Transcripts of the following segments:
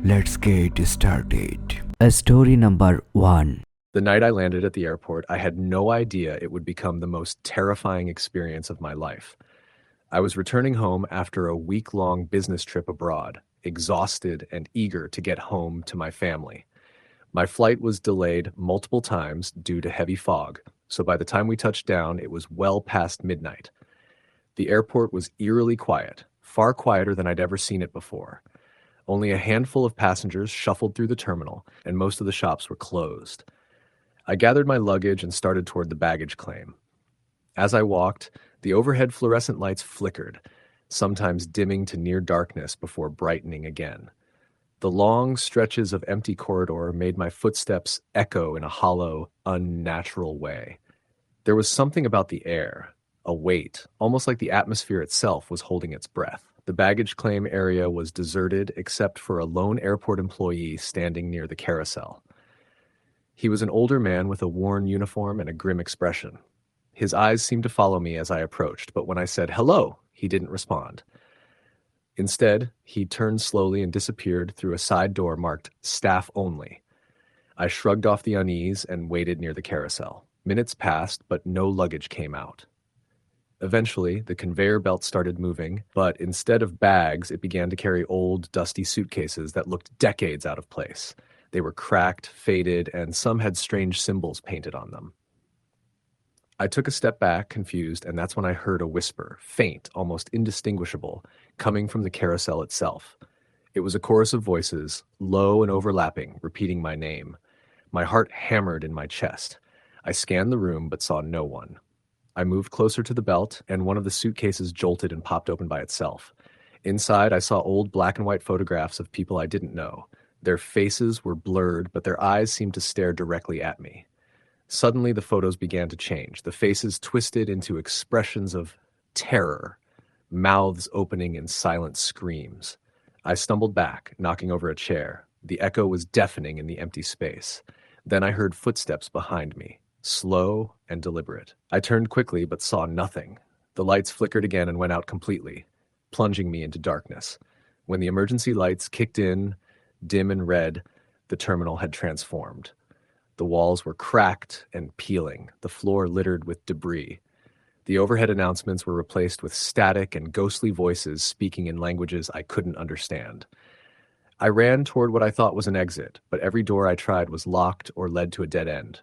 Let's get started. Story number 1. The night I landed at the airport, I had no idea it would become the most terrifying experience of my life. I was returning home after a week-long business trip abroad, exhausted and eager to get home to my family. My flight was delayed multiple times due to heavy fog, so by the time we touched down, it was well past midnight. The airport was eerily quiet, far quieter than I'd ever seen it before. Only a handful of passengers shuffled through the terminal, and most of the shops were closed. I gathered my luggage and started toward the baggage claim. As I walked, the overhead fluorescent lights flickered, sometimes dimming to near darkness before brightening again. The long stretches of empty corridor made my footsteps echo in a hollow, unnatural way. There was something about the air, a weight, almost like the atmosphere itself was holding its breath. The baggage claim area was deserted except for a lone airport employee standing near the carousel. He was an older man with a worn uniform and a grim expression. His eyes seemed to follow me as I approached, but when I said hello, he didn't respond. Instead, he turned slowly and disappeared through a side door marked staff only. I shrugged off the unease and waited near the carousel. Minutes passed, but no luggage came out. Eventually, the conveyor belt started moving, but instead of bags, it began to carry old, dusty suitcases that looked decades out of place. They were cracked, faded, and some had strange symbols painted on them. I took a step back, confused, and that's when I heard a whisper, faint, almost indistinguishable, coming from the carousel itself. It was a chorus of voices, low and overlapping, repeating my name. My heart hammered in my chest. I scanned the room but saw no one. I moved closer to the belt, and one of the suitcases jolted and popped open by itself. Inside, I saw old black and white photographs of people I didn't know. Their faces were blurred, but their eyes seemed to stare directly at me. Suddenly, the photos began to change. The faces twisted into expressions of terror, mouths opening in silent screams. I stumbled back, knocking over a chair. The echo was deafening in the empty space. Then I heard footsteps behind me, slow and deliberate. I turned quickly but saw nothing. The lights flickered again and went out completely, plunging me into darkness. When the emergency lights kicked in, dim and red, the terminal had transformed. The walls were cracked and peeling, the floor littered with debris. The overhead announcements were replaced with static and ghostly voices speaking in languages I couldn't understand. I ran toward what I thought was an exit, but every door I tried was locked or led to a dead end.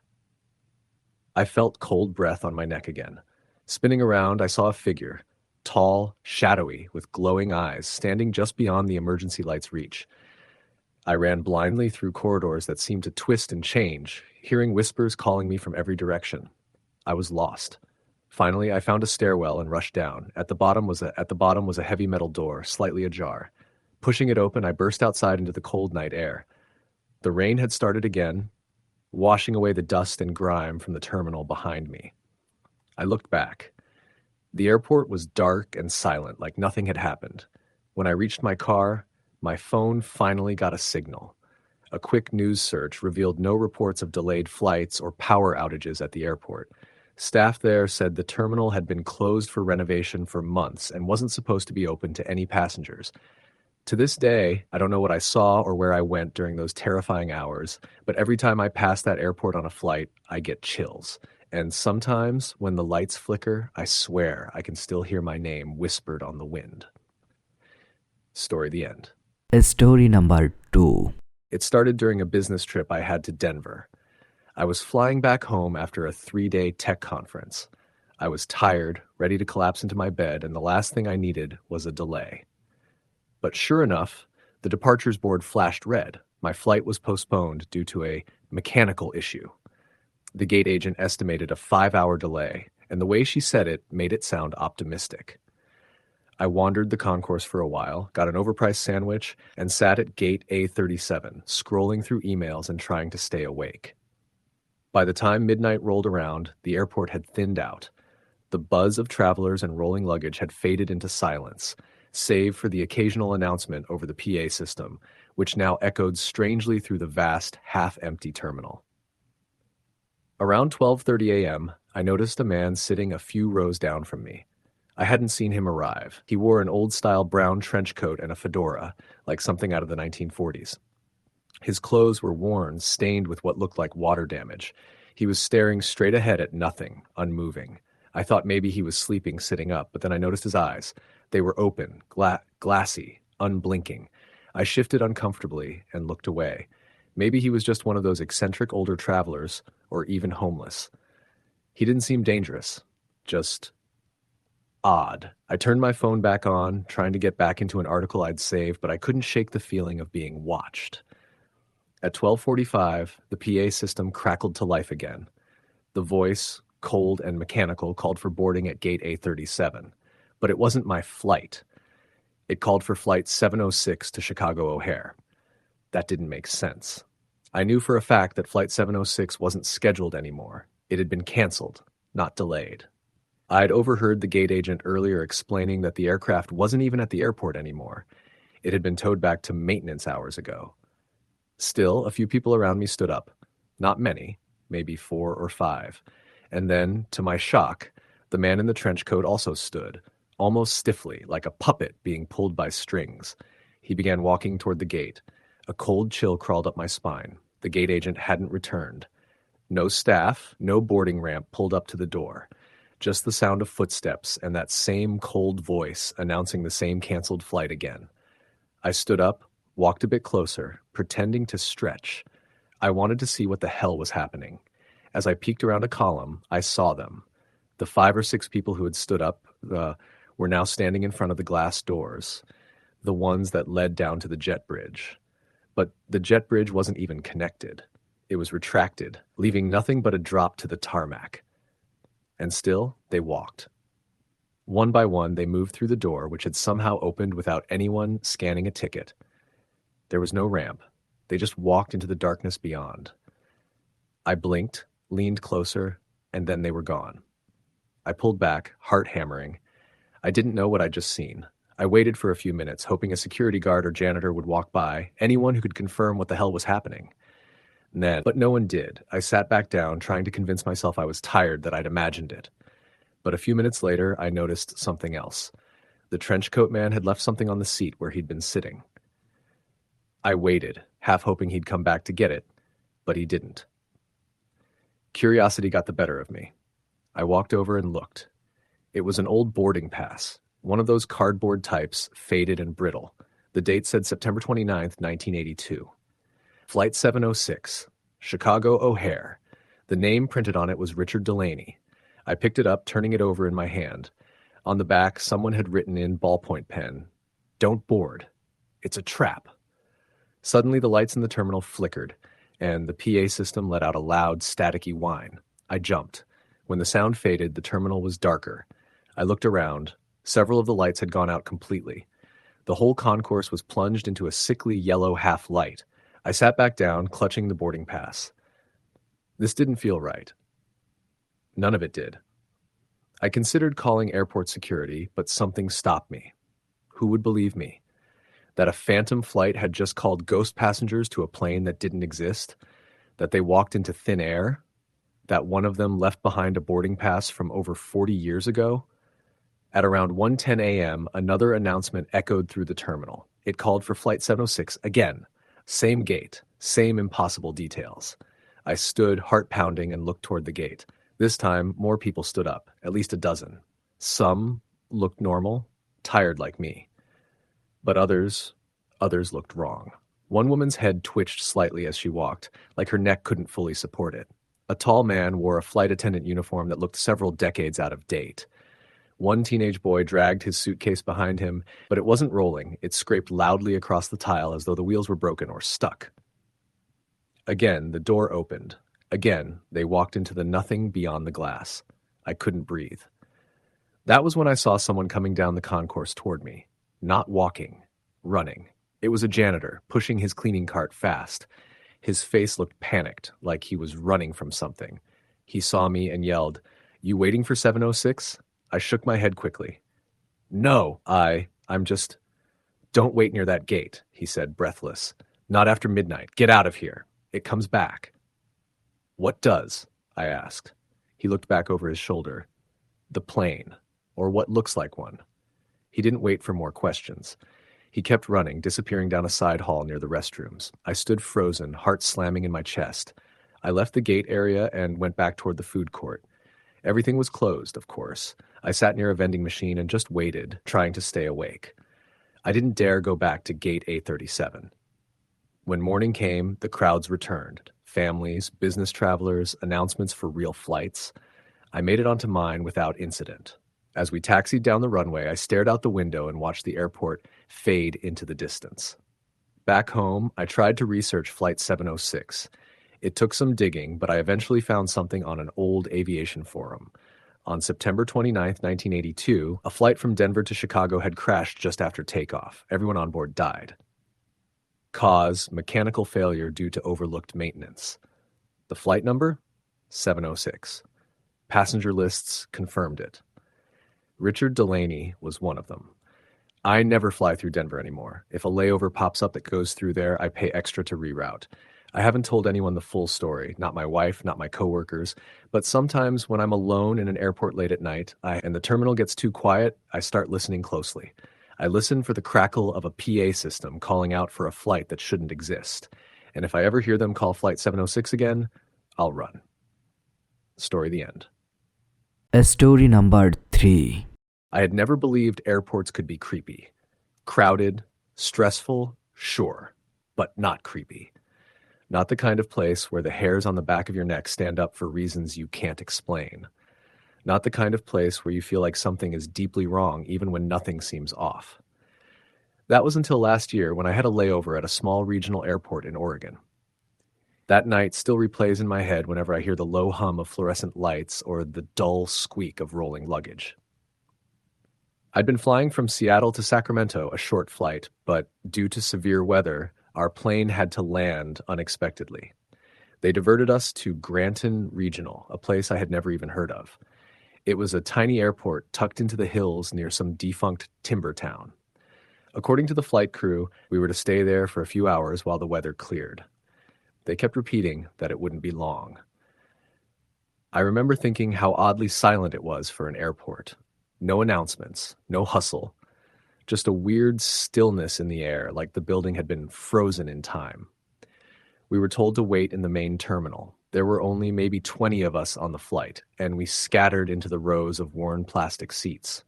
I felt cold breath on my neck again. Spinning around, I saw a figure, tall, shadowy, with glowing eyes, standing just beyond the emergency light's reach. I ran blindly through corridors that seemed to twist and change, hearing whispers calling me from every direction. I was lost. Finally, I found a stairwell and rushed down. At the bottom was a heavy metal door, slightly ajar. Pushing it open, I burst outside into the cold night air. The rain had started again, washing away the dust and grime from the terminal behind me. I looked back. The airport was dark and silent, like nothing had happened. When I reached my car, my phone finally got a signal. A quick news search revealed no reports of delayed flights or power outages at the airport. Staff there said the terminal had been closed for renovation for months and wasn't supposed to be open to any passengers. To this day, I don't know what I saw or where I went during those terrifying hours, but every time I pass that airport on a flight, I get chills. And sometimes, when the lights flicker, I swear I can still hear my name whispered on the wind. Story the end. Story number 2. It started during a business trip I had to Denver. I was flying back home after a 3-day tech conference. I was tired, ready to collapse into my bed, and the last thing I needed was a delay. But sure enough, the departures board flashed red. My flight was postponed due to a mechanical issue. The gate agent estimated a 5-hour delay, and the way she said it made it sound optimistic. I wandered the concourse for a while, got an overpriced sandwich, and sat at gate A37, scrolling through emails and trying to stay awake. By the time midnight rolled around, the airport had thinned out. The buzz of travelers and rolling luggage had faded into silence, save for the occasional announcement over the PA system, which now echoed strangely through the vast, half-empty terminal. Around 12:30 a.m., I noticed a man sitting a few rows down from me. I hadn't seen him arrive. He wore an old-style brown trench coat and a fedora, like something out of the 1940s. His clothes were worn, stained with what looked like water damage. He was staring straight ahead at nothing, unmoving. I thought maybe he was sleeping sitting up, but then I noticed his eyes. They were open, glassy, unblinking. I shifted uncomfortably and looked away. Maybe he was just one of those eccentric older travelers, or even homeless. He didn't seem dangerous, just odd. I turned my phone back on, trying to get back into an article I'd saved, but I couldn't shake the feeling of being watched. At 12:45, the PA system crackled to life again. The voice, cold and mechanical, called for boarding at gate A37. But it wasn't my flight. It called for flight 706 to Chicago O'Hare. That didn't make sense. I knew for a fact that flight 706 wasn't scheduled anymore. It had been canceled, not delayed. I'd overheard the gate agent earlier explaining that the aircraft wasn't even at the airport anymore. It had been towed back to maintenance hours ago. Still, a few people around me stood up. Not many, maybe 4 or 5. And then, to my shock, the man in the trench coat also stood, almost stiffly, like a puppet being pulled by strings. He began walking toward the gate. A cold chill crawled up my spine. The gate agent hadn't returned. No staff, no boarding ramp pulled up to the door. Just the sound of footsteps and that same cold voice announcing the same canceled flight again. I stood up, walked a bit closer, pretending to stretch. I wanted to see what the hell was happening. As I peeked around a column, I saw them. The 5 or 6 people who had stood up were now standing in front of the glass doors, the ones that led down to the jet bridge. But the jet bridge wasn't even connected. It was retracted, leaving nothing but a drop to the tarmac. And still, they walked. One by one, they moved through the door, which had somehow opened without anyone scanning a ticket. There was no ramp. They just walked into the darkness beyond. I blinked, leaned closer, and then they were gone. I pulled back, heart hammering. I didn't know what I'd just seen. I waited for a few minutes, hoping a security guard or janitor would walk by, anyone who could confirm what the hell was happening. But no one did. I sat back down, trying to convince myself I was tired, that I'd imagined it. But a few minutes later, I noticed something else. The trenchcoat man had left something on the seat where he'd been sitting. I waited, half hoping he'd come back to get it, but he didn't. Curiosity got the better of me. I walked over and looked. It was an old boarding pass, one of those cardboard types, faded and brittle. The date said September 29th, 1982. Flight 706, Chicago O'Hare. The name printed on it was Richard Delaney. I picked it up, turning it over in my hand. On the back, someone had written in ballpoint pen, "Don't board. It's a trap." Suddenly, the lights in the terminal flickered, and the PA system let out a loud, staticky whine. I jumped. When the sound faded, the terminal was darker. I looked around. Several of the lights had gone out completely. The whole concourse was plunged into a sickly yellow half-light. I sat back down, clutching the boarding pass. This didn't feel right. None of it did. I considered calling airport security, but something stopped me. Who would believe me? That a phantom flight had just called ghost passengers to a plane that didn't exist? That they walked into thin air? That one of them left behind a boarding pass from over 40 years ago? At around 1:10 a.m., another announcement echoed through the terminal. It called for Flight 706 again. Same gate, same impossible details. I stood, heart pounding, and looked toward the gate. This time, more people stood up, at least a dozen. Some looked normal, tired like me. But others looked wrong. One woman's head twitched slightly as she walked, like her neck couldn't fully support it. A tall man wore a flight attendant uniform that looked several decades out of date. One teenage boy dragged his suitcase behind him, but it wasn't rolling. It scraped loudly across the tile as though the wheels were broken or stuck. Again, the door opened. Again, they walked into the nothing beyond the glass. I couldn't breathe. That was when I saw someone coming down the concourse toward me. Not walking, running. It was a janitor, pushing his cleaning cart fast. His face looked panicked, like he was running from something. He saw me and yelled, "You waiting for 706? I shook my head quickly. "No, I'm just..." "Don't wait near that gate," he said, breathless. "Not after midnight. Get out of here. It comes back." "What does?" I asked. He looked back over his shoulder. "The plane, or what looks like one." He didn't wait for more questions. He kept running, disappearing down a side hall near the restrooms. I stood frozen, heart slamming in my chest. I left the gate area and went back toward the food court. Everything was closed, of course. I sat near a vending machine and just waited, trying to stay awake. I didn't dare go back to gate A37. When morning came, the crowds returned. Families, business travelers, announcements for real flights. I made it onto mine without incident. As we taxied down the runway, I stared out the window and watched the airport fade into the distance. Back home, I tried to research Flight 706. It took some digging, but I eventually found something on an old aviation forum. On September 29, 1982, a flight from Denver to Chicago had crashed just after takeoff. Everyone on board died. Cause: mechanical failure due to overlooked maintenance. The flight number? 706. Passenger lists confirmed it. Richard Delaney was one of them. I never fly through Denver anymore. If a layover pops up that goes through there, I pay extra to reroute. I haven't told anyone the full story, not my wife, not my coworkers, but sometimes when I'm alone in an airport late at night and the terminal gets too quiet, I start listening closely. I listen for the crackle of a PA system calling out for a flight that shouldn't exist. And if I ever hear them call Flight 706 again, I'll run. Story the end. Story number 3. I had never believed airports could be creepy. Crowded, stressful, sure, but not creepy. Not the kind of place where the hairs on the back of your neck stand up for reasons you can't explain. Not the kind of place where you feel like something is deeply wrong even when nothing seems off. That was until last year when I had a layover at a small regional airport in Oregon. That night still replays in my head whenever I hear the low hum of fluorescent lights or the dull squeak of rolling luggage. I'd been flying from Seattle to Sacramento, a short flight, but due to severe weather, our plane had to land unexpectedly. They diverted us to Granton Regional, a place I had never even heard of. It was a tiny airport tucked into the hills near some defunct timber town. According to the flight crew, we were to stay there for a few hours while the weather cleared. They kept repeating that it wouldn't be long. I remember thinking how oddly silent it was for an airport. No announcements, no hustle, just a weird stillness in the air, like the building had been frozen in time. We were told to wait in the main terminal. There were only maybe 20 of us on the flight, and we scattered into the rows of worn plastic seats.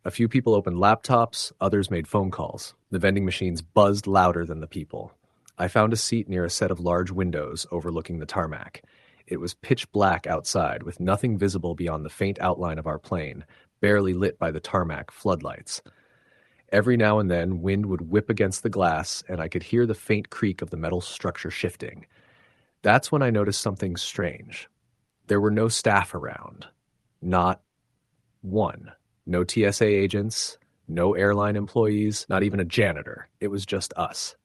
A few people opened laptops, others made phone calls. The vending machines buzzed louder than the people. I found a seat near a set of large windows overlooking the tarmac. It was pitch black outside, with nothing visible beyond the faint outline of our plane, barely lit by the tarmac floodlights. Every now and then, wind would whip against the glass, and I could hear the faint creak of the metal structure shifting. That's when I noticed something strange. There were no staff around. Not one. No TSA agents, no airline employees, not even a janitor. It was just us.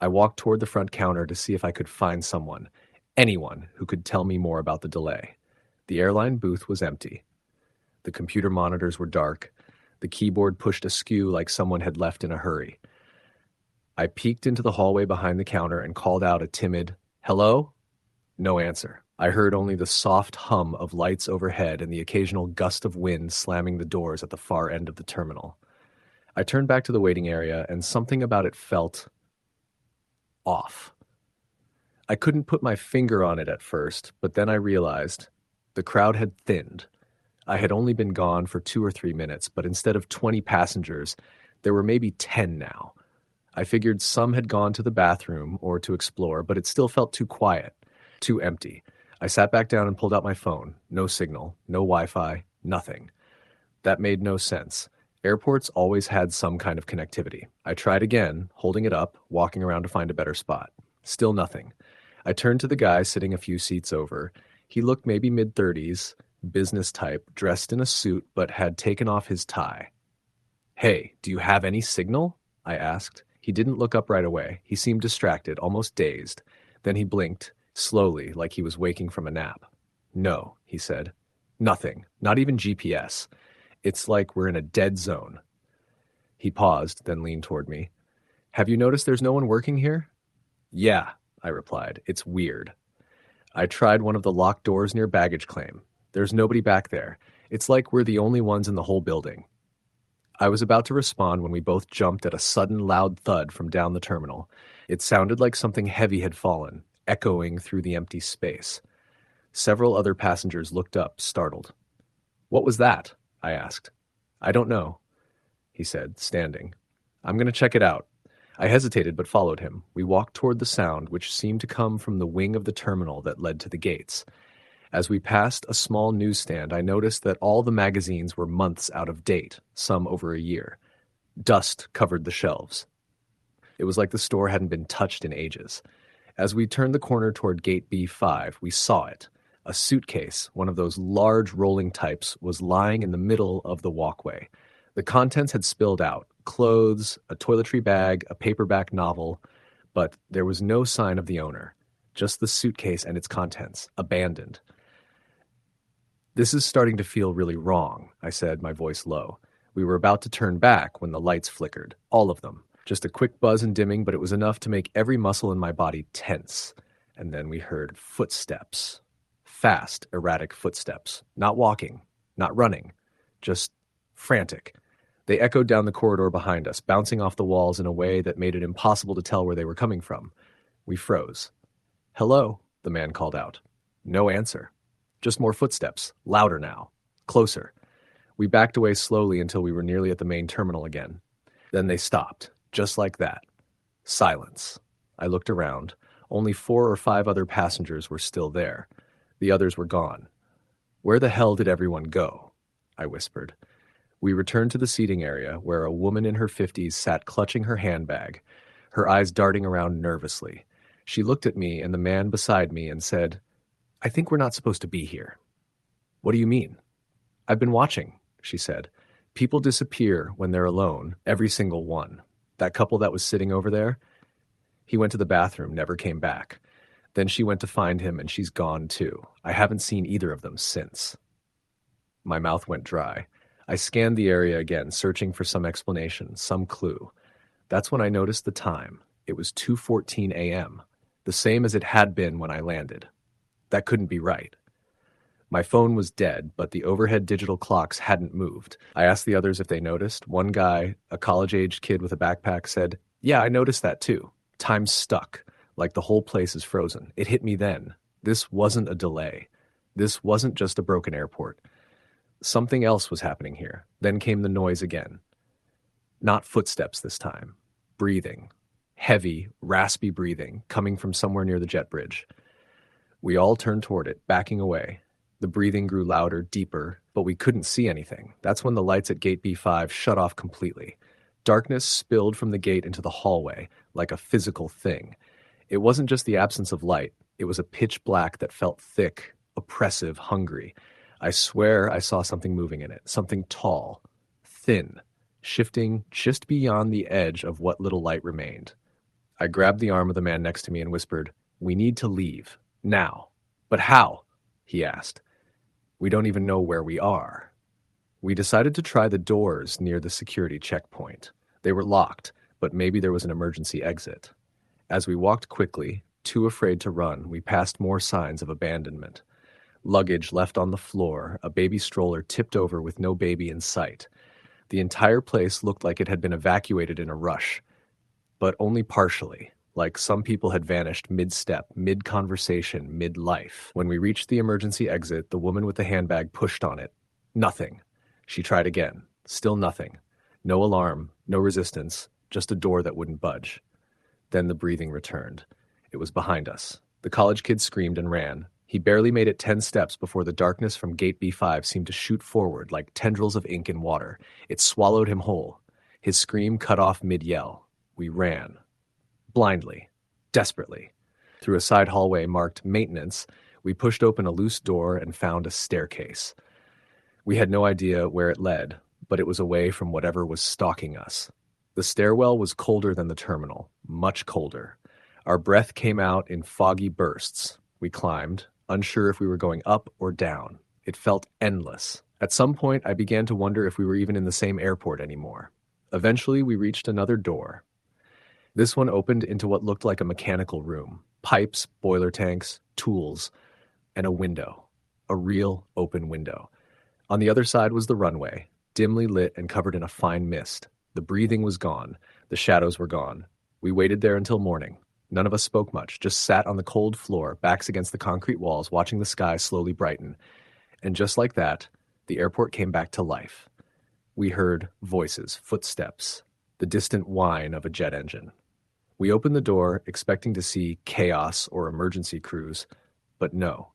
I walked toward the front counter to see if I could find someone, anyone who could tell me more about the delay. The airline booth was empty. The computer monitors were dark. The keyboard pushed askew like someone had left in a hurry. I peeked into the hallway behind the counter and called out a timid, "Hello?" No answer. I heard only the soft hum of lights overhead and the occasional gust of wind slamming the doors at the far end of the terminal. I turned back to the waiting area, and something about it felt off. I couldn't put my finger on it at first, but then I realized the crowd had thinned. I had only been gone for 2 or 3 minutes, but instead of 20 passengers, there were maybe 10 now. I figured some had gone to the bathroom or to explore, but it still felt too quiet, too empty. I sat back down and pulled out my phone. No signal, no Wi-Fi, nothing. That made no sense. Airports always had some kind of connectivity. I tried again, holding it up, walking around to find a better spot. Still nothing. I turned to the guy sitting a few seats over. He looked maybe mid-30s, business type, dressed in a suit, but had taken off his tie. "Hey, do you have any signal?" I asked. He didn't look up right away. He seemed distracted, almost dazed. Then he blinked, slowly, like he was waking from a nap. "No," he said. "Nothing. Not even GPS. It's like we're in a dead zone." He paused, then leaned toward me. "Have you noticed there's no one working here?" "Yeah," I replied. "It's weird." I tried one of the locked doors near baggage claim. There's nobody back there. It's like we're the only ones in the whole building. I was about to respond when we both jumped at a sudden loud thud from down the terminal. It sounded like something heavy had fallen, echoing through the empty space. Several other passengers looked up, startled. "What was that?" I asked. "I don't know," he said, standing. "I'm going to check it out." I hesitated but followed him. We walked toward the sound, which seemed to come from the wing of the terminal that led to the gates. As we passed a small newsstand, I noticed that all the magazines were months out of date, some over a year. Dust covered the shelves. It was like the store hadn't been touched in ages. As we turned the corner toward Gate B5, we saw it. A suitcase, one of those large rolling types, was lying in the middle of the walkway. The contents had spilled out: clothes, a toiletry bag, a paperback novel, but there was no sign of the owner. Just the suitcase and its contents, abandoned. "This is starting to feel really wrong," I said, my voice low. We were about to turn back when the lights flickered, all of them. Just a quick buzz and dimming, but it was enough to make every muscle in my body tense. And then we heard footsteps. Fast, erratic footsteps. Not walking, not running, just frantic. They echoed down the corridor behind us, bouncing off the walls in a way that made it impossible to tell where they were coming from. We froze. "Hello," the man called out. No answer. Just more footsteps, louder now, closer. We backed away slowly until we were nearly at the main terminal again. Then they stopped, just like that. Silence. I looked around. Only 4 or 5 other passengers were still there. The others were gone. "Where the hell did everyone go?" I whispered. We returned to the seating area, where a woman in her 50s sat clutching her handbag, her eyes darting around nervously. She looked at me and the man beside me and said, "I think we're not supposed to be here." "What do you mean?" "I've been watching," she said. "People disappear when they're alone, every single one. That couple that was sitting over there, he went to the bathroom, never came back. Then she went to find him and she's gone too. I haven't seen either of them since." My mouth went dry. I scanned the area again, searching for some explanation, some clue. That's when I noticed the time. It was 2:14 a.m., the same as it had been when I landed. That couldn't be right. My phone was dead, but the overhead digital clocks hadn't moved. I asked the others if they noticed. One guy, a college-aged kid with a backpack, said, "Yeah, I noticed that too. Time's stuck, like the whole place is frozen. It hit me then. This wasn't a delay. This wasn't just a broken airport. Something else was happening here." Then came the noise again. Not footsteps this time. Breathing. Heavy, raspy breathing, coming from somewhere near the jet bridge. We all turned toward it, backing away. The breathing grew louder, deeper, but we couldn't see anything. That's when the lights at Gate B5 shut off completely. Darkness spilled from the gate into the hallway, like a physical thing. It wasn't just the absence of light. It was a pitch black that felt thick, oppressive, hungry. I swear I saw something moving in it, something tall, thin, shifting just beyond the edge of what little light remained. I grabbed the arm of the man next to me and whispered, "We need to leave. Now." "But how?" he asked. "We don't even know where we are." We decided to try the doors near the security checkpoint. They were locked, but maybe there was an emergency exit. As we walked quickly, too afraid to run, we passed more signs of abandonment. Luggage left on the floor, a baby stroller tipped over with no baby in sight. The entire place looked like it had been evacuated in a rush, but only partially. Like some people had vanished mid-step, mid-conversation, mid-life. When we reached the emergency exit, the woman with the handbag pushed on it. Nothing. She tried again. Still nothing. No alarm, no resistance, just a door that wouldn't budge. Then the breathing returned. It was behind us. The college kid screamed and ran. He barely made it 10 steps before the darkness from Gate B5 seemed to shoot forward like tendrils of ink in water. It swallowed him whole. His scream cut off mid-yell. We ran. Blindly. Desperately. Through a side hallway marked maintenance, we pushed open a loose door and found a staircase. We had no idea where it led, but it was away from whatever was stalking us. The stairwell was colder than the terminal, much colder. Our breath came out in foggy bursts. We climbed, unsure if we were going up or down. It felt endless. At some point, I began to wonder if we were even in the same airport anymore. Eventually, we reached another door. This one opened into what looked like a mechanical room. Pipes, boiler tanks, tools, and a window. A real open window. On the other side was the runway. dimly lit and covered in a fine mist. The breathing was gone. The shadows were gone. We waited there until morning. None of us spoke much, just sat on the cold floor, backs against the concrete walls, watching the sky slowly brighten. And just like that, the airport came back to life. We heard voices, footsteps, the distant whine of a jet engine. We opened the door, expecting to see chaos or emergency crews, but no.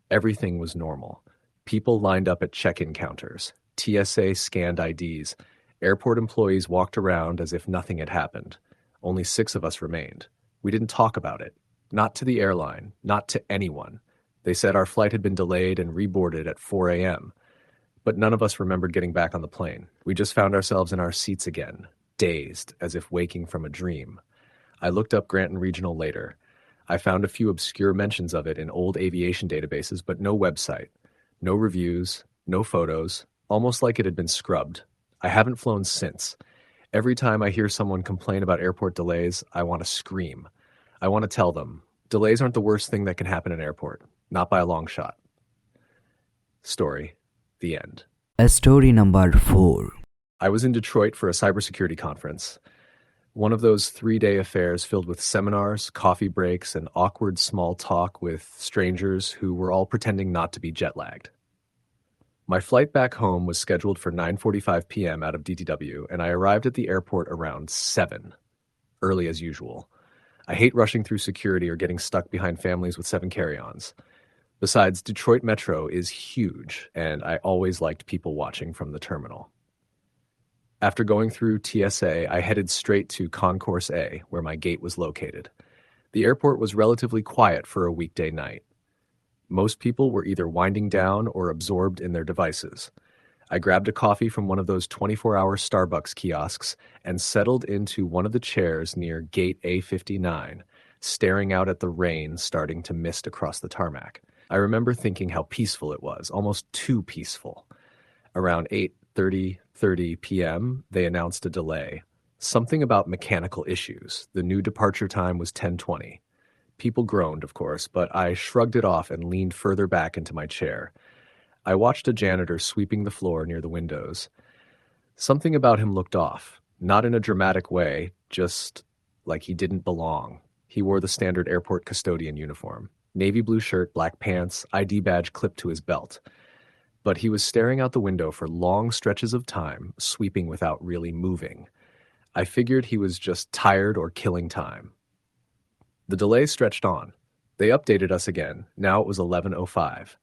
Everything was normal. People lined up at check-in counters. TSA scanned IDs. Airport employees walked around as if nothing had happened. Only 6 of us remained. We didn't talk about it. Not to the airline, not to anyone. They said our flight had been delayed and reboarded at 4 a.m. But none of us remembered getting back on the plane. We just found ourselves in our seats again, dazed, as if waking from a dream. I looked up Granton Regional later. I found a few obscure mentions of it in old aviation databases, but no website, no reviews, no photos, almost like it had been scrubbed. I haven't flown since. Every time I hear someone complain about airport delays, I want to scream. I want to tell them, delays aren't the worst thing that can happen in an airport. Not by a long shot. Story. The end. Story number 4. I was in Detroit for a cybersecurity conference. One of those 3-day affairs filled with seminars, coffee breaks, and awkward small talk with strangers who were all pretending not to be jet-lagged. My flight back home was scheduled for 9:45 p.m. out of DTW, and I arrived at the airport around 7, early as usual. I hate rushing through security or getting stuck behind families with 7 carry-ons. Besides, Detroit Metro is huge, and I always liked people watching from the terminal. After going through TSA, I headed straight to Concourse A, where my gate was located. The airport was relatively quiet for a weekday night. Most people were either winding down or absorbed in their devices. I grabbed a coffee from one of those 24-hour Starbucks kiosks and settled into one of the chairs near Gate A59, staring out at the rain starting to mist across the tarmac. I remember thinking how peaceful it was, almost too peaceful. Around 8:30 p.m., they announced a delay. Something about mechanical issues. The new departure time was 10:20. People groaned, of course, but I shrugged it off and leaned further back into my chair. I watched a janitor sweeping the floor near the windows. Something about him looked off, not in a dramatic way, just like he didn't belong. He wore the standard airport custodian uniform. Navy blue shirt, black pants, ID badge clipped to his belt. But he was staring out the window for long stretches of time, sweeping without really moving. I figured he was just tired or killing time. The delay stretched on. They updated us again. Now it was 11:05.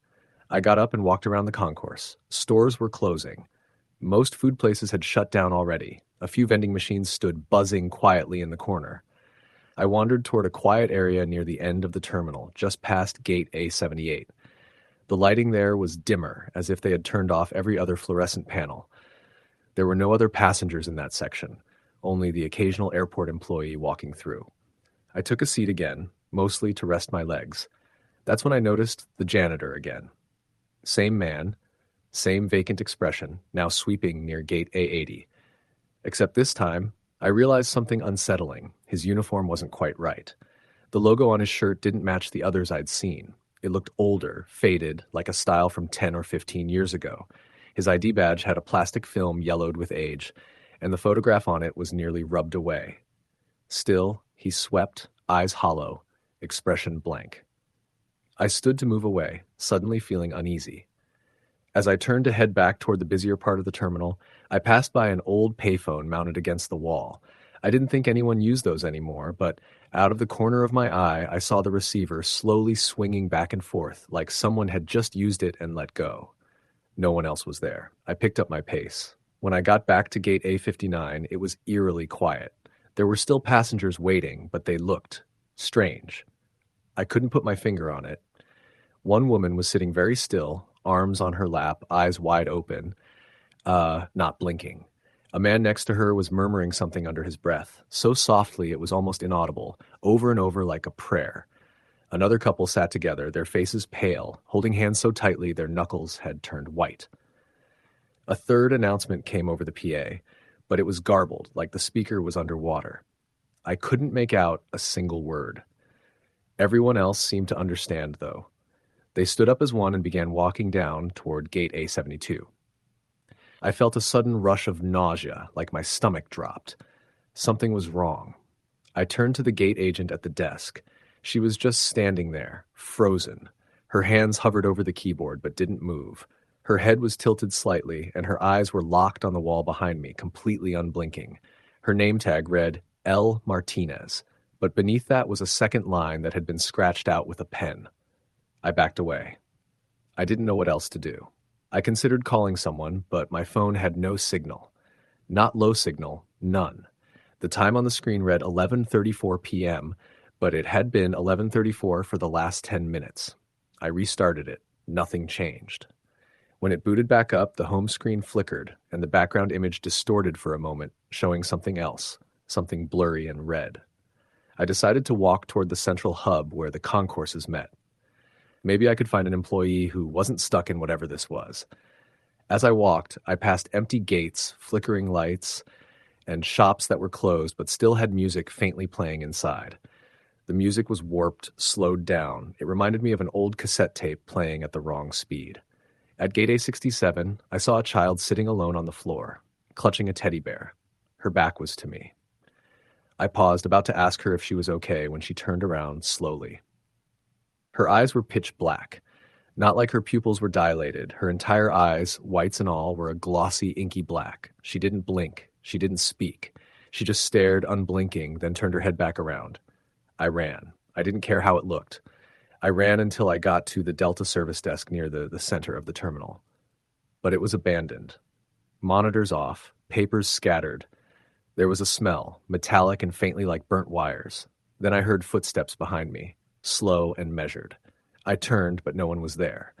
I got up and walked around the concourse. Stores were closing. Most food places had shut down already. A few vending machines stood buzzing quietly in the corner. I wandered toward a quiet area near the end of the terminal, just past Gate A78. The lighting there was dimmer, as if they had turned off every other fluorescent panel. There were no other passengers in that section, only the occasional airport employee walking through. I took a seat again, mostly to rest my legs. That's when I noticed the janitor again. Same man, same vacant expression, now sweeping near Gate A80. Except this time, I realized something unsettling. His uniform wasn't quite right. The logo on his shirt didn't match the others I'd seen. It looked older, faded, like a style from 10 or 15 years ago. His ID badge had a plastic film yellowed with age, and the photograph on it was nearly rubbed away. Still, he swept, eyes hollow, expression blank. I stood to move away, suddenly feeling uneasy. As I turned to head back toward the busier part of the terminal, I passed by an old payphone mounted against the wall. I didn't think anyone used those anymore, but out of the corner of my eye, I saw the receiver slowly swinging back and forth, like someone had just used it and let go. No one else was there. I picked up my pace. When I got back to Gate A59, it was eerily quiet. There were still passengers waiting, but they looked strange. I couldn't put my finger on it. One woman was sitting very still, arms on her lap, eyes wide open, not blinking. A man next to her was murmuring something under his breath, so softly it was almost inaudible, over and over like a prayer. Another couple sat together, their faces pale, holding hands so tightly their knuckles had turned white. A third announcement came over the PA, but it was garbled, like the speaker was underwater. I couldn't make out a single word. Everyone else seemed to understand, though. They stood up as one and began walking down toward Gate A72. I felt a sudden rush of nausea, like my stomach dropped. Something was wrong. I turned to the gate agent at the desk. She was just standing there, frozen. Her hands hovered over the keyboard but didn't move. Her head was tilted slightly, and her eyes were locked on the wall behind me, completely unblinking. Her name tag read L. Martinez, but beneath that was a second line that had been scratched out with a pen. I backed away. I didn't know what else to do. I considered calling someone, but my phone had no signal. Not low signal, none. The time on the screen read 11:34 p.m., but it had been 11:34 for the last 10 minutes. I restarted it. Nothing changed. When it booted back up, the home screen flickered, and the background image distorted for a moment, showing something else, something blurry and red. I decided to walk toward the central hub where the concourses met. Maybe I could find an employee who wasn't stuck in whatever this was. As I walked, I passed empty gates, flickering lights, and shops that were closed but still had music faintly playing inside. The music was warped, slowed down. It reminded me of an old cassette tape playing at the wrong speed. At gate A67, I saw a child sitting alone on the floor, clutching a teddy bear. Her back was to me. I paused, about to ask her if she was okay, when she turned around slowly. Her eyes were pitch black. Not like her pupils were dilated. Her entire eyes, whites and all, were a glossy, inky black. She didn't blink. She didn't speak. She just stared, unblinking, then turned her head back around. I ran. I didn't care how it looked. I ran until I got to the Delta service desk near the center of the terminal. But it was abandoned. Monitors off, papers scattered. There was a smell, metallic and faintly like burnt wires. Then I heard footsteps behind me, slow and measured. I turned, but no one was there.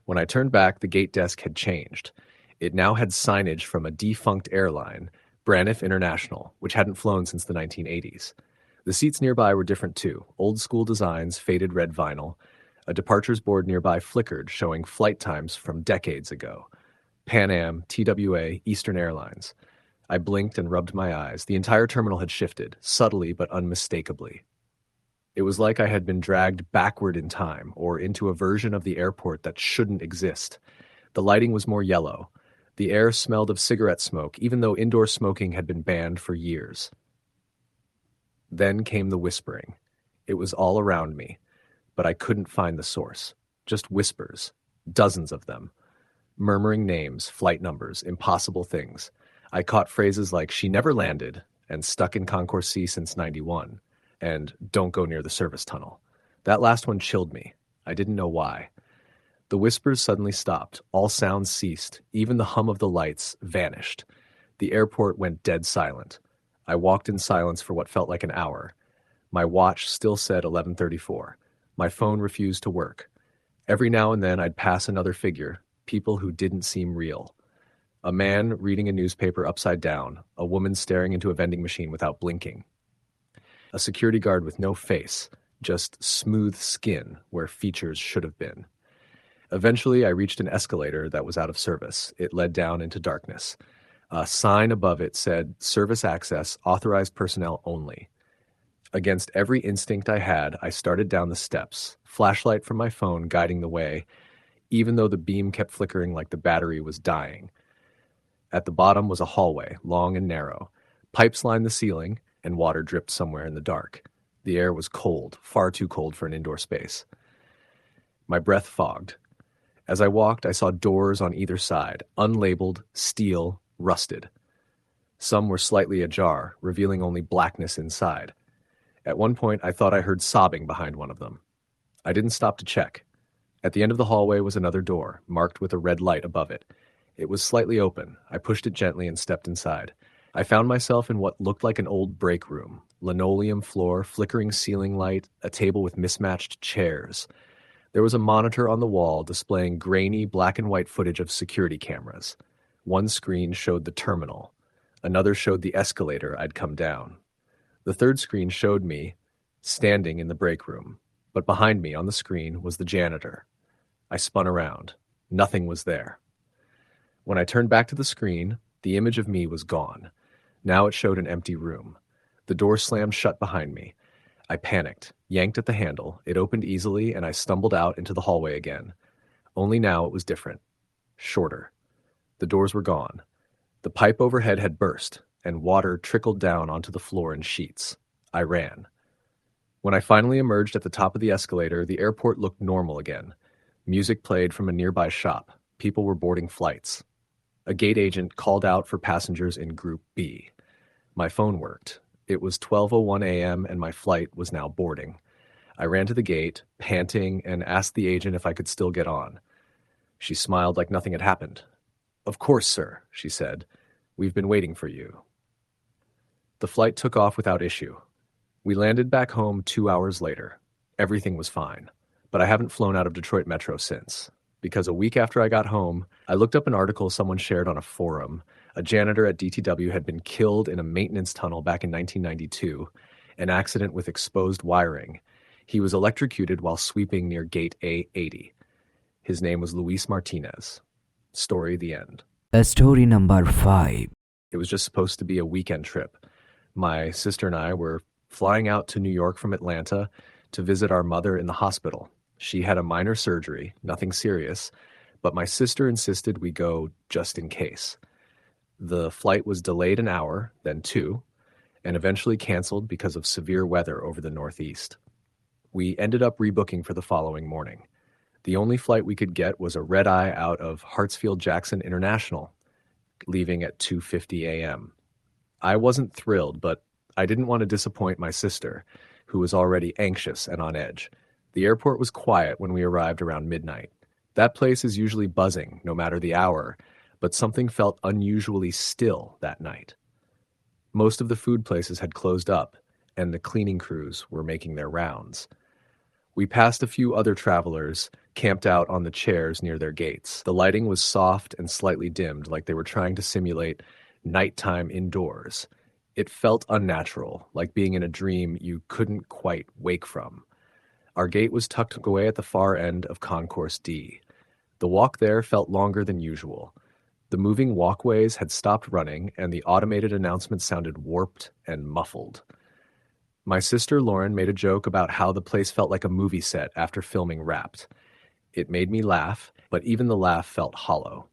When I turned back, the gate desk had changed. It now had signage from a defunct airline, Braniff International, which hadn't flown since the 1980s. The seats nearby were different too, old-school designs, faded red vinyl. A departures board nearby flickered, showing flight times from decades ago. Pan Am, TWA, Eastern Airlines. I blinked and rubbed my eyes. The entire terminal had shifted, subtly but unmistakably. It was like I had been dragged backward in time, or into a version of the airport that shouldn't exist. The lighting was more yellow. The air smelled of cigarette smoke, even though indoor smoking had been banned for years. Then came the whispering. It was all around me, but I couldn't find the source. Just whispers, dozens of them. Murmuring names, flight numbers, impossible things. I caught phrases like, "She never landed," and "Stuck in Concourse C since '91," and "Don't go near the service tunnel." That last one chilled me. I didn't know why. The whispers suddenly stopped. All sounds ceased. Even the hum of the lights vanished. The airport went dead silent. I walked in silence for what felt like an hour. My watch still said 11:34. My phone refused to work. Every now and then I'd pass another figure, people who didn't seem real. A man reading a newspaper upside down, a woman staring into a vending machine without blinking. A security guard with no face, just smooth skin where features should have been. Eventually I reached an escalator that was out of service. It led down into darkness. A sign above it said, "Service access, authorized personnel only." Against every instinct I had, I started down the steps, flashlight from my phone guiding the way, even though the beam kept flickering like the battery was dying. At the bottom was a hallway, long and narrow. Pipes lined the ceiling, and water dripped somewhere in the dark. The air was cold, far too cold for an indoor space. My breath fogged. As I walked, I saw doors on either side, unlabeled, steel, rusted. Some were slightly ajar, revealing only blackness inside. At one point, I thought I heard sobbing behind one of them. I didn't stop to check. At the end of the hallway was another door, marked with a red light above it. It was slightly open. I pushed it gently and stepped inside. I found myself in what looked like an old break room. Linoleum floor, flickering ceiling light, a table with mismatched chairs. There was a monitor on the wall displaying grainy black and white footage of security cameras. One screen showed the terminal. Another showed the escalator I'd come down. The third screen showed me standing in the break room, but behind me on the screen was the janitor. I spun around. Nothing was there. When I turned back to the screen, the image of me was gone. Now it showed an empty room. The door slammed shut behind me. I panicked, yanked at the handle. It opened easily, and I stumbled out into the hallway again. Only now it was different. Shorter. The doors were gone. The pipe overhead had burst, and water trickled down onto the floor in sheets. I ran. When I finally emerged at the top of the escalator, the airport looked normal again. Music played from a nearby shop. People were boarding flights. A gate agent called out for passengers in Group B. My phone worked. It was 12:01 a.m. and my flight was now boarding. I ran to the gate, panting, and asked the agent if I could still get on. She smiled like nothing had happened. "Of course, sir," she said. "We've been waiting for you." The flight took off without issue. We landed back home 2 hours later. Everything was fine, but I haven't flown out of Detroit Metro since. Because a week after I got home, I looked up an article someone shared on a forum. A janitor at DTW had been killed in a maintenance tunnel back in 1992, an accident with exposed wiring. He was electrocuted while sweeping near Gate A80. His name was Luis Martinez. Story the end. Story number 5. It was just supposed to be a weekend trip. My sister and I were flying out to New York from Atlanta to visit our mother in the hospital. She had a minor surgery, nothing serious, but my sister insisted we go just in case. The flight was delayed an hour, then 2, and eventually canceled because of severe weather over the Northeast. We ended up rebooking for the following morning. The only flight we could get was a red-eye out of Hartsfield-Jackson International, leaving at 2:50 a.m. I wasn't thrilled, but I didn't want to disappoint my sister, who was already anxious and on edge. The airport was quiet when we arrived around midnight. That place is usually buzzing, no matter the hour, but something felt unusually still that night. Most of the food places had closed up, and the cleaning crews were making their rounds. We passed a few other travelers camped out on the chairs near their gates. The lighting was soft and slightly dimmed, like they were trying to simulate nighttime indoors. It felt unnatural, like being in a dream you couldn't quite wake from. Our gate was tucked away at the far end of Concourse D. The walk there felt longer than usual. The moving walkways had stopped running, and the automated announcements sounded warped and muffled. My sister Lauren made a joke about how the place felt like a movie set after filming Wrapped. It made me laugh, but even the laugh felt hollow.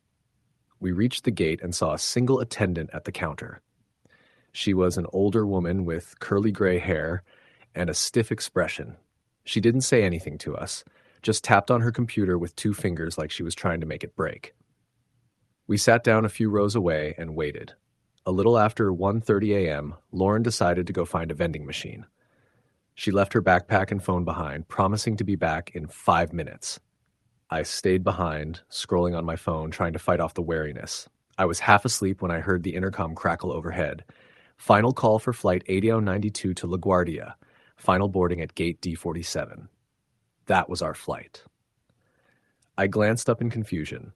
We reached the gate and saw a single attendant at the counter. She was an older woman with curly gray hair and a stiff expression. She didn't say anything to us, just tapped on her computer with 2 fingers like she was trying to make it break. We sat down a few rows away and waited. A little after 1:30 a.m., Lauren decided to go find a vending machine. She left her backpack and phone behind, promising to be back in 5 minutes. I stayed behind, scrolling on my phone, trying to fight off the wariness. I was half asleep when I heard the intercom crackle overhead. Final call for flight 8092 to LaGuardia. Final boarding at gate D47. That was our flight. I glanced up in confusion.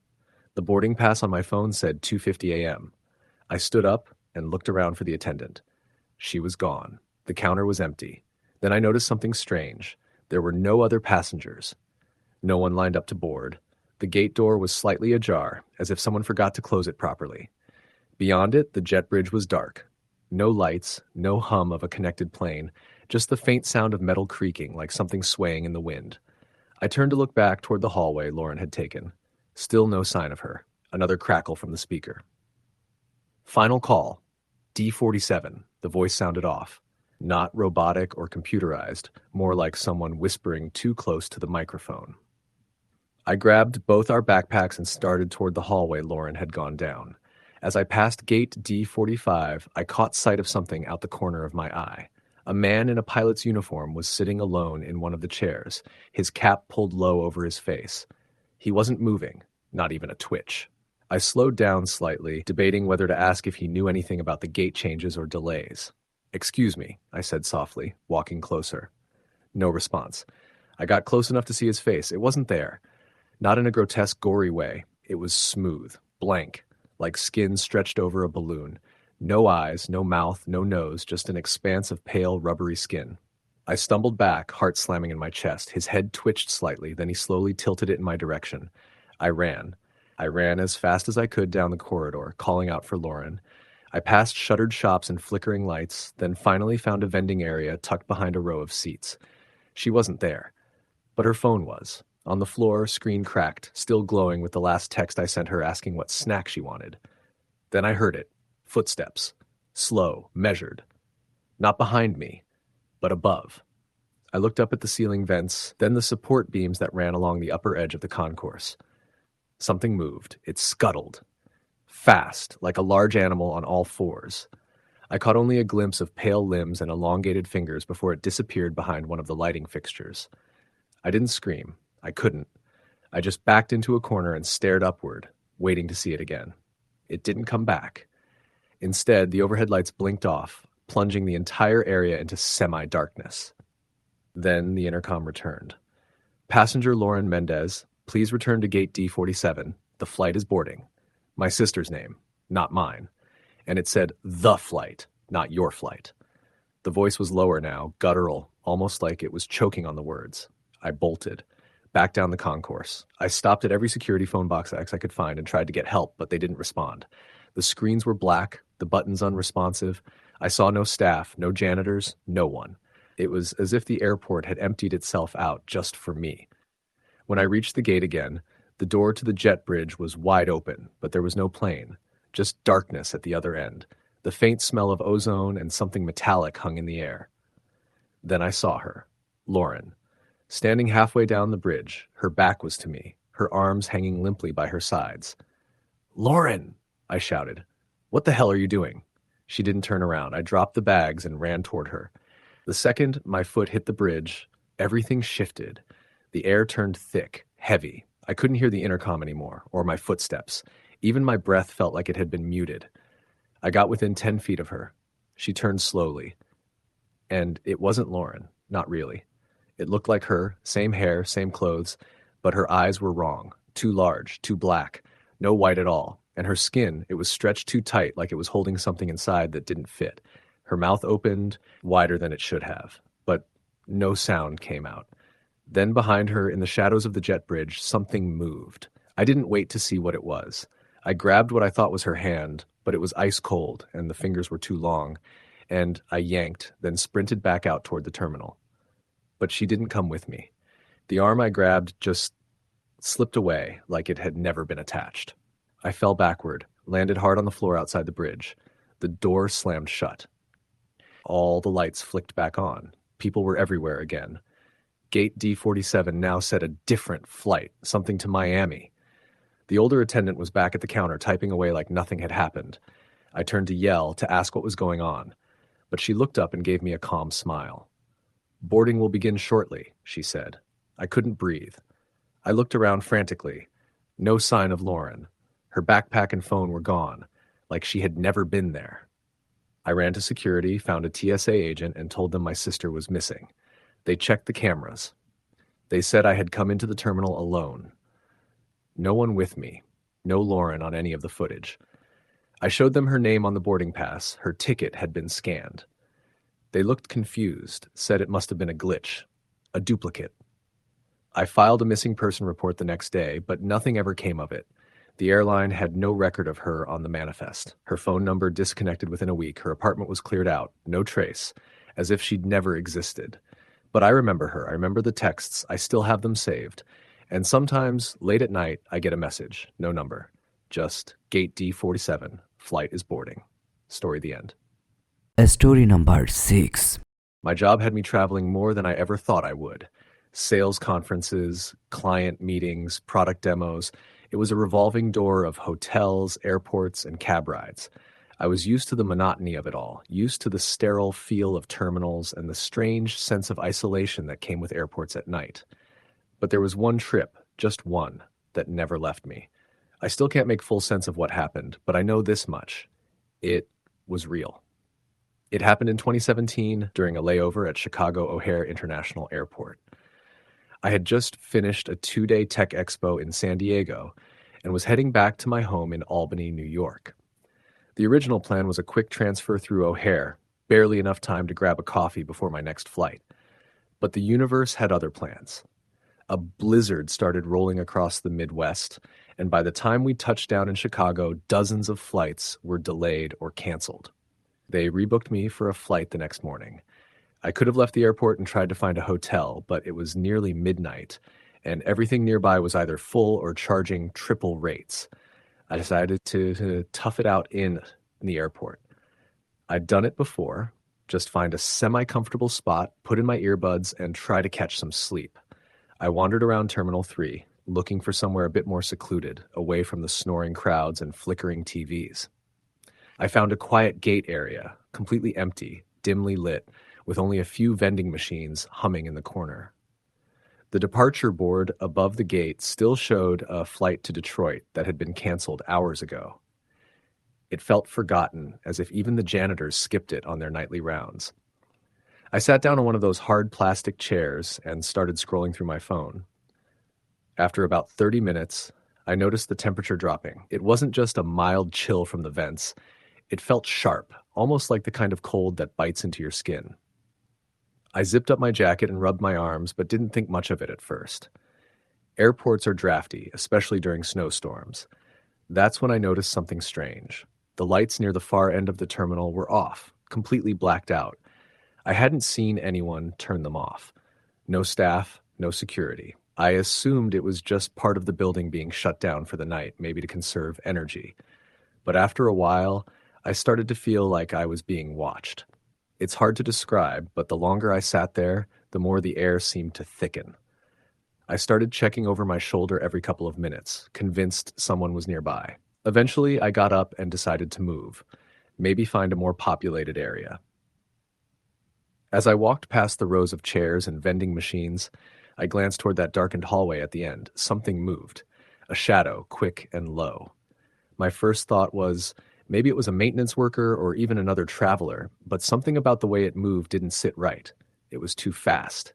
The boarding pass on my phone said 2:50 a.m. I stood up and looked around for the attendant. She was gone. The counter was empty. Then I noticed something strange. There were no other passengers. No one lined up to board. The gate door was slightly ajar, as if someone forgot to close it properly. Beyond it, the jet bridge was dark. No lights, no hum of a connected plane, just the faint sound of metal creaking like something swaying in the wind. I turned to look back toward the hallway Lauren had taken. Still no sign of her. Another crackle from the speaker. Final call. D47. The voice sounded off. Not robotic or computerized, more like someone whispering too close to the microphone. I grabbed both our backpacks and started toward the hallway Lauren had gone down. As I passed gate D45, I caught sight of something out the corner of my eye. A man in a pilot's uniform was sitting alone in one of the chairs, his cap pulled low over his face. He wasn't moving, not even a twitch. I slowed down slightly, debating whether to ask if he knew anything about the gate changes or delays. "Excuse me," I said softly, walking closer. No response. I got close enough to see his face. It wasn't there. Not in a grotesque, gory way. It was smooth, blank, like skin stretched over a balloon. No eyes, no mouth, no nose, just an expanse of pale, rubbery skin. I stumbled back, heart slamming in my chest. His head twitched slightly, then he slowly tilted it in my direction. I ran. I ran as fast as I could down the corridor, calling out for Lauren. I passed shuttered shops and flickering lights, then finally found a vending area tucked behind a row of seats. She wasn't there, but her phone was. On the floor, screen cracked, still glowing with the last text I sent her asking what snack she wanted. Then I heard it. Footsteps. Slow, measured. Not behind me, but above. I looked up at the ceiling vents, then the support beams that ran along the upper edge of the concourse. Something moved. It scuttled. Fast, like a large animal on all fours. I caught only a glimpse of pale limbs and elongated fingers before it disappeared behind one of the lighting fixtures. I didn't scream. I couldn't. I just backed into a corner and stared upward, waiting to see it again. It didn't come back. Instead, the overhead lights blinked off, plunging the entire area into semi-darkness. Then the intercom returned. Passenger Lauren Mendez, please return to gate D47. The flight is boarding. My sister's name, not mine. And it said, the flight, not your flight. The voice was lower now, guttural, almost like it was choking on the words. I bolted. Back down the concourse. I stopped at every security phone box I could find and tried to get help, but they didn't respond. The screens were black, the buttons unresponsive. I saw no staff, no janitors, no one. It was as if the airport had emptied itself out just for me. When I reached the gate again, the door to the jet bridge was wide open, but there was no plane, just darkness at the other end. The faint smell of ozone and something metallic hung in the air. Then I saw her, Lauren. Standing halfway down the bridge, her back was to me, her arms hanging limply by her sides. "Lauren!" I shouted. "What the hell are you doing?" She didn't turn around. I dropped the bags and ran toward her. The second my foot hit the bridge, everything shifted. The air turned thick, heavy. I couldn't hear the intercom anymore, or my footsteps. Even my breath felt like it had been muted. I got within 10 feet of her. She turned slowly. And it wasn't Lauren, not really. It looked like her, same hair, same clothes, but her eyes were wrong, too large, too black, no white at all, and her skin, it was stretched too tight like it was holding something inside that didn't fit. Her mouth opened, wider than it should have, but no sound came out. Then behind her, in the shadows of the jet bridge, something moved. I didn't wait to see what it was. I grabbed what I thought was her hand, but it was ice cold, and the fingers were too long, and I yanked, then sprinted back out toward the terminal. But she didn't come with me. The arm I grabbed just slipped away like it had never been attached. I fell backward, landed hard on the floor outside the bridge. The door slammed shut. All the lights flicked back on. People were everywhere again. Gate D47 now said a different flight, something to Miami. The older attendant was back at the counter typing away like nothing had happened. I turned to yell, to ask what was going on, but she looked up and gave me a calm smile. "Boarding will begin shortly," she said. I couldn't breathe. I looked around frantically. No sign of Lauren. Her backpack and phone were gone, like she had never been there. I ran to security, found a TSA agent, and told them my sister was missing. They checked the cameras. They said I had come into the terminal alone. No one with me. No Lauren on any of the footage. I showed them her name on the boarding pass. Her ticket had been scanned. They looked confused, said it must have been a glitch, a duplicate. I filed a missing person report the next day, but nothing ever came of it. The airline had no record of her on the manifest. Her phone number disconnected within a week. Her apartment was cleared out, no trace, as if she'd never existed. But I remember her. I remember the texts. I still have them saved. And sometimes, late at night, I get a message. No number. Just gate D47. Flight is boarding. Story the end. Story number 6. My job had me traveling more than I ever thought I would. Sales conferences, client meetings, product demos. It was a revolving door of hotels, airports, and cab rides. I was used to the monotony of it all, used to the sterile feel of terminals and the strange sense of isolation that came with airports at night. But there was one trip, just one, that never left me. I still can't make full sense of what happened, but I know this much. It was real. It happened in 2017 during a layover at Chicago O'Hare International Airport. I had just finished a 2-day tech expo in San Diego and was heading back to my home in Albany, New York. The original plan was a quick transfer through O'Hare, barely enough time to grab a coffee before my next flight. But the universe had other plans. A blizzard started rolling across the Midwest, and by the time we touched down in Chicago, dozens of flights were delayed or canceled. They rebooked me for a flight the next morning. I could have left the airport and tried to find a hotel, but it was nearly midnight, and everything nearby was either full or charging triple rates. I decided to tough it out in the airport. I'd done it before, just find a semi-comfortable spot, put in my earbuds, and try to catch some sleep. I wandered around Terminal 3, looking for somewhere a bit more secluded, away from the snoring crowds and flickering TVs. I found a quiet gate area, completely empty, dimly lit, with only a few vending machines humming in the corner. The departure board above the gate still showed a flight to Detroit that had been canceled hours ago. It felt forgotten, as if even the janitors skipped it on their nightly rounds. I sat down on one of those hard plastic chairs and started scrolling through my phone. After about 30 minutes, I noticed the temperature dropping. It wasn't just a mild chill from the vents. It felt sharp, almost like the kind of cold that bites into your skin. I zipped up my jacket and rubbed my arms, but didn't think much of it at first. Airports are drafty, especially during snowstorms. That's when I noticed something strange. The lights near the far end of the terminal were off, completely blacked out. I hadn't seen anyone turn them off. No staff, no security. I assumed it was just part of the building being shut down for the night, maybe to conserve energy. But after a while, I started to feel like I was being watched. It's hard to describe, but the longer I sat there, the more the air seemed to thicken. I started checking over my shoulder every couple of minutes, convinced someone was nearby. Eventually, I got up and decided to move, maybe find a more populated area. As I walked past the rows of chairs and vending machines, I glanced toward that darkened hallway at the end. Something moved, a shadow, quick and low. My first thought was, maybe it was a maintenance worker or even another traveler, but something about the way it moved didn't sit right. It was too fast.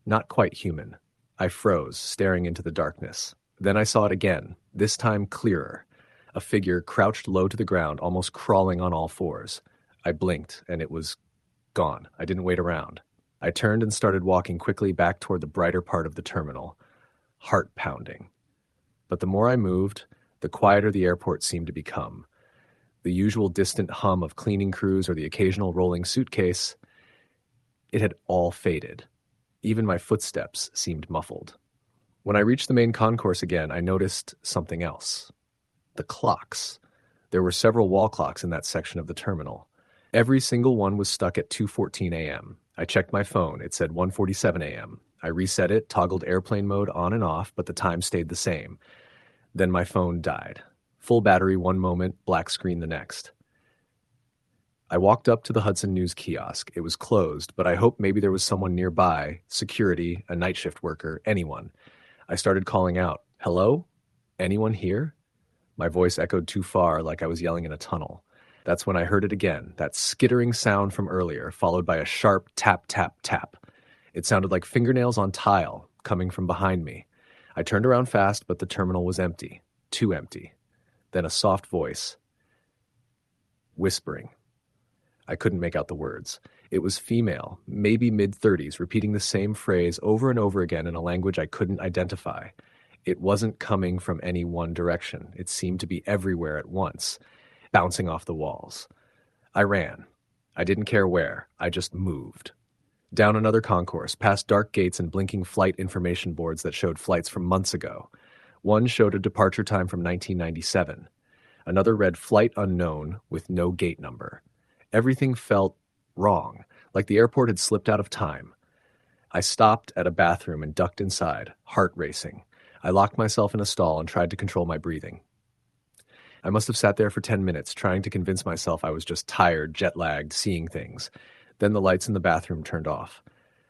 Not quite human. I froze, staring into the darkness. Then I saw it again, this time clearer. A figure crouched low to the ground, almost crawling on all fours. I blinked, and it was gone. I didn't wait around. I turned and started walking quickly back toward the brighter part of the terminal, heart pounding. But the more I moved, the quieter the airport seemed to become. The usual distant hum of cleaning crews or the occasional rolling suitcase, it had all faded. Even my footsteps seemed muffled. When I reached the main concourse again, I noticed something else. The clocks. There were several wall clocks in that section of the terminal. Every single one was stuck at 2:14 a.m. I checked my phone. It said 1:47 a.m. I reset it, toggled airplane mode on and off, but the time stayed the same. Then my phone died. Full battery one moment, black screen the next. I walked up to the Hudson News kiosk. It was closed, but I hoped maybe there was someone nearby, security, a night shift worker, anyone. I started calling out, "Hello? Anyone here?" My voice echoed too far, like I was yelling in a tunnel. That's when I heard it again, that skittering sound from earlier, followed by a sharp tap, tap, tap. It sounded like fingernails on tile, coming from behind me. I turned around fast, but the terminal was empty. Too empty. Then a soft voice. Whispering. I couldn't make out the words. It was female, maybe mid-30s, repeating the same phrase over and over again in a language I couldn't identify. It wasn't coming from any one direction. It seemed to be everywhere at once, bouncing off the walls. I ran. I didn't care where. I just moved. Down another concourse, past dark gates and blinking flight information boards that showed flights from months ago. One showed a departure time from 1997. Another read flight unknown with no gate number. Everything felt wrong, like the airport had slipped out of time. I stopped at a bathroom and ducked inside, heart racing. I locked myself in a stall and tried to control my breathing. I must have sat there for 10 minutes, trying to convince myself I was just tired, jet-lagged, seeing things. Then the lights in the bathroom turned off.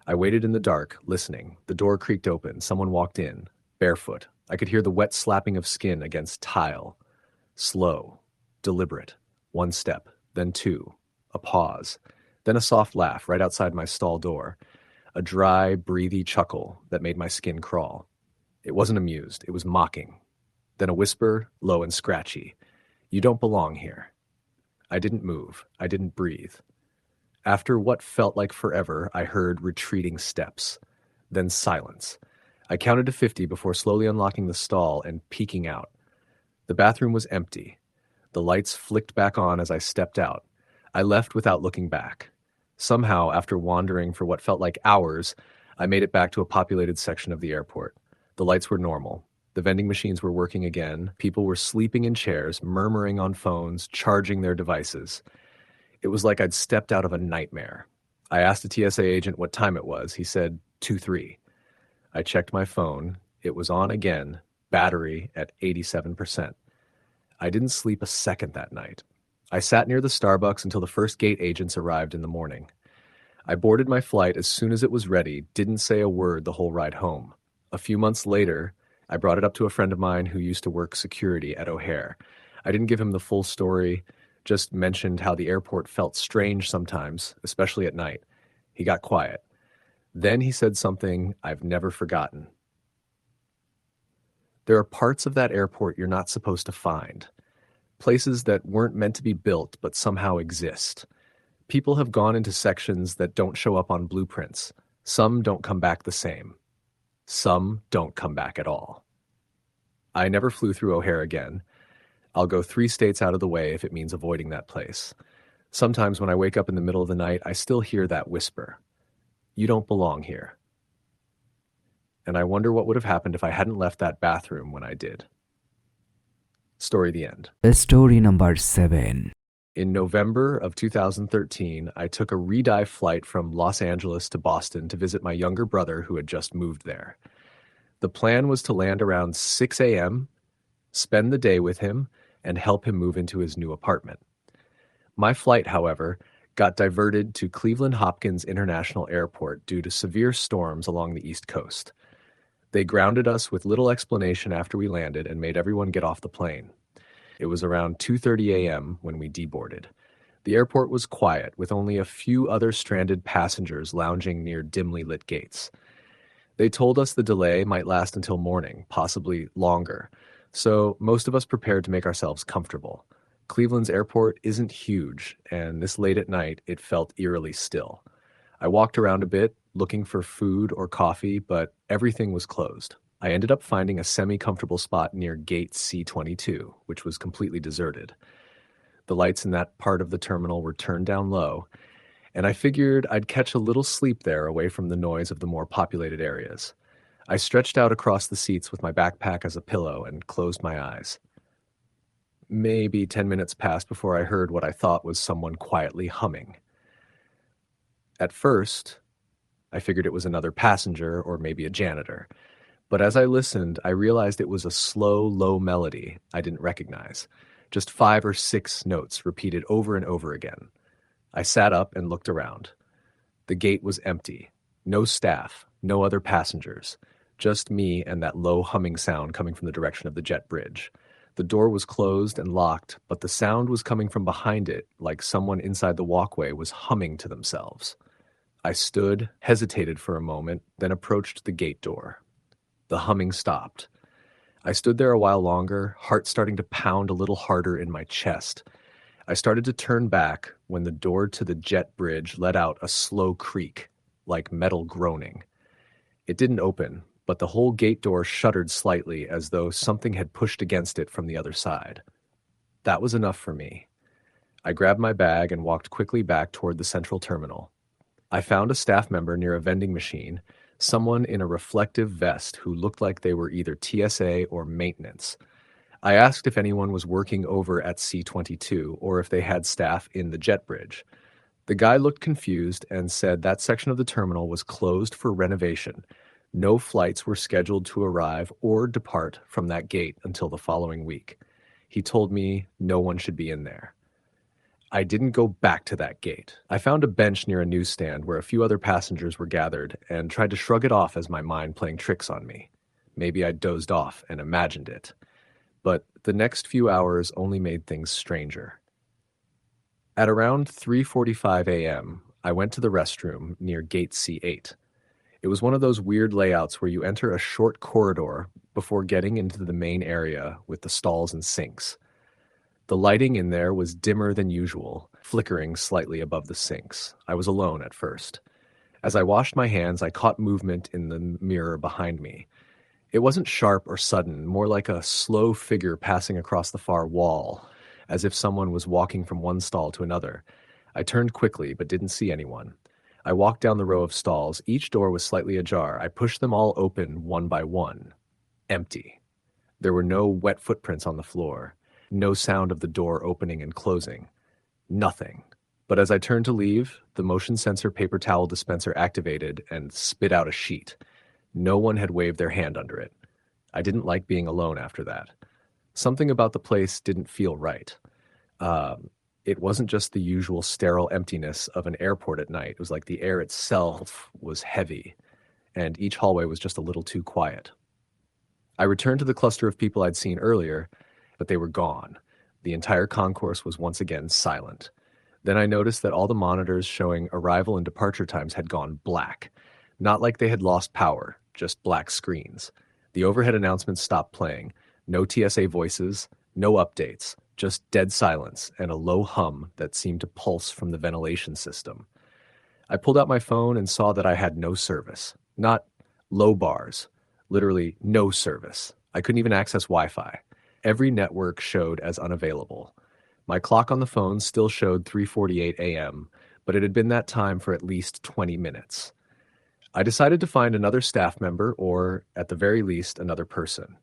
I waited in the dark, listening. The door creaked open. Someone walked in, barefoot. I could hear the wet slapping of skin against tile. Slow, deliberate. One step, then two. A pause. Then a soft laugh right outside my stall door. A dry, breathy chuckle that made my skin crawl. It wasn't amused. It was mocking. Then a whisper, low and scratchy. "You don't belong here." I didn't move. I didn't breathe. After what felt like forever, I heard retreating steps. Then silence. I counted to 50 before slowly unlocking the stall and peeking out. The bathroom was empty. The lights flicked back on as I stepped out. I left without looking back. Somehow, after wandering for what felt like hours, I made it back to a populated section of the airport. The lights were normal. The vending machines were working again. People were sleeping in chairs, murmuring on phones, charging their devices. It was like I'd stepped out of a nightmare. I asked a TSA agent what time it was. He said 2:03. I checked my phone. It was on again, battery at 87%. I didn't sleep a second that night. I sat near the Starbucks until the first gate agents arrived in the morning. I boarded my flight as soon as it was ready, didn't say a word the whole ride home. A few months later, I brought it up to a friend of mine who used to work security at O'Hare. I didn't give him the full story, just mentioned how the airport felt strange sometimes, especially at night. He got quiet. Then he said something I've never forgotten. There are parts of that airport you're not supposed to find. Places that weren't meant to be built but somehow exist. People have gone into sections that don't show up on blueprints. Some don't come back the same. Some don't come back at all. I never flew through O'Hare again. I'll go 3 states out of the way if it means avoiding that place. Sometimes when I wake up in the middle of the night, I still hear that whisper. You don't belong here. And I wonder what would have happened if I hadn't left that bathroom when I did. Story the end. Story number 7. In November of 2013, I took a re-dive flight from Los Angeles to Boston to visit my younger brother who had just moved there. The plan was to land around 6 a.m., spend the day with him, and help him move into his new apartment. My flight, however, got diverted to Cleveland Hopkins International Airport due to severe storms along the East Coast. They grounded us with little explanation after we landed and made everyone get off the plane. It was around 2:30 a.m. when we deboarded. The airport was quiet, with only a few other stranded passengers lounging near dimly lit gates. They told us the delay might last until morning, possibly longer, so most of us prepared to make ourselves comfortable. Cleveland's airport isn't huge, and this late at night, it felt eerily still. I walked around a bit, looking for food or coffee, but everything was closed. I ended up finding a semi-comfortable spot near gate C22, which was completely deserted. The lights in that part of the terminal were turned down low, and I figured I'd catch a little sleep there away from the noise of the more populated areas. I stretched out across the seats with my backpack as a pillow and closed my eyes. Maybe 10 minutes passed before I heard what I thought was someone quietly humming. At first, I figured it was another passenger or maybe a janitor. But as I listened, I realized it was a slow, low melody I didn't recognize. Just 5 or 6 notes repeated over and over again. I sat up and looked around. The gate was empty. No staff, no other passengers. Just me and that low humming sound coming from the direction of the jet bridge. The door was closed and locked, but the sound was coming from behind it, like someone inside the walkway was humming to themselves. I stood, hesitated for a moment, then approached the gate door. The humming stopped. I stood there a while longer, heart starting to pound a little harder in my chest. I started to turn back when the door to the jet bridge let out a slow creak, like metal groaning. It didn't open, but the whole gate door shuddered slightly as though something had pushed against it from the other side. That was enough for me. I grabbed my bag and walked quickly back toward the central terminal. I found a staff member near a vending machine, someone in a reflective vest who looked like they were either TSA or maintenance. I asked if anyone was working over at C22 or if they had staff in the jet bridge. The guy looked confused and said that section of the terminal was closed for renovation. No flights were scheduled to arrive or depart from that gate until the following week. He told me no one should be in there. I didn't go back to that gate. I found a bench near a newsstand where a few other passengers were gathered and tried to shrug it off as my mind playing tricks on me. Maybe I dozed off and imagined it. But the next few hours only made things stranger. At around 3:45 a.m., I went to the restroom near gate C8. It was one of those weird layouts where you enter a short corridor before getting into the main area with the stalls and sinks. The lighting in there was dimmer than usual, flickering slightly above the sinks. I was alone at first. As I washed my hands, I caught movement in the mirror behind me. It wasn't sharp or sudden, more like a slow figure passing across the far wall, as if someone was walking from one stall to another. I turned quickly, but didn't see anyone. I walked down the row of stalls. Each door was slightly ajar. I pushed them all open one by one. empty. There were no wet footprints on the floor, no sound of the door opening and closing. Nothing. But as I turned to leave, the motion sensor paper towel dispenser activated and spit out a sheet. No one had waved their hand under it. I didn't like being alone after that. Something about the place didn't feel right. It wasn't just the usual sterile emptiness of an airport at night. It was like the air itself was heavy, and each hallway was just a little too quiet. I returned to the cluster of people I'd seen earlier, but they were gone. The entire concourse was once again silent. Then I noticed that all the monitors showing arrival and departure times had gone black. Not like they had lost power, just black screens. The overhead announcements stopped playing. No TSA voices, no updates, just dead silence and a low hum that seemed to pulse from the ventilation system. I pulled out my phone and saw that I had no service. Not low bars, literally no service. I couldn't even access Wi-Fi. Every network showed as unavailable. My clock on the phone still showed 3:48 a.m., but it had been that time for at least 20 minutes. I decided to find another staff member or, at the very least, another person.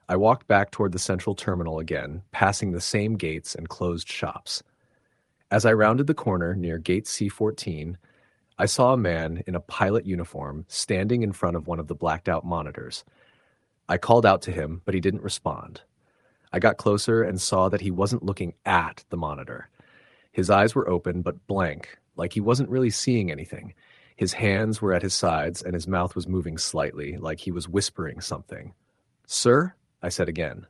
I walked back toward the central terminal again, passing the same gates and closed shops. As I rounded the corner near gate C14, I saw a man in a pilot uniform standing in front of one of the blacked-out monitors. I called out to him, but he didn't respond. I got closer and saw that he wasn't looking at the monitor. His eyes were open but blank, like he wasn't really seeing anything. His hands were at his sides and his mouth was moving slightly, like he was whispering something. "Sir?" I said again.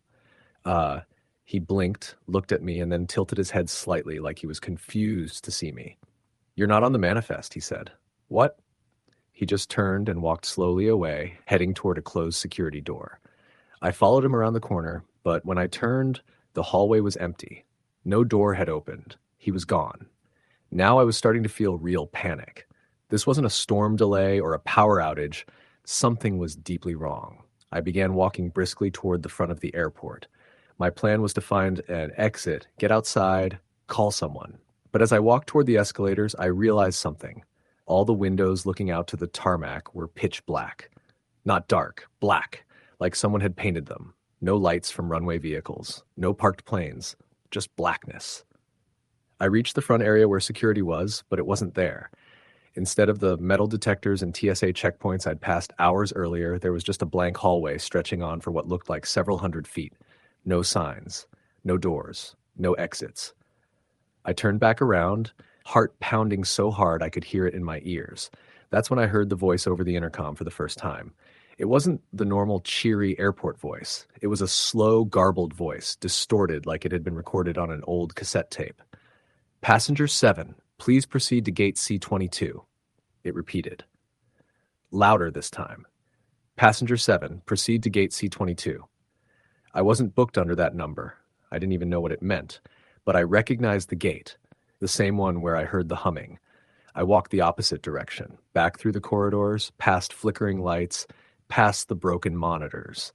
He blinked, looked at me, and then tilted his head slightly like he was confused to see me. "You're not on the manifest," he said. "What?" He just turned and walked slowly away, heading toward a closed security door. I followed him around the corner, but when I turned, the hallway was empty. No door had opened. He was gone. Now I was starting to feel real panic. This wasn't a storm delay or a power outage. Something was deeply wrong. I began walking briskly toward the front of the airport. My plan was to find an exit, get outside, call someone. But as I walked toward the escalators, I realized something. All the windows looking out to the tarmac were pitch black. Not dark, black, like someone had painted them. No lights from runway vehicles, no parked planes, just blackness. I reached the front area where security was, but it wasn't there. Instead of the metal detectors and TSA checkpoints I'd passed hours earlier, there was just a blank hallway stretching on for what looked like several hundred feet. No signs, no doors, no exits. I turned back around, heart pounding so hard I could hear it in my ears. That's when I heard the voice over the intercom for the first time. It wasn't the normal cheery airport voice. It was a slow, garbled voice, distorted like it had been recorded on an old cassette tape. "Passenger 7, please proceed to gate C22. It repeated. Louder this time. "Passenger 7, proceed to gate C22. I wasn't booked under that number. I didn't even know what it meant. But I recognized the gate, the same one where I heard the humming. I walked the opposite direction, back through the corridors, past flickering lights, past the broken monitors.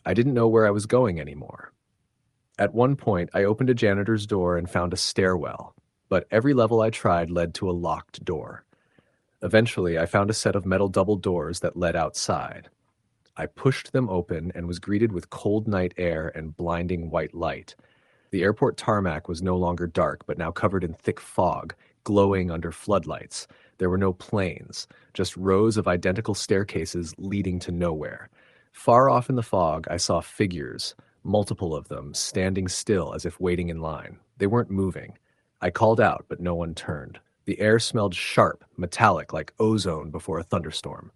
I didn't know where I was going anymore. At one point, I opened a janitor's door and found a stairwell, but every level I tried led to a locked door. Eventually, I found a set of metal double doors that led outside. I pushed them open and was greeted with cold night air and blinding white light. The airport tarmac was no longer dark, but now covered in thick fog, glowing under floodlights. There were no planes, just rows of identical staircases leading to nowhere. Far off in the fog, I saw figures, multiple of them, standing still as if waiting in line. They weren't moving. I called out, but no one turned. The air smelled sharp, metallic, like ozone before a thunderstorm.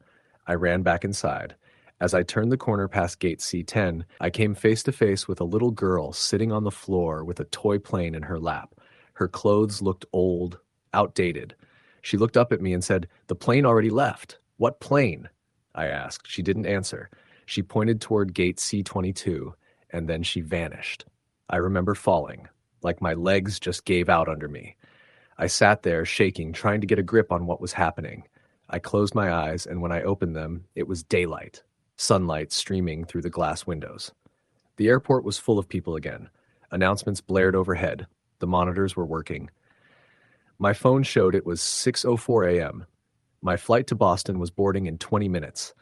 I ran back inside. As I turned the corner past gate C10, I came face to face with a little girl sitting on the floor with a toy plane in her lap. Her clothes looked old, outdated. She looked up at me and said, "The plane already left." "What plane?" I asked. She didn't answer. She pointed toward gate C22, and then she vanished. I remember falling, like my legs just gave out under me. I sat there, shaking, trying to get a grip on what was happening. I closed my eyes, and when I opened them, it was daylight, sunlight streaming through the glass windows. The airport was full of people again. Announcements blared overhead. The monitors were working. My phone showed it was 6:04 a.m. My flight to Boston was boarding in 20 minutes.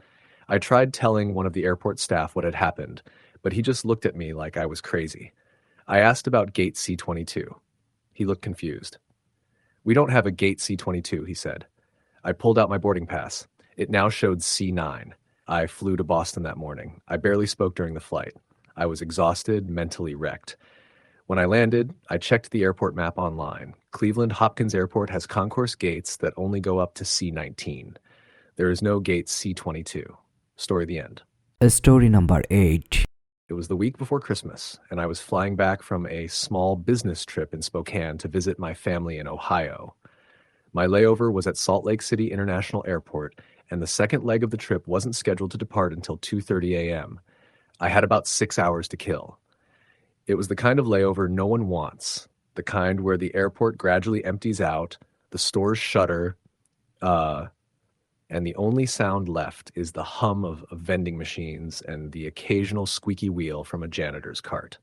I tried telling one of the airport staff what had happened, but he just looked at me like I was crazy. I asked about gate C-22. He looked confused. "We don't have a gate C-22, he said. I pulled out my boarding pass. It now showed C9. I flew to Boston that morning. I barely spoke during the flight. I was exhausted, mentally wrecked. When I landed, I checked the airport map online. Cleveland Hopkins Airport has concourse gates that only go up to C19. There is no gate C-22. Story the end. Story number 8. It was the week before Christmas, and I was flying back from a small business trip in Spokane to visit my family in Ohio. My layover was at Salt Lake City International Airport, and the second leg of the trip wasn't scheduled to depart until 2:30 a.m. I had about 6 hours to kill. It was the kind of layover no one wants, the kind where the airport gradually empties out, the stores shutter, and the only sound left is the hum of vending machines and the occasional squeaky wheel from a janitor's cart.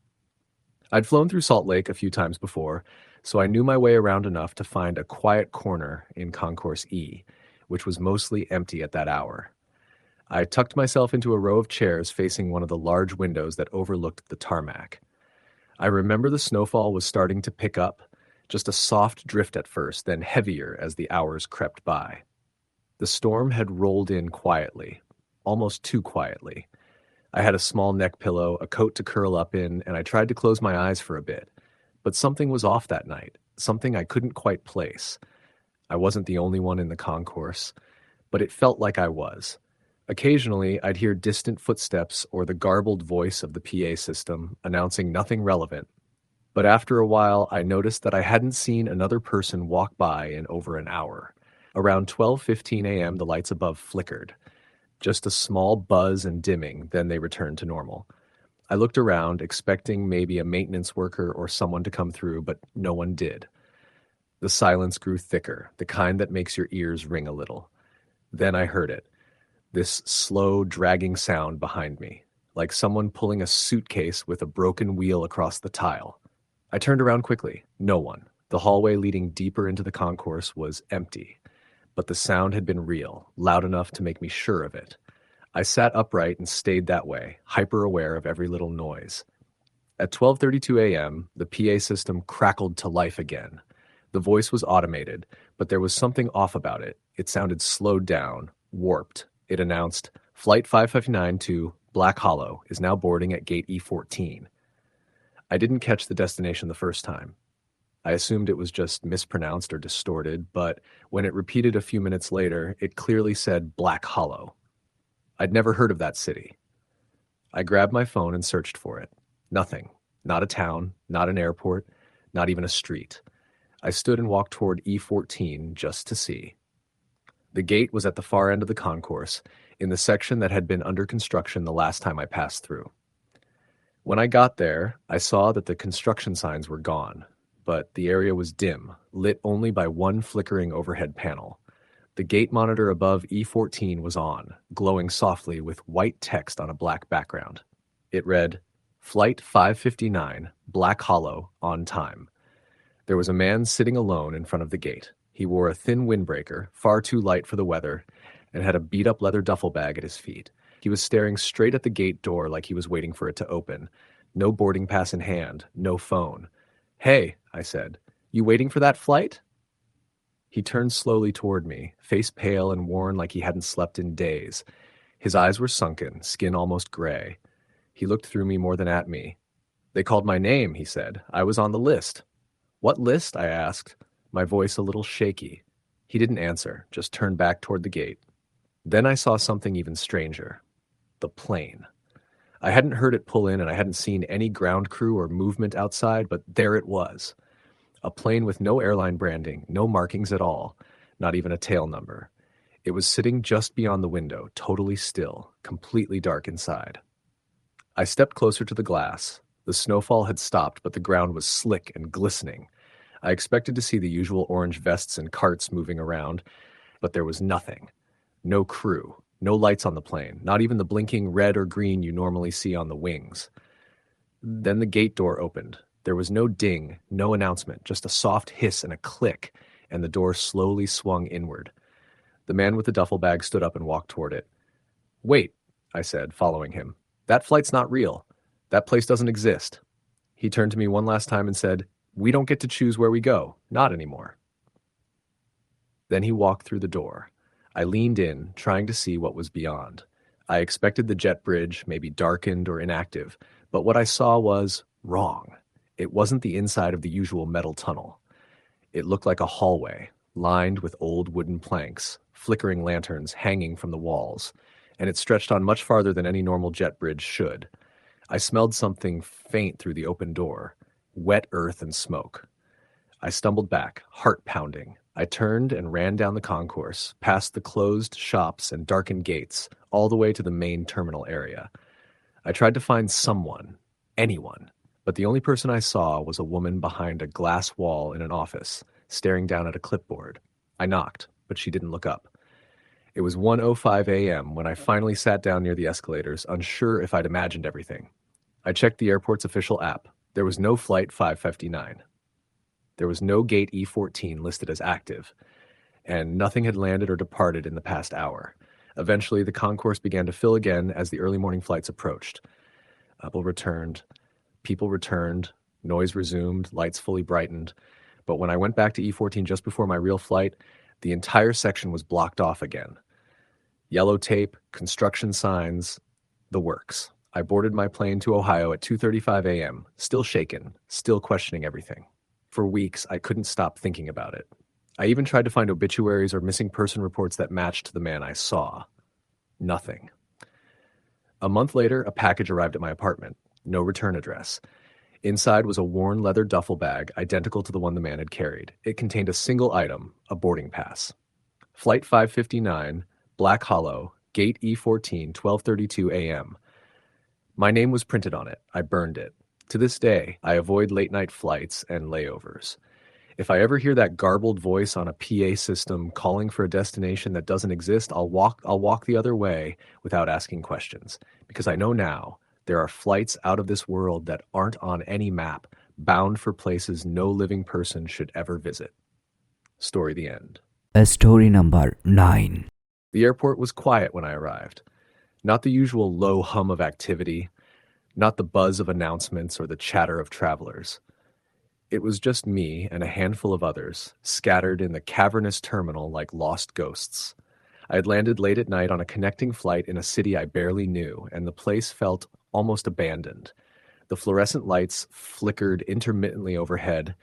I'd flown through Salt Lake a few times before, so I knew my way around enough to find a quiet corner in Concourse E, which was mostly empty at that hour. I tucked myself into a row of chairs facing one of the large windows that overlooked the tarmac. I remember the snowfall was starting to pick up, just a soft drift at first, then heavier as the hours crept by. The storm had rolled in quietly, almost too quietly. I had a small neck pillow, a coat to curl up in, and I tried to close my eyes for a bit. But something was off that night, something I couldn't quite place. I wasn't the only one in the concourse, but it felt like I was. Occasionally, I'd hear distant footsteps or the garbled voice of the PA system announcing nothing relevant. But after a while, I noticed that I hadn't seen another person walk by in over an hour. Around 12:15 a.m., the lights above flickered. Just a small buzz and dimming, then they returned to normal. I looked around, expecting maybe a maintenance worker or someone to come through, but no one did. The silence grew thicker, the kind that makes your ears ring a little. Then I heard it, this slow, dragging sound behind me, like someone pulling a suitcase with a broken wheel across the tile. I turned around quickly. No one. The hallway leading deeper into the concourse was empty. But the sound had been real, loud enough to make me sure of it. I sat upright and stayed that way, hyper-aware of every little noise. At 12:32 a.m., the PA system crackled to life again. The voice was automated, but there was something off about it. It sounded slowed down, warped. It announced, "Flight 559 to Black Hollow is now boarding at gate E14. I didn't catch the destination the first time. I assumed it was just mispronounced or distorted, but when it repeated a few minutes later, it clearly said Black Hollow. I'd never heard of that city. I grabbed my phone and searched for it. Nothing. Not a town, not an airport, not even a street. I stood and walked toward E14 just to see. The gate was at the far end of the concourse, in the section that had been under construction the last time I passed through. When I got there, I saw that the construction signs were gone, but the area was dim, lit only by one flickering overhead panel. The gate monitor above E14 was on, glowing softly with white text on a black background. It read, "Flight 559, Black Hollow, on time." There was a man sitting alone in front of the gate. He wore a thin windbreaker, far too light for the weather, and had a beat-up leather duffel bag at his feet. He was staring straight at the gate door like he was waiting for it to open. No boarding pass in hand, no phone. "Hey," I said, "you waiting for that flight?" He turned slowly toward me, face pale and worn like he hadn't slept in days. His eyes were sunken, skin almost gray. He looked through me more than at me. "They called my name," he said. "I was on the list." "What list?" I asked, my voice a little shaky. He didn't answer, just turned back toward the gate. Then I saw something even stranger. The plane. I hadn't heard it pull in and I hadn't seen any ground crew or movement outside, but there it was. A plane with no airline branding, no markings at all, not even a tail number. It was sitting just beyond the window, totally still, completely dark inside. I stepped closer to the glass. The snowfall had stopped, but the ground was slick and glistening. I expected to see the usual orange vests and carts moving around, but there was nothing. No crew, no lights on the plane, not even the blinking red or green you normally see on the wings. Then the gate door opened. There was no ding, no announcement, just a soft hiss and a click, and the door slowly swung inward. The man with the duffel bag stood up and walked toward it. Wait, I said, following him. That flight's not real. That place doesn't exist. He turned to me one last time and said, We don't get to choose where we go. Not anymore. Then he walked through the door. I leaned in, trying to see what was beyond. I expected the jet bridge, maybe darkened or inactive, but what I saw was wrong. It wasn't the inside of the usual metal tunnel. It looked like a hallway, lined with old wooden planks, flickering lanterns hanging from the walls, and it stretched on much farther than any normal jet bridge should. I smelled something faint through the open door, wet earth and smoke. I stumbled back, heart pounding. I turned and ran down the concourse, past the closed shops and darkened gates, all the way to the main terminal area. I tried to find someone, anyone, but the only person I saw was a woman behind a glass wall in an office, staring down at a clipboard. I knocked, but she didn't look up. It was 1:05 a.m. when I finally sat down near the escalators, unsure if I'd imagined everything. I checked the airport's official app. There was no flight 559. There was no gate E14 listed as active, and nothing had landed or departed in the past hour. Eventually, the concourse began to fill again as the early morning flights approached. People returned, noise resumed, lights fully brightened. But when I went back to E14 just before my real flight, the entire section was blocked off again. Yellow tape, construction signs, the works. I boarded my plane to Ohio at 2:35 a.m., still shaken, still questioning everything. For weeks, I couldn't stop thinking about it. I even tried to find obituaries or missing person reports that matched the man I saw. Nothing. A month later, a package arrived at my apartment. No return address. Inside was a worn leather duffel bag identical to the one the man had carried. It contained a single item, a boarding pass. Flight 559, Black Hollow, Gate E14, 12:32 a.m. My name was printed on it. I burned it. To this day, I avoid late-night flights and layovers. If I ever hear that garbled voice on a PA system calling for a destination that doesn't exist, I'll walk the other way without asking questions, because I know now there are flights out of this world that aren't on any map, bound for places no living person should ever visit. Story the end. Story number 9. The airport was quiet when I arrived. Not the usual low hum of activity, not the buzz of announcements or the chatter of travelers. It was just me and a handful of others, scattered in the cavernous terminal like lost ghosts. I had landed late at night on a connecting flight in a city I barely knew, and the place felt almost abandoned. The fluorescent lights flickered intermittently overhead,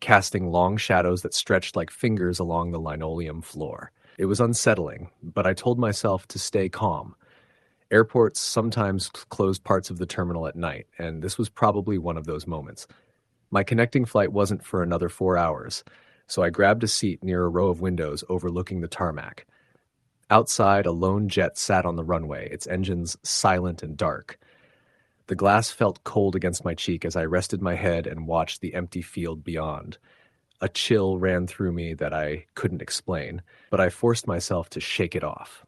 casting long shadows that stretched like fingers along the linoleum floor. It was unsettling, but I told myself to stay calm. Airports sometimes closed parts of the terminal at night, and this was probably one of those moments. My connecting flight wasn't for another 4 hours, so I grabbed a seat near a row of windows overlooking the tarmac. Outside, a lone jet sat on the runway, its engines silent and dark. The glass felt cold against my cheek as I rested my head and watched the empty field beyond. A chill ran through me that I couldn't explain, but I forced myself to shake it off.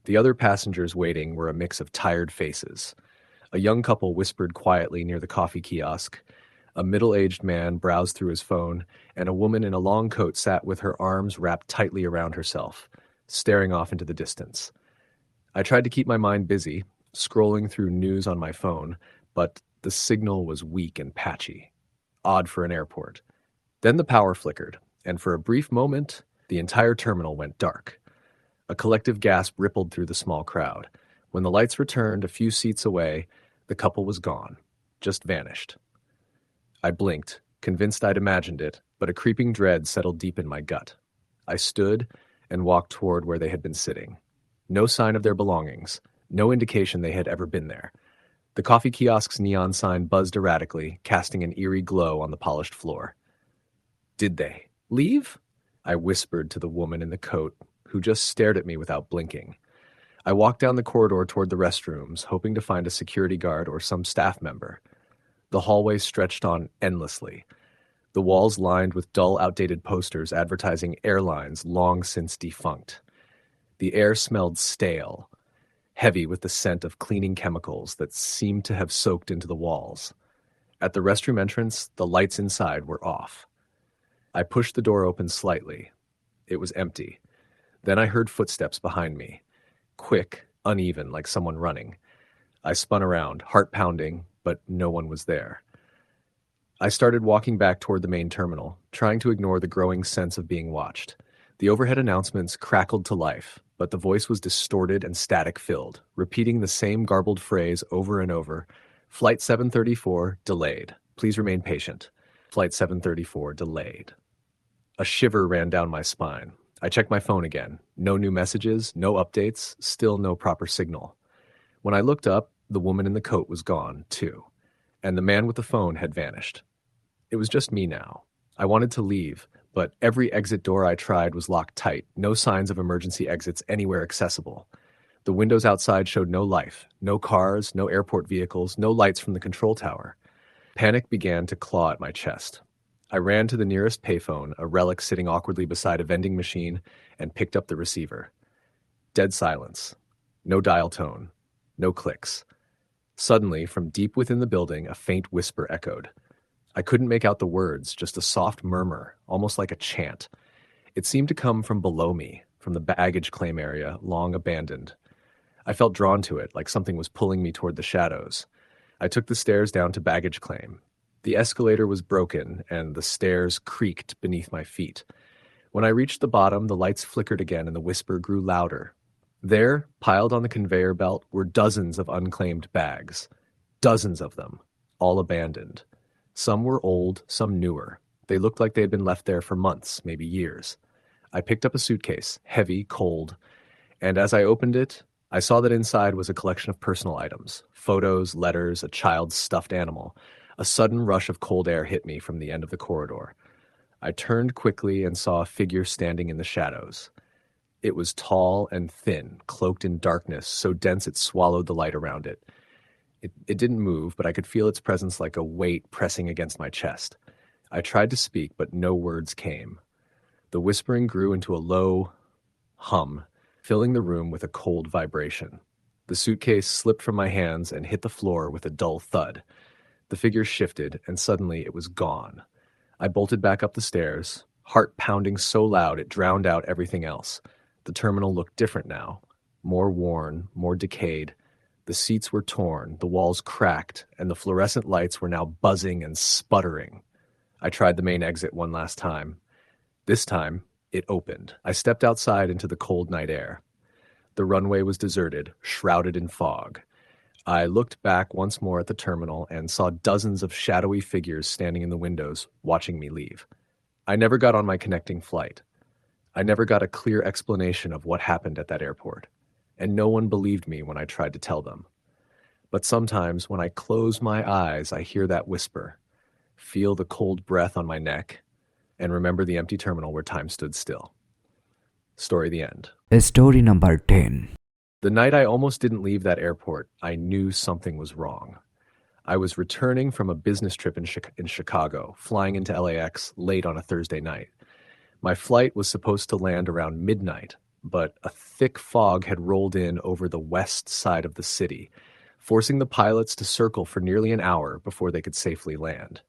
The other passengers waiting were a mix of tired faces. A young couple whispered quietly near the coffee kiosk. A middle-aged man browsed through his phone, and a woman in a long coat sat with her arms wrapped tightly around herself, staring off into the distance. I tried to keep my mind busy, scrolling through news on my phone, but the signal was weak and patchy. Odd for an airport. Then the power flickered, and for a brief moment, the entire terminal went dark. A collective gasp rippled through the small crowd. When the lights returned a few seats away, the couple was gone, just vanished. I blinked, convinced I'd imagined it, but a creeping dread settled deep in my gut. I stood and walked toward where they had been sitting. No sign of their belongings, no indication they had ever been there. The coffee kiosk's neon sign buzzed erratically, casting an eerie glow on the polished floor. Did they leave? I whispered to the woman in the coat, who just stared at me without blinking. I walked down the corridor toward the restrooms, hoping to find a security guard or some staff member. The hallway stretched on endlessly, the walls lined with dull, outdated posters advertising airlines long since defunct. The air smelled stale, heavy with the scent of cleaning chemicals that seemed to have soaked into the walls. At the restroom entrance, the lights inside were off. I pushed the door open slightly. It was empty. Then I heard footsteps behind me. Quick, uneven, like someone running. I spun around, heart pounding, but no one was there. I started walking back toward the main terminal, trying to ignore the growing sense of being watched. The overhead announcements crackled to life, but the voice was distorted and static-filled, repeating the same garbled phrase over and over. Flight 734, delayed. Please remain patient. Flight 734, delayed. A shiver ran down my spine. I checked my phone again. No new messages, no updates, still no proper signal. When I looked up, the woman in the coat was gone, too, and the man with the phone had vanished. It was just me now. I wanted to leave, but every exit door I tried was locked tight, no signs of emergency exits anywhere accessible. The windows outside showed no life, no cars, no airport vehicles, no lights from the control tower. Panic began to claw at my chest. I ran to the nearest payphone, a relic sitting awkwardly beside a vending machine, and picked up the receiver. Dead silence. No dial tone. No clicks. Suddenly, from deep within the building, a faint whisper echoed. I couldn't make out the words, just a soft murmur, almost like a chant. It seemed to come from below me, from the baggage claim area, long abandoned. I felt drawn to it, like something was pulling me toward the shadows. I took the stairs down to baggage claim. The escalator was broken, and the stairs creaked beneath my feet. When I reached the bottom, the lights flickered again, and the whisper grew louder. There, piled on the conveyor belt, were dozens of unclaimed bags. Dozens of them, all abandoned. Some were old, some newer. They looked like they had been left there for months, maybe years. I picked up a suitcase, heavy, cold, and as I opened it, I saw that inside was a collection of personal items, photos, letters, a child's stuffed animal. A sudden rush of cold air hit me from the end of the corridor. I turned quickly and saw a figure standing in the shadows. It was tall and thin, cloaked in darkness, so dense it swallowed the light around it. It didn't move, but I could feel its presence like a weight pressing against my chest. I tried to speak, but no words came. The whispering grew into a low hum, filling the room with a cold vibration. The suitcase slipped from my hands and hit the floor with a dull thud. The figure shifted, and suddenly it was gone. I bolted back up the stairs, heart pounding so loud it drowned out everything else. The terminal looked different now, more worn, more decayed. The seats were torn, the walls cracked, and the fluorescent lights were now buzzing and sputtering. I tried the main exit one last time. This time, it opened. I stepped outside into the cold night air. The runway was deserted, shrouded in fog. I looked back once more at the terminal and saw dozens of shadowy figures standing in the windows, watching me leave. I never got on my connecting flight. I never got a clear explanation of what happened at that airport, and no one believed me when I tried to tell them. But sometimes when I close my eyes, I hear that whisper, feel the cold breath on my neck, and remember the empty terminal where time stood still. Story the end. Story number 10. The night I almost didn't leave that airport, I knew something was wrong. I was returning from a business trip in Chicago, flying into LAX late on a Thursday night. My flight was supposed to land around midnight, but a thick fog had rolled in over the west side of the city, forcing the pilots to circle for nearly an hour before they could safely land.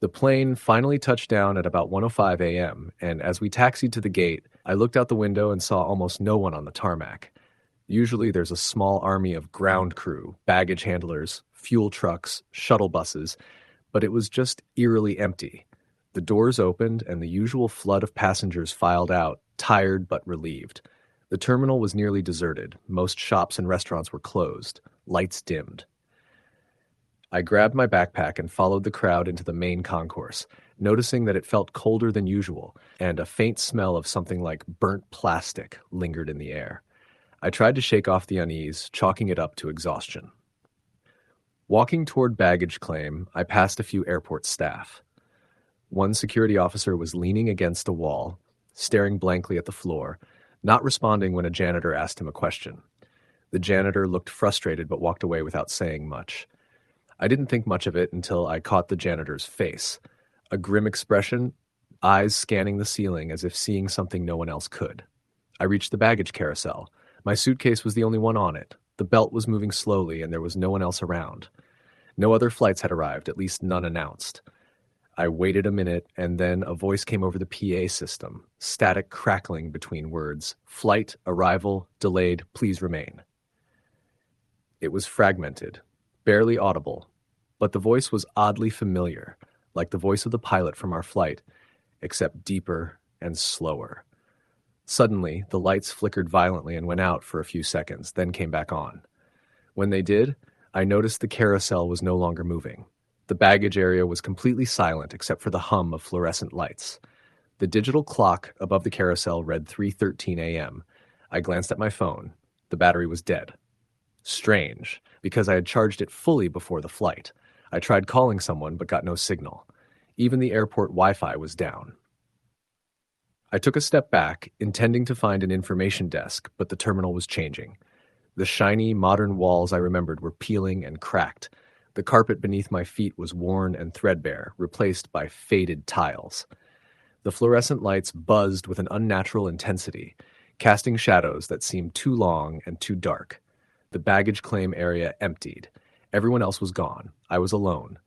The plane finally touched down at about 1:05 a.m., and as we taxied to the gate, I looked out the window and saw almost no one on the tarmac. Usually there's a small army of ground crew, baggage handlers, fuel trucks, shuttle buses, but it was just eerily empty. The doors opened and the usual flood of passengers filed out, tired but relieved. The terminal was nearly deserted. Most shops and restaurants were closed. Lights dimmed. I grabbed my backpack and followed the crowd into the main concourse, noticing that it felt colder than usual, and a faint smell of something like burnt plastic lingered in the air. I tried to shake off the unease, chalking it up to exhaustion. Walking toward baggage claim, I passed a few airport staff. One security officer was leaning against a wall, staring blankly at the floor, not responding when a janitor asked him a question. The janitor looked frustrated but walked away without saying much. I didn't think much of it until I caught the janitor's face. A grim expression, eyes scanning the ceiling as if seeing something no one else could. I reached the baggage carousel. My suitcase was the only one on it. The belt was moving slowly and there was no one else around. No other flights had arrived, at least none announced. I waited a minute, and then a voice came over the PA system, static crackling between words. Flight, arrival, delayed, please remain. It was fragmented, barely audible, but the voice was oddly familiar, like the voice of the pilot from our flight, except deeper and slower. Suddenly, the lights flickered violently and went out for a few seconds, then came back on. When they did, I noticed the carousel was no longer moving. The baggage area was completely silent except for the hum of fluorescent lights. The digital clock above the carousel read 3:13 a.m. I glanced at my phone. The battery was dead. Strange, because I had charged it fully before the flight. I tried calling someone but got no signal. Even the airport Wi-Fi was down. I took a step back, intending to find an information desk, but the terminal was changing. The shiny, modern walls I remembered were peeling and cracked. The carpet beneath my feet was worn and threadbare, replaced by faded tiles. The fluorescent lights buzzed with an unnatural intensity, casting shadows that seemed too long and too dark. The baggage claim area emptied. Everyone else was gone. I was alone.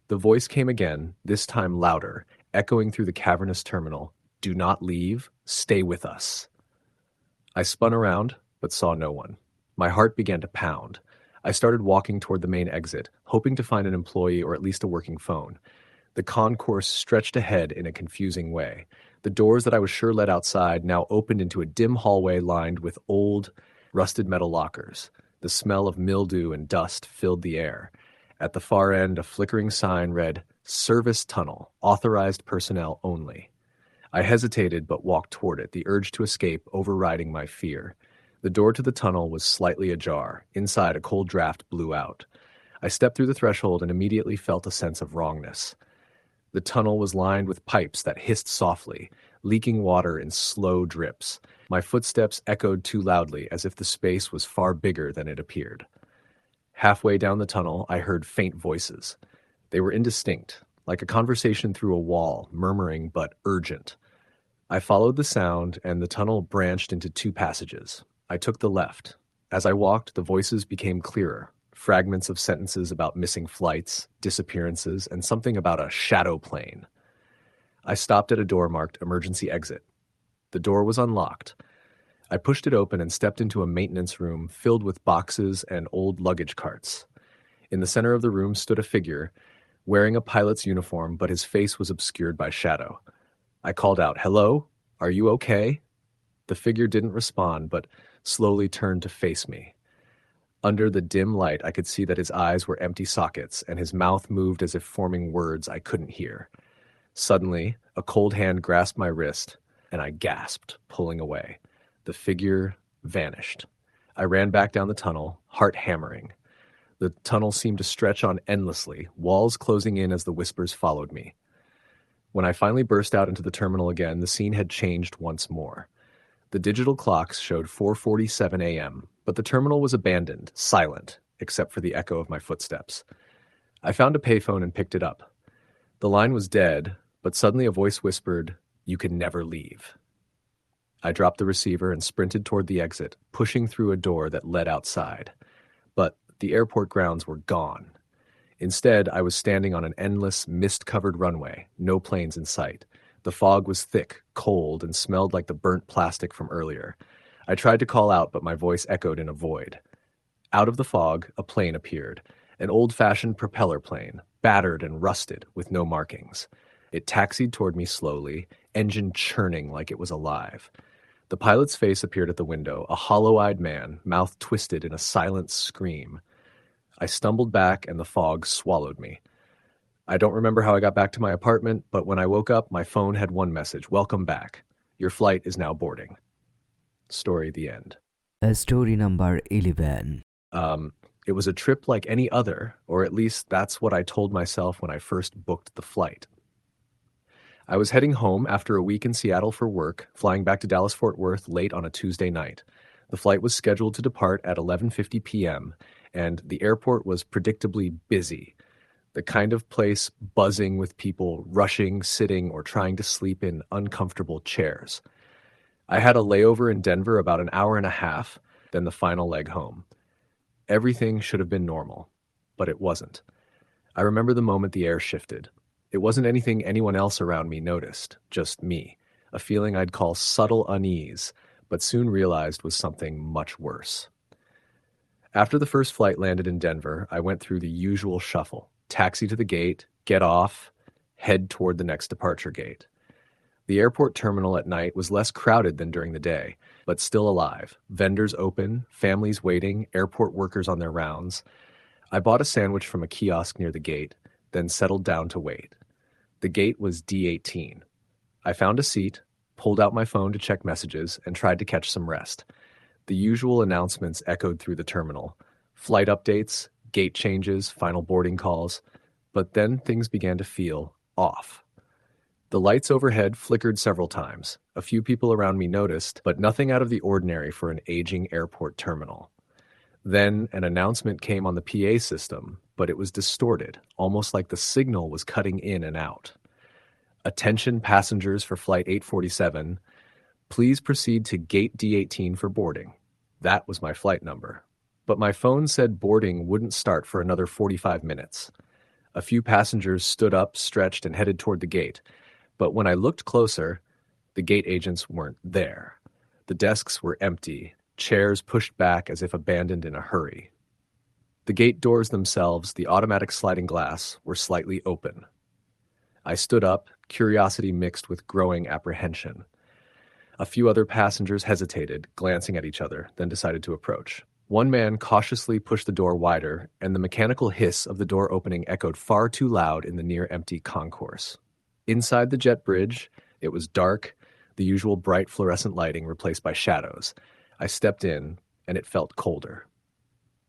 The voice came again, this time louder, echoing through the cavernous terminal. Do not leave. Stay with us. I spun around, but saw no one. My heart began to pound. I started walking toward the main exit, hoping to find an employee or at least a working phone. The concourse stretched ahead in a confusing way. The doors that I was sure led outside now opened into a dim hallway lined with old, rusted metal lockers. The smell of mildew and dust filled the air. At the far end, a flickering sign read, Service Tunnel, authorized personnel only. I hesitated but walked toward it, the urge to escape overriding my fear. The door to the tunnel was slightly ajar. Inside, a cold draft blew out. I stepped through the threshold and immediately felt a sense of wrongness. The tunnel was lined with pipes that hissed softly, leaking water in slow drips. My footsteps echoed too loudly, as if the space was far bigger than it appeared. Halfway down the tunnel, I heard faint voices. They were indistinct, like a conversation through a wall, murmuring but urgent. I followed the sound, and the tunnel branched into two passages. I took the left. As I walked, the voices became clearer. Fragments of sentences about missing flights, disappearances, and something about a shadow plane. I stopped at a door marked Emergency Exit. The door was unlocked. I pushed it open and stepped into a maintenance room filled with boxes and old luggage carts. In the center of the room stood a figure, wearing a pilot's uniform, but his face was obscured by shadow. I called out, "Hello? Are you okay?" The figure didn't respond, but slowly turned to face me. Under the dim light, I could see that his eyes were empty sockets, and his mouth moved as if forming words I couldn't hear. Suddenly, a cold hand grasped my wrist, and I gasped, pulling away. The figure vanished. I ran back down the tunnel, heart hammering. The tunnel seemed to stretch on endlessly, walls closing in as the whispers followed me. When I finally burst out into the terminal again, the scene had changed once more. The digital clocks showed 4:47 a.m., but the terminal was abandoned, silent, except for the echo of my footsteps. I found a payphone and picked it up. The line was dead, but suddenly a voice whispered, "You can never leave." I dropped the receiver and sprinted toward the exit, pushing through a door that led outside. But the airport grounds were gone. Instead, I was standing on an endless, mist-covered runway, no planes in sight. The fog was thick, cold, and smelled like the burnt plastic from earlier. I tried to call out, but my voice echoed in a void. Out of the fog, a plane appeared, an old-fashioned propeller plane, battered and rusted, with no markings. It taxied toward me slowly, engine churning like it was alive. The pilot's face appeared at the window, a hollow-eyed man, mouth twisted in a silent scream. I stumbled back, and the fog swallowed me. I don't remember how I got back to my apartment, but when I woke up, my phone had one message: "Welcome back. Your flight is now boarding." Story the end. Story number 11. It was a trip like any other, or at least that's what I told myself when I first booked the flight. I was heading home after a week in Seattle for work, flying back to Dallas-Fort Worth late on a Tuesday night. The flight was scheduled to depart at 11:50 p.m., and the airport was predictably busy. The kind of place buzzing with people rushing, sitting, or trying to sleep in uncomfortable chairs. I had a layover in Denver about an hour and a half, then the final leg home. Everything should have been normal, but it wasn't. I remember the moment the air shifted. It wasn't anything anyone else around me noticed, just me, a feeling I'd call subtle unease, but soon realized was something much worse. After the first flight landed in Denver, I went through the usual shuffle: taxi to the gate, get off, head toward the next departure gate. The airport terminal at night was less crowded than during the day, but still alive. Vendors open, families waiting, airport workers on their rounds. I bought a sandwich from a kiosk near the gate, then settled down to wait. The gate was D18. I found a seat, pulled out my phone to check messages, and tried to catch some rest. The usual announcements echoed through the terminal: flight updates, gate changes, final boarding calls. But then things began to feel off. The lights overhead flickered several times. A few people around me noticed, but nothing out of the ordinary for an aging airport terminal. Then an announcement came on the PA system, but it was distorted, almost like the signal was cutting in and out. Attention passengers for Flight 847, please proceed to Gate D18 for boarding. That was my flight number. But my phone said boarding wouldn't start for another 45 minutes. A few passengers stood up, stretched, and headed toward the gate. But when I looked closer, the gate agents weren't there. The desks were empty, chairs pushed back as if abandoned in a hurry. The gate doors themselves, the automatic sliding glass, were slightly open. I stood up, curiosity mixed with growing apprehension. A few other passengers hesitated, glancing at each other, then decided to approach. One man cautiously pushed the door wider, and the mechanical hiss of the door opening echoed far too loud in the near-empty concourse. Inside the jet bridge, it was dark, the usual bright fluorescent lighting replaced by shadows. I stepped in, and it felt colder.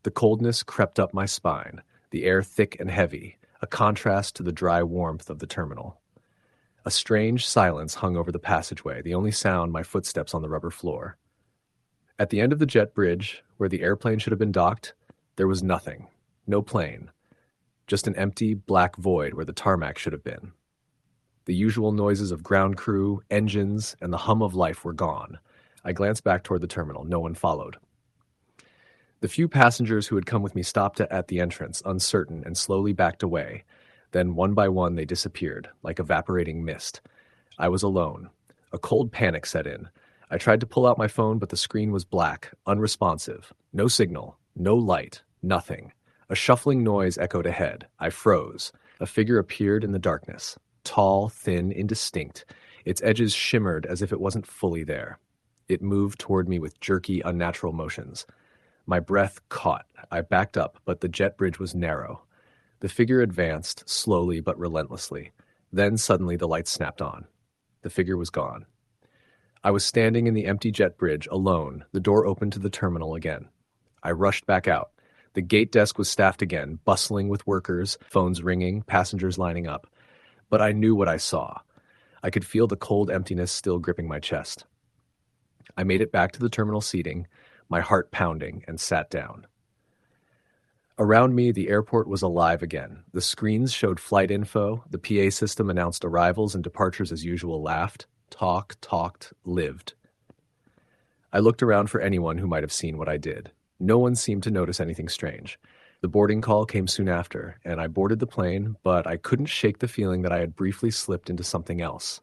The coldness crept up my spine, the air thick and heavy, a contrast to the dry warmth of the terminal. A strange silence hung over the passageway, the only sound my footsteps on the rubber floor. At the end of the jet bridge, where the airplane should have been docked, there was nothing. No plane. Just an empty, black void where the tarmac should have been. The usual noises of ground crew, engines, and the hum of life were gone. I glanced back toward the terminal. No one followed. The few passengers who had come with me stopped at the entrance, uncertain, and slowly backed away. Then, one by one, they disappeared, like evaporating mist. I was alone. A cold panic set in. I tried to pull out my phone, but the screen was black, unresponsive. No signal, no light, nothing. A shuffling noise echoed ahead. I froze. A figure appeared in the darkness. Tall, thin, indistinct. Its edges shimmered as if it wasn't fully there. It moved toward me with jerky, unnatural motions. My breath caught. I backed up, but the jet bridge was narrow. The figure advanced, slowly but relentlessly. Then suddenly the lights snapped on. The figure was gone. I was standing in the empty jet bridge, alone. The door opened to the terminal again. I rushed back out. The gate desk was staffed again, bustling with workers, phones ringing, passengers lining up. But I knew what I saw. I could feel the cold emptiness still gripping my chest. I made it back to the terminal seating, my heart pounding, and sat down. Around me, the airport was alive again. The screens showed flight info, the PA system announced arrivals and departures as usual, laughed, talked, lived. I looked around for anyone who might have seen what I did. No one seemed to notice anything strange. The boarding call came soon after, and I boarded the plane, but I couldn't shake the feeling that I had briefly slipped into something else.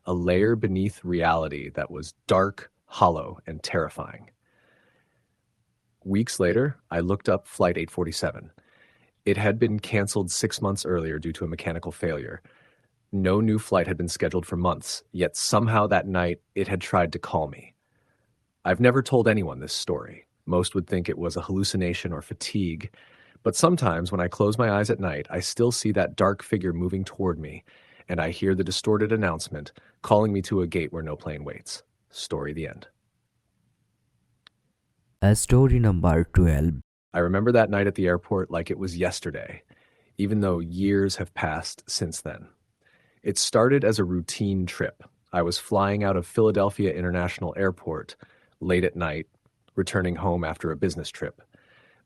A layer beneath reality that was dark, hollow, and terrifying. Weeks later, I looked up Flight 847. It had been canceled 6 months earlier due to a mechanical failure. No new flight had been scheduled for months, yet somehow that night it had tried to call me. I've never told anyone this story. Most would think it was a hallucination or fatigue, but sometimes when I close my eyes at night, I still see that dark figure moving toward me, and I hear the distorted announcement calling me to a gate where no plane waits. Story the end. Story number 12. I remember that night at the airport like it was yesterday, even though years have passed since then. It started as a routine trip. I was flying out of Philadelphia International Airport late at night, returning home after a business trip.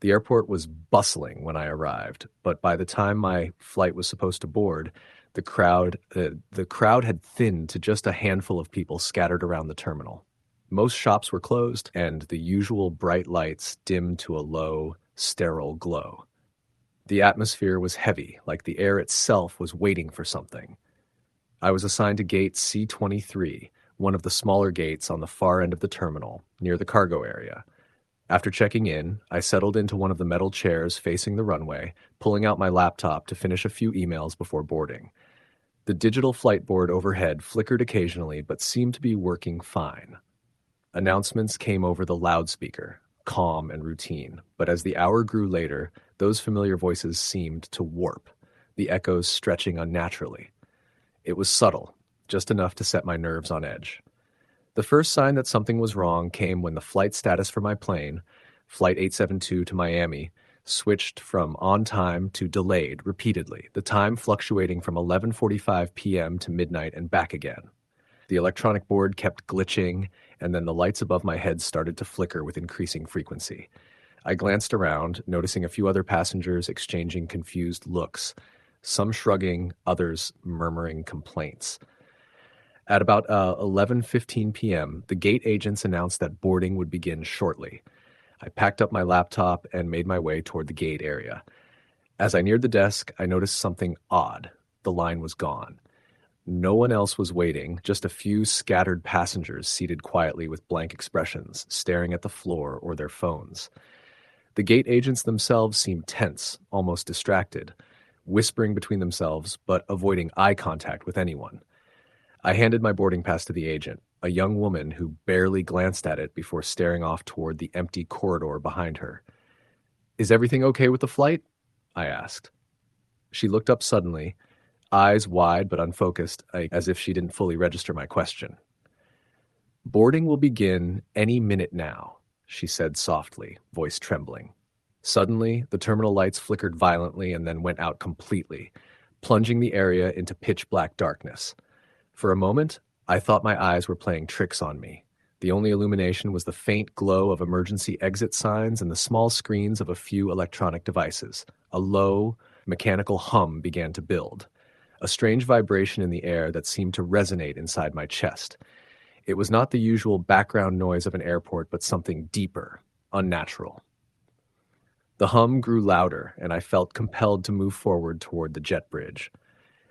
The airport was bustling when I arrived, but by the time my flight was supposed to board, the crowd had thinned to just a handful of people scattered around the terminal. Most shops were closed, and the usual bright lights dimmed to a low, sterile glow. The atmosphere was heavy, like the air itself was waiting for something. I was assigned to gate C-23, one of the smaller gates on the far end of the terminal, near the cargo area. After checking in, I settled into one of the metal chairs facing the runway, pulling out my laptop to finish a few emails before boarding. The digital flight board overhead flickered occasionally but seemed to be working fine. Announcements came over the loudspeaker, calm and routine, but as the hour grew later, those familiar voices seemed to warp, the echoes stretching unnaturally. It was subtle, just enough to set my nerves on edge. The first sign that something was wrong came when the flight status for my plane, Flight 872 to Miami, switched from on time to delayed repeatedly, the time fluctuating from 11:45 p.m. to midnight and back again. The electronic board kept glitching, and then the lights above my head started to flicker with increasing frequency. I glanced around, noticing a few other passengers exchanging confused looks, some shrugging, others murmuring complaints. At about 11:15 p.m., the gate agents announced that boarding would begin shortly. I packed up my laptop and made my way toward the gate area. As I neared the desk, I noticed something odd. The line was gone. No one else was waiting, just a few scattered passengers seated quietly with blank expressions, staring at the floor or their phones. The gate agents themselves seemed tense, almost distracted, whispering between themselves but avoiding eye contact with anyone. I handed my boarding pass to the agent, a young woman who barely glanced at it before staring off toward the empty corridor behind her. "Is everything okay with the flight?" I asked. She looked up suddenly, eyes wide but unfocused, as if she didn't fully register my question. "Boarding will begin any minute now," she said softly, voice trembling. Suddenly, the terminal lights flickered violently and then went out completely, plunging the area into pitch-black darkness. For a moment, I thought my eyes were playing tricks on me. The only illumination was the faint glow of emergency exit signs and the small screens of a few electronic devices. A low, mechanical hum began to build, a strange vibration in the air that seemed to resonate inside my chest. It was not the usual background noise of an airport, but something deeper, unnatural. The hum grew louder, and I felt compelled to move forward toward the jet bridge.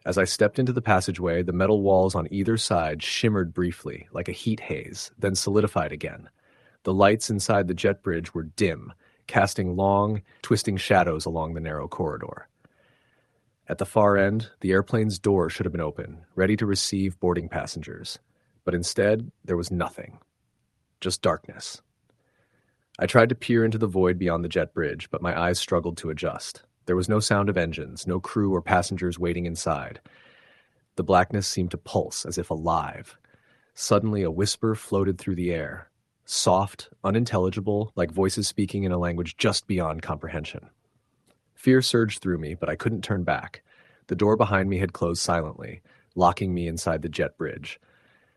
As I stepped into the passageway, the metal walls on either side shimmered briefly, like a heat haze, then solidified again. The lights inside the jet bridge were dim, casting long, twisting shadows along the narrow corridor. At the far end, the airplane's door should have been open, ready to receive boarding passengers. But instead, there was nothing. Just darkness. I tried to peer into the void beyond the jet bridge, but my eyes struggled to adjust. There was no sound of engines, no crew or passengers waiting inside. The blackness seemed to pulse, as if alive. Suddenly, a whisper floated through the air, soft, unintelligible, like voices speaking in a language just beyond comprehension. Fear surged through me, but I couldn't turn back. The door behind me had closed silently, locking me inside the jet bridge.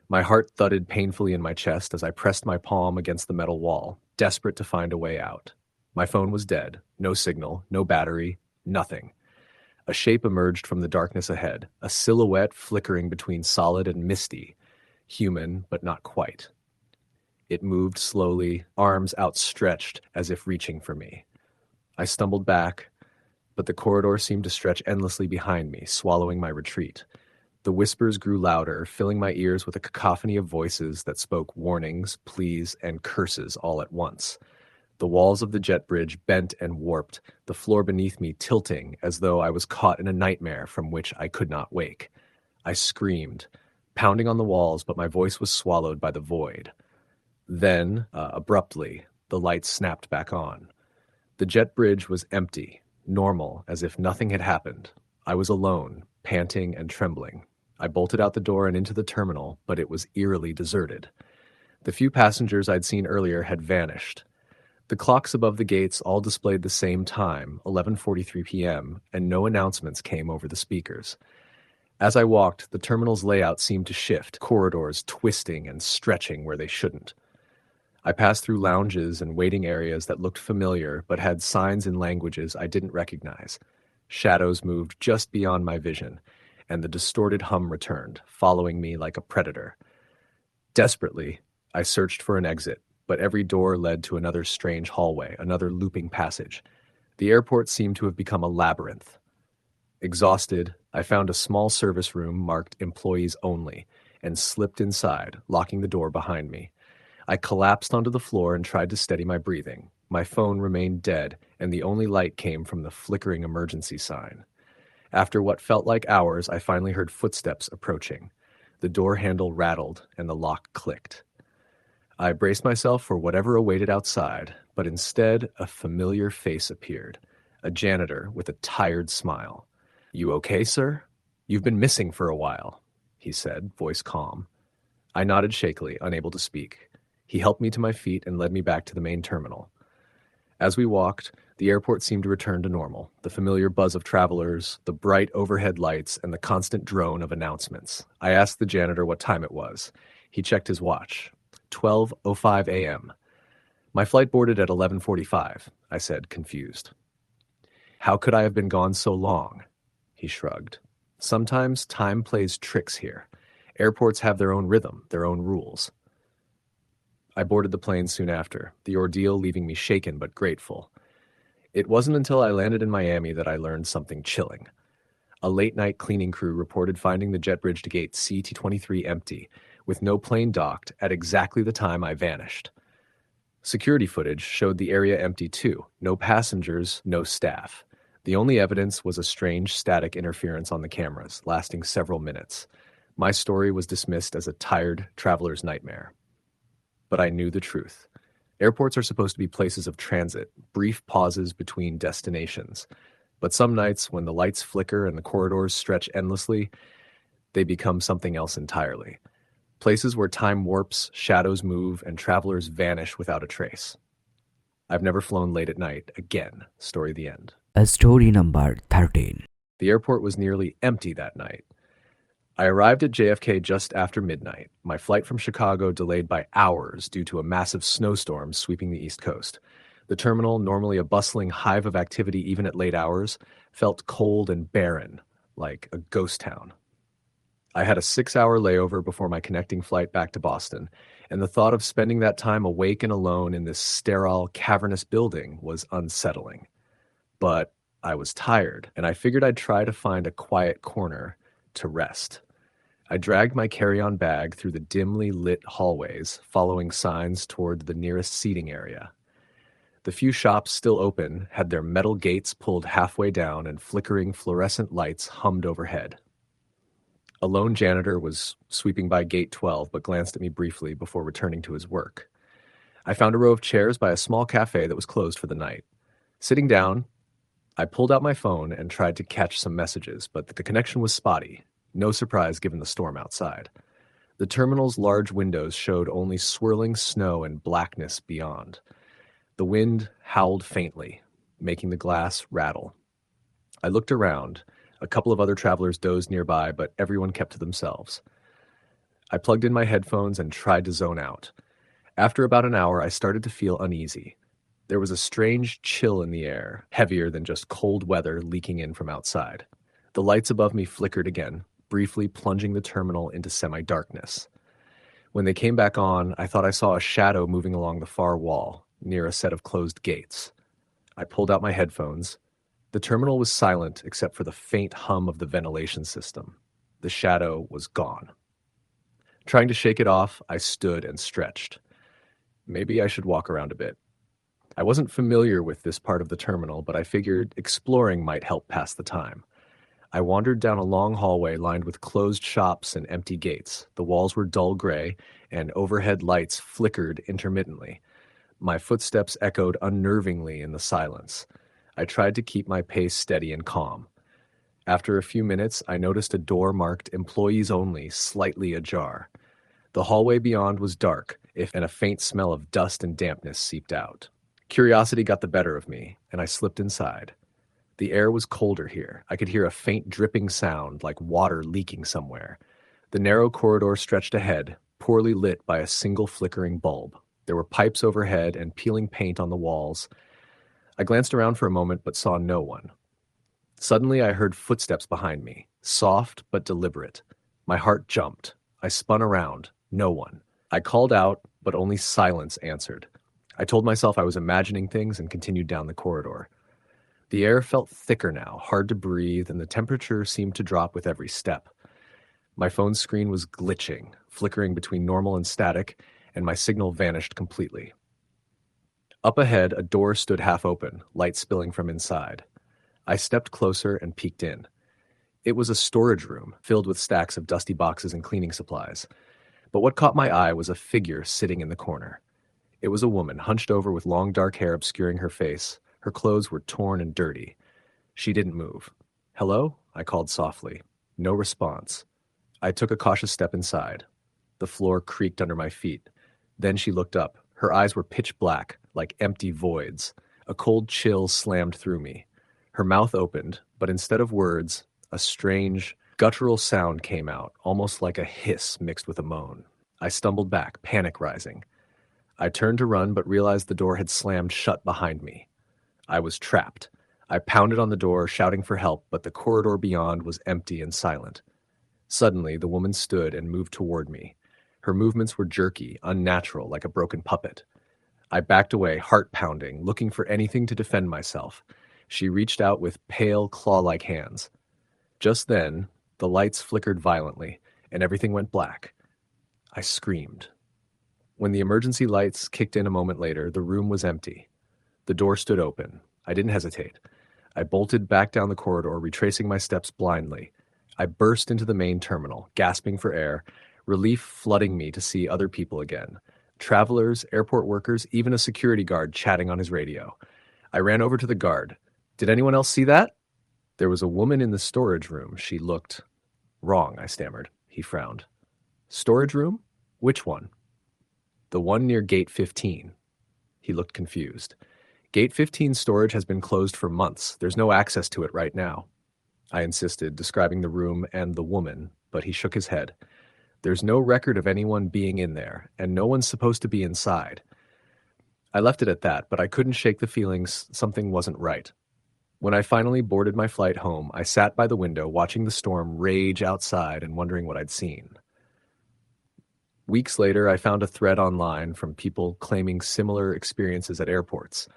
My heart thudded painfully in my chest as I pressed my palm against the metal wall, desperate to find a way out. My phone was dead, no signal, no battery, nothing. A shape emerged from the darkness ahead, a silhouette flickering between solid and misty, human but not quite. It moved slowly, arms outstretched as if reaching for me. I stumbled back, but the corridor seemed to stretch endlessly behind me, swallowing my retreat. The whispers grew louder, filling my ears with a cacophony of voices that spoke warnings, pleas, and curses all at once. The walls of the jet bridge bent and warped, the floor beneath me tilting as though I was caught in a nightmare from which I could not wake. I screamed, pounding on the walls, but my voice was swallowed by the void. Then, abruptly, the lights snapped back on. The jet bridge was empty, normal, as if nothing had happened. I was alone, panting and trembling. I bolted out the door and into the terminal, but it was eerily deserted. The few passengers I'd seen earlier had vanished. The clocks above the gates all displayed the same time, 11:43 p.m., and no announcements came over the speakers. As I walked, the terminal's layout seemed to shift, corridors twisting and stretching where they shouldn't. I passed through lounges and waiting areas that looked familiar but had signs in languages I didn't recognize. Shadows moved just beyond my vision, and the distorted hum returned, following me like a predator. Desperately, I searched for an exit, but every door led to another strange hallway, another looping passage. The airport seemed to have become a labyrinth. Exhausted, I found a small service room marked Employees Only and slipped inside, locking the door behind me. I collapsed onto the floor and tried to steady my breathing. My phone remained dead, and the only light came from the flickering emergency sign. After what felt like hours, I finally heard footsteps approaching. The door handle rattled, and the lock clicked. I braced myself for whatever awaited outside, but instead a familiar face appeared, a janitor with a tired smile. "You okay, sir? You've been missing for a while," he said, voice calm. I nodded shakily, unable to speak. He helped me to my feet and led me back to the main terminal. As we walked, the airport seemed to return to normal, the familiar buzz of travelers, the bright overhead lights, and the constant drone of announcements. I asked the janitor what time it was. He checked his watch. 12:05 a.m. "My flight boarded at 11:45, I said, confused. "How could I have been gone so long?" He shrugged. "Sometimes time plays tricks here. Airports have their own rhythm, their own rules." I boarded the plane soon after, the ordeal leaving me shaken but grateful. It wasn't until I landed in Miami that I learned something chilling. A late-night cleaning crew reported finding the jet-bridged gate CT-23 empty, with no plane docked at exactly the time I vanished. Security footage showed the area empty too, no passengers, no staff. The only evidence was a strange static interference on the cameras, lasting several minutes. My story was dismissed as a tired traveler's nightmare. But I knew the truth. Airports are supposed to be places of transit, brief pauses between destinations. But some nights, when the lights flicker and the corridors stretch endlessly, they become something else entirely. Places where time warps, shadows move, and travelers vanish without a trace. I've never flown late at night again. Story the end. Story number 13. The airport was nearly empty that night. I arrived at JFK just after midnight, my flight from Chicago delayed by hours due to a massive snowstorm sweeping the East Coast. The terminal, normally a bustling hive of activity even at late hours, felt cold and barren, like a ghost town. I had a 6-hour layover before my connecting flight back to Boston, and the thought of spending that time awake and alone in this sterile, cavernous building was unsettling. But I was tired, and I figured I'd try to find a quiet corner to rest. I dragged my carry-on bag through the dimly lit hallways, following signs toward the nearest seating area. The few shops still open had their metal gates pulled halfway down and flickering fluorescent lights hummed overhead. A lone janitor was sweeping by gate 12 but glanced at me briefly before returning to his work. I found a row of chairs by a small cafe that was closed for the night. Sitting down, I pulled out my phone and tried to catch some messages, but the connection was spotty. No surprise given the storm outside. The terminal's large windows showed only swirling snow and blackness beyond. The wind howled faintly, making the glass rattle. I looked around. A couple of other travelers dozed nearby, but everyone kept to themselves. I plugged in my headphones and tried to zone out. After about an hour, I started to feel uneasy. There was a strange chill in the air, heavier than just cold weather leaking in from outside. The lights above me flickered again, briefly plunging the terminal into semi-darkness. When they came back on, I thought I saw a shadow moving along the far wall, near a set of closed gates. I pulled out my headphones. The terminal was silent except for the faint hum of the ventilation system. The shadow was gone. Trying to shake it off, I stood and stretched. Maybe I should walk around a bit. I wasn't familiar with this part of the terminal, but I figured exploring might help pass the time. I wandered down a long hallway lined with closed shops and empty gates. The walls were dull gray, and overhead lights flickered intermittently. My footsteps echoed unnervingly in the silence. I tried to keep my pace steady and calm. After a few minutes, I noticed a door marked Employees Only slightly ajar. The hallway beyond was dark, and a faint smell of dust and dampness seeped out. Curiosity got the better of me, and I slipped inside. The air was colder here. I could hear a faint dripping sound like water leaking somewhere. The narrow corridor stretched ahead, poorly lit by a single flickering bulb. There were pipes overhead and peeling paint on the walls. I glanced around for a moment but saw no one. Suddenly I heard footsteps behind me, soft but deliberate. My heart jumped. I spun around. No one. I called out, but only silence answered. I told myself I was imagining things and continued down the corridor. The air felt thicker now, hard to breathe, and the temperature seemed to drop with every step. My phone's screen was glitching, flickering between normal and static, and my signal vanished completely. Up ahead, a door stood half open, light spilling from inside. I stepped closer and peeked in. It was a storage room, filled with stacks of dusty boxes and cleaning supplies. But what caught my eye was a figure sitting in the corner. It was a woman, hunched over with long dark hair obscuring her face. Her clothes were torn and dirty. She didn't move. "Hello?" I called softly. No response. I took a cautious step inside. The floor creaked under my feet. Then she looked up. Her eyes were pitch black, like empty voids. A cold chill slammed through me. Her mouth opened, but instead of words, a strange, guttural sound came out, almost like a hiss mixed with a moan. I stumbled back, panic rising. I turned to run, but realized the door had slammed shut behind me. I was trapped. I pounded on the door, shouting for help, but the corridor beyond was empty and silent. Suddenly, the woman stood and moved toward me. Her movements were jerky, unnatural, like a broken puppet. I backed away, heart pounding, looking for anything to defend myself. She reached out with pale, claw-like hands. Just then, the lights flickered violently, and everything went black. I screamed. When the emergency lights kicked in a moment later, the room was empty. The door stood open. I didn't hesitate. I bolted back down the corridor, retracing my steps blindly. I burst into the main terminal, gasping for air, relief flooding me to see other people again. Travelers, airport workers, even a security guard chatting on his radio. I ran over to the guard. "Did anyone else see that?" "There was a woman in the storage room. She looked..." "Wrong," I stammered. He frowned. "Storage room? Which one?" "The one near Gate 15. He looked confused. "Gate 15 storage has been closed for months. There's no access to it right now." I insisted, describing the room and the woman, but he shook his head. "There's no record of anyone being in there, and no one's supposed to be inside." I left it at that, but I couldn't shake the feelings something wasn't right. When I finally boarded my flight home, I sat by the window watching the storm rage outside and wondering what I'd seen. Weeks later, I found a thread online from people claiming similar experiences at airports.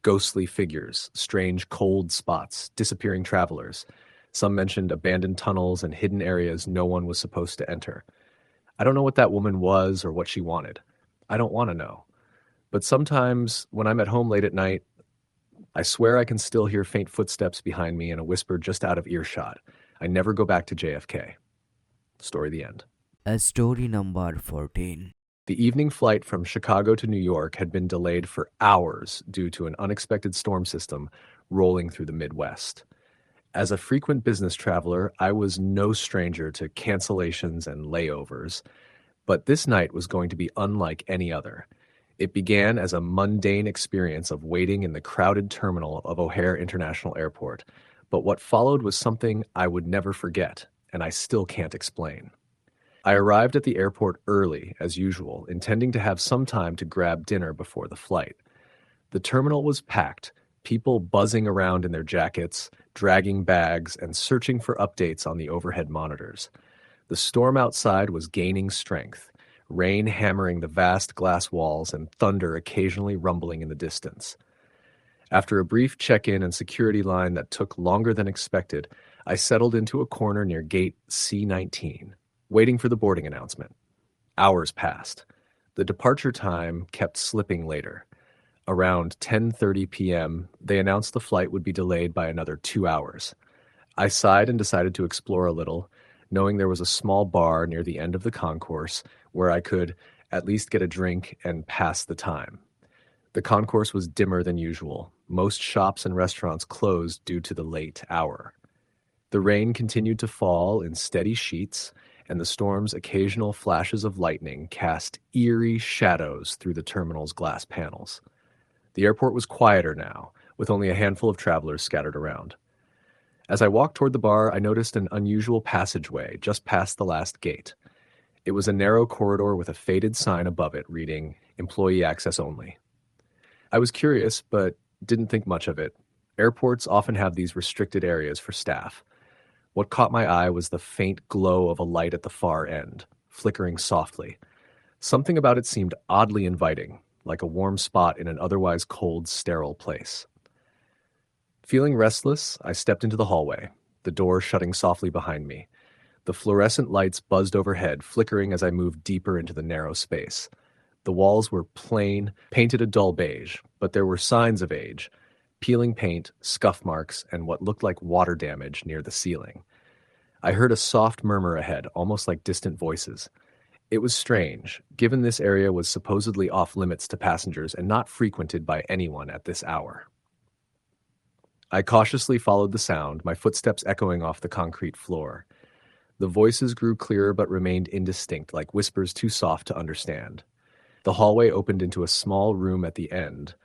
Ghostly figures, strange cold spots, disappearing travelers. Some mentioned abandoned tunnels and hidden areas no one was supposed to enter. I don't know what that woman was or what she wanted. I don't want to know. But sometimes, when I'm at home late at night, I swear I can still hear faint footsteps behind me and a whisper just out of earshot. I never go back to JFK. Story the end. Story number 14. The evening flight from Chicago to New York had been delayed for hours due to an unexpected storm system rolling through the Midwest. As a frequent business traveler, I was no stranger to cancellations and layovers, but this night was going to be unlike any other. It began as a mundane experience of waiting in the crowded terminal of O'Hare International Airport, but what followed was something I would never forget, and I still can't explain. I arrived at the airport early, as usual, intending to have some time to grab dinner before the flight. The terminal was packed, people buzzing around in their jackets, dragging bags, and searching for updates on the overhead monitors. The storm outside was gaining strength, rain hammering the vast glass walls and thunder occasionally rumbling in the distance. After a brief check-in and security line that took longer than expected, I settled into a corner near gate C-19. Waiting for the boarding announcement. Hours passed. The departure time kept slipping later. Around 10:30 p.m., they announced the flight would be delayed by another 2 hours. I sighed and decided to explore a little, knowing there was a small bar near the end of the concourse where I could at least get a drink and pass the time. The concourse was dimmer than usual. Most shops and restaurants closed due to the late hour. The rain continued to fall in steady sheets, and the storm's occasional flashes of lightning cast eerie shadows through the terminal's glass panels. The airport was quieter now, with only a handful of travelers scattered around. As I walked toward the bar, I noticed an unusual passageway just past the last gate. It was a narrow corridor with a faded sign above it reading, "Employee access only." I was curious, but didn't think much of it. Airports often have these restricted areas for staff. What caught my eye was the faint glow of a light at the far end, flickering softly. Something about it seemed oddly inviting, like a warm spot in an otherwise cold, sterile place. Feeling restless, I stepped into the hallway, the door shutting softly behind me. The fluorescent lights buzzed overhead, flickering as I moved deeper into the narrow space. The walls were plain, painted a dull beige, but there were signs of age: peeling paint, scuff marks, and what looked like water damage near the ceiling. I heard a soft murmur ahead, almost like distant voices. It was strange, given this area was supposedly off limits to passengers and not frequented by anyone at this hour. I cautiously followed the sound, my footsteps echoing off the concrete floor. The voices grew clearer but remained indistinct, like whispers too soft to understand. The hallway opened into a small room at the end,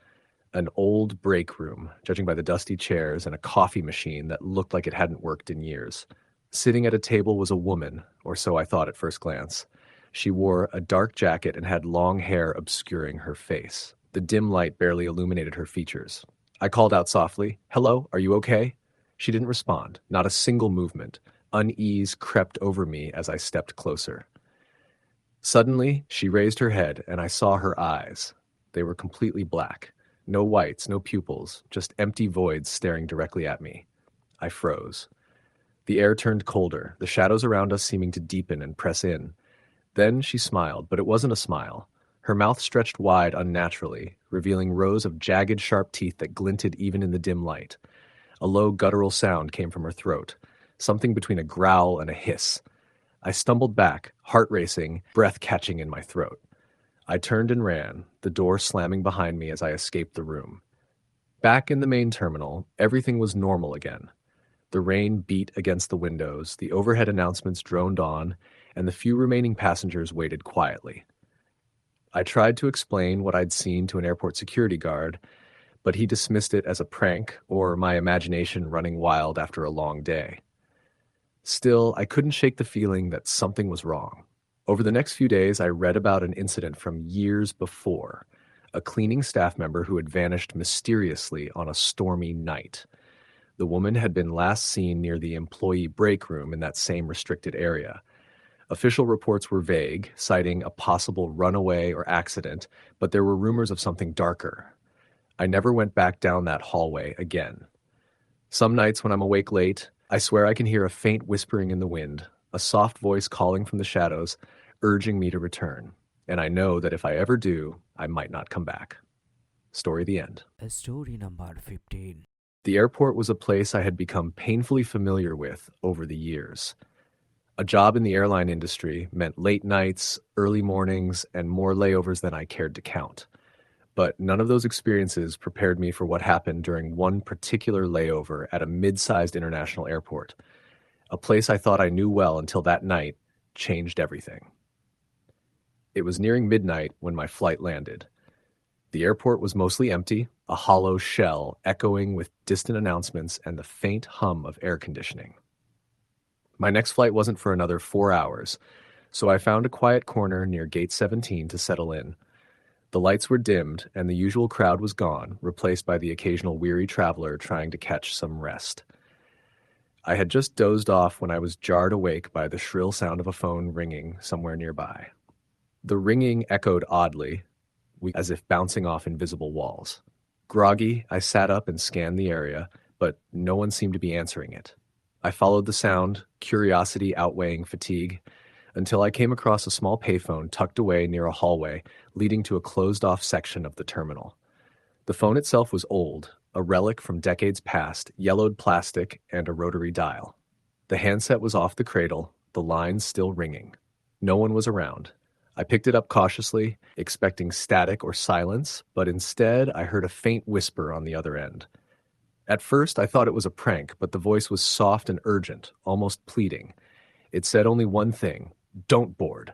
an old break room, judging by the dusty chairs and a coffee machine that looked like it hadn't worked in years. Sitting at a table was a woman, or so I thought at first glance. She wore a dark jacket and had long hair obscuring her face. The dim light barely illuminated her features. I called out softly, "Hello, are you okay?" She didn't respond, not a single movement. Unease crept over me as I stepped closer. Suddenly, she raised her head, and I saw her eyes. They were completely black. No whites, no pupils, just empty voids staring directly at me. I froze. The air turned colder, the shadows around us seeming to deepen and press in. Then she smiled, but it wasn't a smile. Her mouth stretched wide unnaturally, revealing rows of jagged, sharp teeth that glinted even in the dim light. A low, guttural sound came from her throat, something between a growl and a hiss. I stumbled back, heart racing, breath catching in my throat. I turned and ran, the door slamming behind me as I escaped the room. Back in the main terminal, everything was normal again. The rain beat against the windows, the overhead announcements droned on, and the few remaining passengers waited quietly. I tried to explain what I'd seen to an airport security guard, but he dismissed it as a prank or my imagination running wild after a long day. Still, I couldn't shake the feeling that something was wrong. Over the next few days, I read about an incident from years before, a cleaning staff member who had vanished mysteriously on a stormy night. The woman had been last seen near the employee break room in that same restricted area. Official reports were vague, citing a possible runaway or accident, but there were rumors of something darker. I never went back down that hallway again. Some nights when I'm awake late, I swear I can hear a faint whispering in the wind, a soft voice calling from the shadows, urging me to return. And I know that if I ever do, I might not come back. Story the end. Story number 15. The airport was a place I had become painfully familiar with over the years. A job in the airline industry meant late nights, early mornings, and more layovers than I cared to count. But none of those experiences prepared me for what happened during one particular layover at a mid-sized international airport. A place I thought I knew well until that night changed everything. It was nearing midnight when my flight landed. The airport was mostly empty, a hollow shell echoing with distant announcements and the faint hum of air conditioning. My next flight wasn't for another 4 hours, so I found a quiet corner near Gate 17 to settle in. The lights were dimmed, and the usual crowd was gone, replaced by the occasional weary traveler trying to catch some rest. I had just dozed off when I was jarred awake by the shrill sound of a phone ringing somewhere nearby. The ringing echoed oddly, as if bouncing off invisible walls. Groggy, I sat up and scanned the area, but no one seemed to be answering it. I followed the sound, curiosity outweighing fatigue, until I came across a small payphone tucked away near a hallway leading to a closed-off section of the terminal. The phone itself was old, a relic from decades past, yellowed plastic and a rotary dial. The handset was off the cradle, the lines still ringing. No one was around. I picked it up cautiously, expecting static or silence, but instead I heard a faint whisper on the other end. At first, I thought it was a prank, but the voice was soft and urgent, almost pleading. It said only one thing: "Don't board."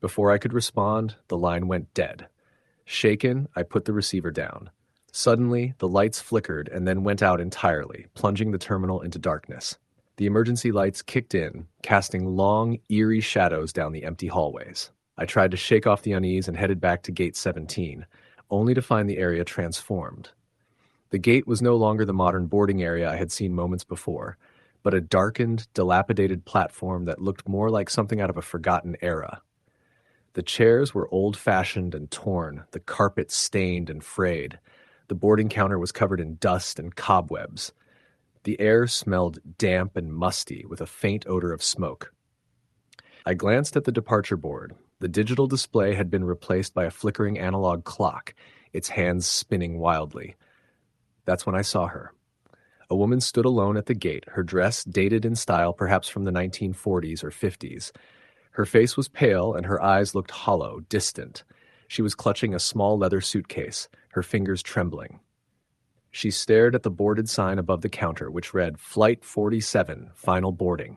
Before I could respond, the line went dead. Shaken, I put the receiver down. Suddenly, the lights flickered and then went out entirely, plunging the terminal into darkness. The emergency lights kicked in, casting long, eerie shadows down the empty hallways. I tried to shake off the unease and headed back to Gate 17, only to find the area transformed. The gate was no longer the modern boarding area I had seen moments before, but a darkened, dilapidated platform that looked more like something out of a forgotten era. The chairs were old-fashioned and torn, the carpet stained and frayed. The boarding counter was covered in dust and cobwebs. The air smelled damp and musty with a faint odor of smoke. I glanced at the departure board. The digital display had been replaced by a flickering analog clock, its hands spinning wildly. That's when I saw her. A woman stood alone at the gate, her dress dated in style perhaps from the 1940s or 50s. Her face was pale and her eyes looked hollow, distant. She was clutching a small leather suitcase, her fingers trembling. She stared at the boarded sign above the counter, which read, Flight 47, Final Boarding.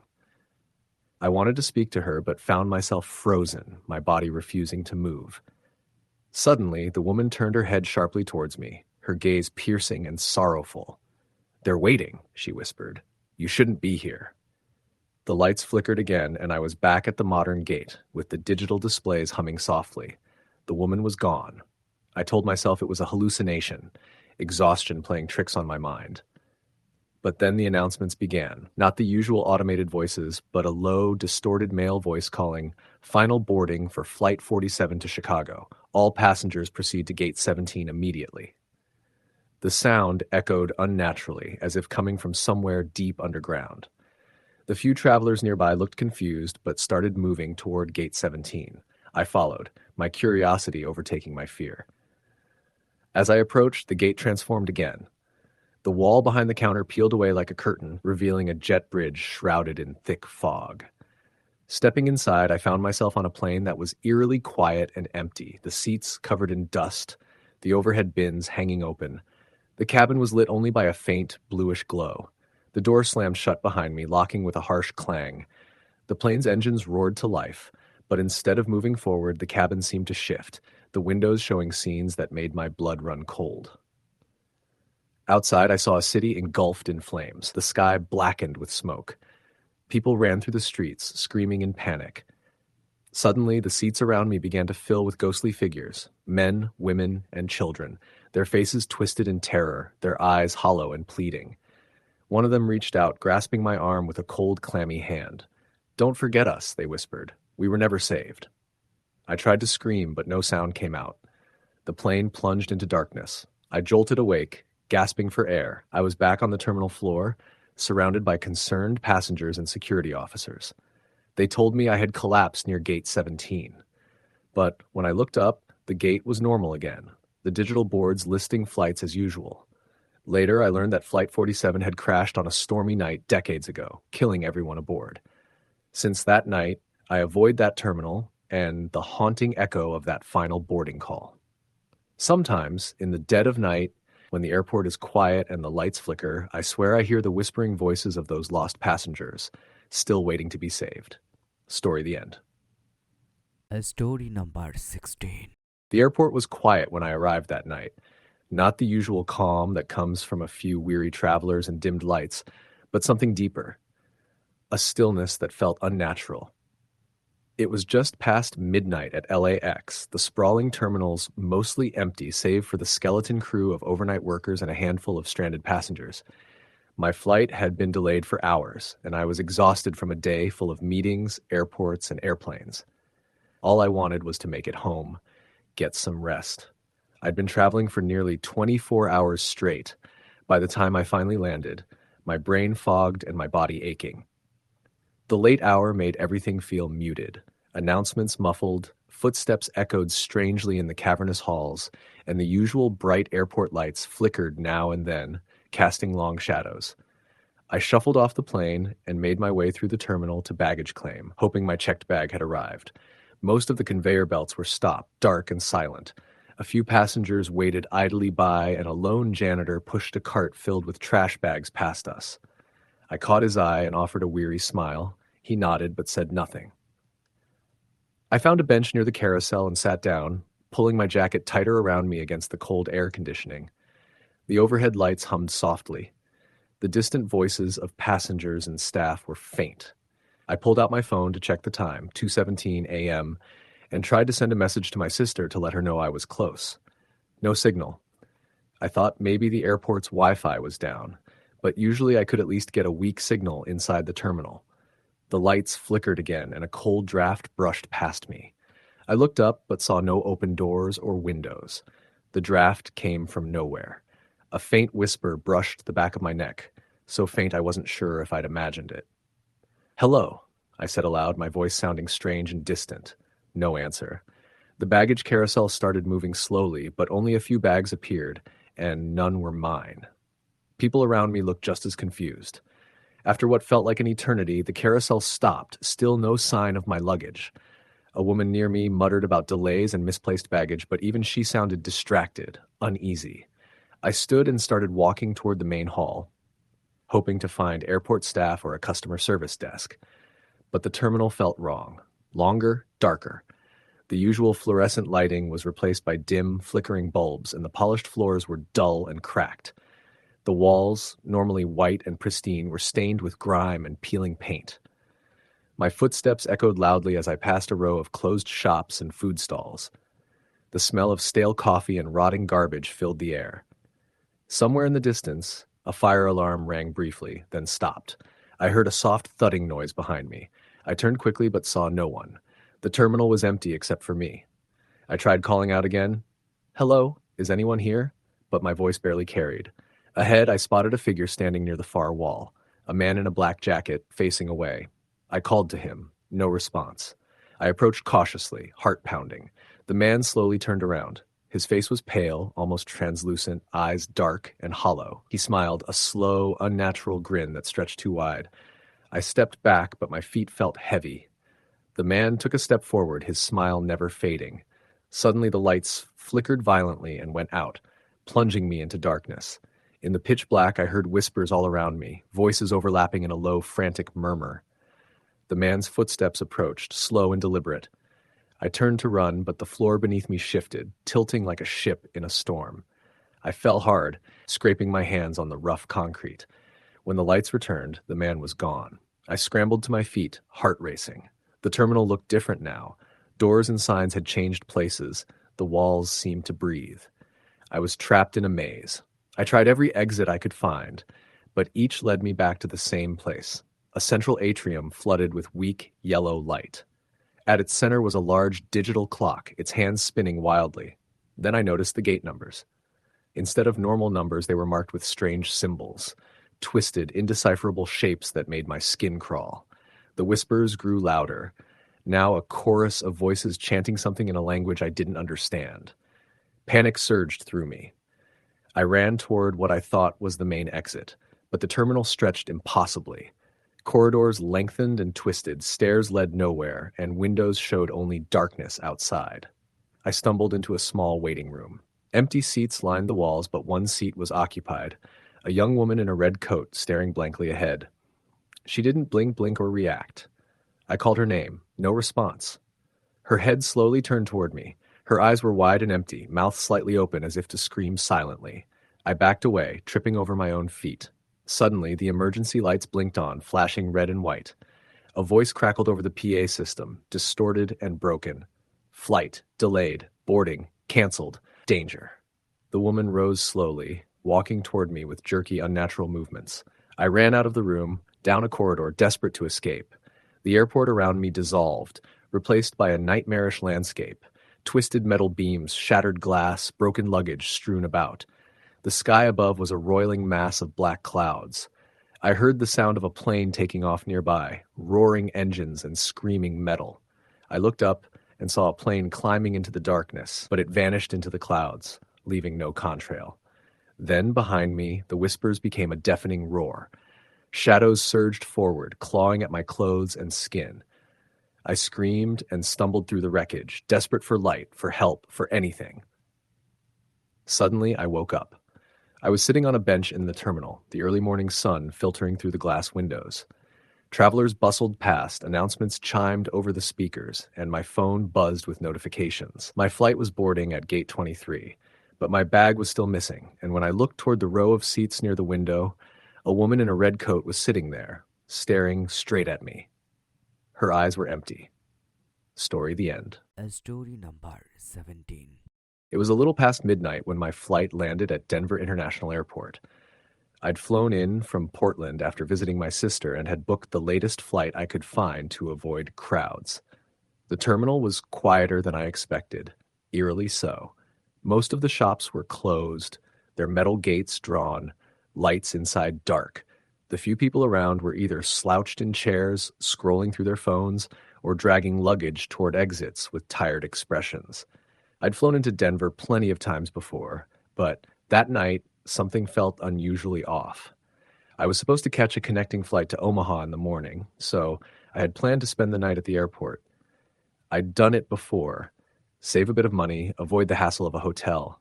I wanted to speak to her, but found myself frozen, my body refusing to move. Suddenly, the woman turned her head sharply towards me, her gaze piercing and sorrowful. "They're waiting," she whispered. "You shouldn't be here." The lights flickered again, and I was back at the modern gate, with the digital displays humming softly. The woman was gone. I told myself it was a hallucination, exhaustion playing tricks on my mind. But then the announcements began, not the usual automated voices, but a low, distorted male voice calling, "Final boarding for Flight 47 to Chicago. All passengers proceed to Gate 17 immediately." The sound echoed unnaturally, as if coming from somewhere deep underground. The few travelers nearby looked confused, but started moving toward Gate 17. I followed, my curiosity overtaking my fear. As I approached, the gate transformed again. The wall behind the counter peeled away like a curtain, revealing a jet bridge shrouded in thick fog. Stepping inside, I found myself on a plane that was eerily quiet and empty, the seats covered in dust, the overhead bins hanging open. The cabin was lit only by a faint, bluish glow. The door slammed shut behind me, locking with a harsh clang. The plane's engines roared to life, but instead of moving forward, the cabin seemed to shift, the windows showing scenes that made my blood run cold. Outside, I saw a city engulfed in flames, the sky blackened with smoke. People ran through the streets, screaming in panic. Suddenly, the seats around me began to fill with ghostly figures, men, women, and children, their faces twisted in terror, their eyes hollow and pleading. One of them reached out, grasping my arm with a cold, clammy hand. "Don't forget us," they whispered. "We were never saved." I tried to scream, but no sound came out. The plane plunged into darkness. I jolted awake, gasping for air. I was back on the terminal floor, surrounded by concerned passengers and security officers. They told me I had collapsed near Gate 17. But when I looked up, the gate was normal again, the digital boards listing flights as usual. Later, I learned that Flight 47 had crashed on a stormy night decades ago, killing everyone aboard. Since that night, I avoid that terminal and the haunting echo of that final boarding call. Sometimes, in the dead of night, when the airport is quiet and the lights flicker, I swear I hear the whispering voices of those lost passengers, still waiting to be saved. Story the end. Story number 16. The airport was quiet when I arrived that night. Not the usual calm that comes from a few weary travelers and dimmed lights, but something deeper. A stillness that felt unnatural. It was just past midnight at LAX, the sprawling terminals mostly empty save for the skeleton crew of overnight workers and a handful of stranded passengers. My flight had been delayed for hours, and I was exhausted from a day full of meetings, airports, and airplanes. All I wanted was to make it home, get some rest. I'd been traveling for nearly 24 hours straight. By the time I finally landed, my brain fogged and my body aching. The late hour made everything feel muted. Announcements muffled, footsteps echoed strangely in the cavernous halls, and the usual bright airport lights flickered now and then, casting long shadows. I shuffled off the plane and made my way through the terminal to baggage claim, hoping my checked bag had arrived. Most of the conveyor belts were stopped, dark and silent. A few passengers waited idly by, and a lone janitor pushed a cart filled with trash bags past us. I caught his eye and offered a weary smile. He nodded but said nothing. I found a bench near the carousel and sat down, pulling my jacket tighter around me against the cold air conditioning. The overhead lights hummed softly. The distant voices of passengers and staff were faint. I pulled out my phone to check the time, 2:17 a.m., and tried to send a message to my sister to let her know I was close. No signal. I thought maybe the airport's Wi-Fi was down, but usually I could at least get a weak signal inside the terminal. The lights flickered again, and a cold draft brushed past me. I looked up, but saw no open doors or windows. The draft came from nowhere. A faint whisper brushed the back of my neck. so faint I wasn't sure if I'd imagined it. "Hello," I said aloud, my voice sounding strange and distant. No answer. The baggage carousel started moving slowly, but only a few bags appeared, and none were mine. People around me looked just as confused. After what felt like an eternity, the carousel stopped, still no sign of my luggage. A woman near me muttered about delays and misplaced baggage, but even she sounded distracted, uneasy. I stood and started walking toward the main hall, hoping to find airport staff or a customer service desk. But the terminal felt wrong. Longer, darker. The usual fluorescent lighting was replaced by dim, flickering bulbs, and the polished floors were dull and cracked. The walls, normally white and pristine, were stained with grime and peeling paint. My footsteps echoed loudly as I passed a row of closed shops and food stalls. The smell of stale coffee and rotting garbage filled the air. Somewhere in the distance, a fire alarm rang briefly, then stopped. I heard a soft thudding noise behind me. I turned quickly but saw no one. The terminal was empty except for me. I tried calling out again. "Hello, is anyone here?" But my voice barely carried. Ahead, I spotted a figure standing near the far wall, a man in a black jacket, facing away. I called to him. No response. I approached cautiously, heart pounding. The man slowly turned around. His face was pale, almost translucent, eyes dark and hollow. He smiled, a slow, unnatural grin that stretched too wide. I stepped back, but my feet felt heavy. The man took a step forward, his smile never fading. Suddenly the lights flickered violently and went out, plunging me into darkness. In the pitch black, I heard whispers all around me, voices overlapping in a low, frantic murmur. The man's footsteps approached, slow and deliberate. I turned to run, but the floor beneath me shifted, tilting like a ship in a storm. I fell hard, scraping my hands on the rough concrete. When the lights returned, the man was gone. I scrambled to my feet, heart racing. The terminal looked different now. Doors and signs had changed places. The walls seemed to breathe. I was trapped in a maze. I tried every exit I could find, but each led me back to the same place, a central atrium flooded with weak, yellow light. At its center was a large digital clock, its hands spinning wildly. Then I noticed the gate numbers. Instead of normal numbers, they were marked with strange symbols, twisted, indecipherable shapes that made my skin crawl. The whispers grew louder, now a chorus of voices chanting something in a language I didn't understand. Panic surged through me. I ran toward what I thought was the main exit, but the terminal stretched impossibly. Corridors lengthened and twisted, stairs led nowhere, and windows showed only darkness outside. I stumbled into a small waiting room. Empty seats lined the walls, but one seat was occupied, a young woman in a red coat staring blankly ahead. She didn't blink or react. I called her name. No response. Her head slowly turned toward me. Her eyes were wide and empty, mouth slightly open as if to scream silently. I backed away, tripping over my own feet. Suddenly, the emergency lights blinked on, flashing red and white. A voice crackled over the PA system, distorted and broken. Flight, delayed, boarding, canceled, danger. The woman rose slowly, walking toward me with jerky, unnatural movements. I ran out of the room, down a corridor, desperate to escape. The airport around me dissolved, replaced by a nightmarish landscape. Twisted metal beams, shattered glass, broken luggage strewn about. The sky above was a roiling mass of black clouds. I heard the sound of a plane taking off nearby, roaring engines and screaming metal. I looked up and saw a plane climbing into the darkness, but it vanished into the clouds, leaving no contrail. Then, behind me, the whispers became a deafening roar. Shadows surged forward, clawing at my clothes and skin. I screamed and stumbled through the wreckage, desperate for light, for help, for anything. Suddenly, I woke up. I was sitting on a bench in the terminal, the early morning sun filtering through the glass windows. Travelers bustled past, announcements chimed over the speakers, and my phone buzzed with notifications. My flight was boarding at gate 23, but my bag was still missing, and when I looked toward the row of seats near the window, a woman in a red coat was sitting there, staring straight at me. Her eyes were empty. Story the end. Story number 17. It was a little past midnight when my flight landed at Denver International Airport. I'd flown in from Portland after visiting my sister and had booked the latest flight I could find to avoid crowds. The terminal was quieter than I expected, eerily so. Most of the shops were closed, their metal gates drawn, lights inside dark. The few people around were either slouched in chairs, scrolling through their phones, or dragging luggage toward exits with tired expressions. I'd flown into Denver plenty of times before, but that night, something felt unusually off. I was supposed to catch a connecting flight to Omaha in the morning, so I had planned to spend the night at the airport. I'd done it before. Save a bit of money, avoid the hassle of a hotel.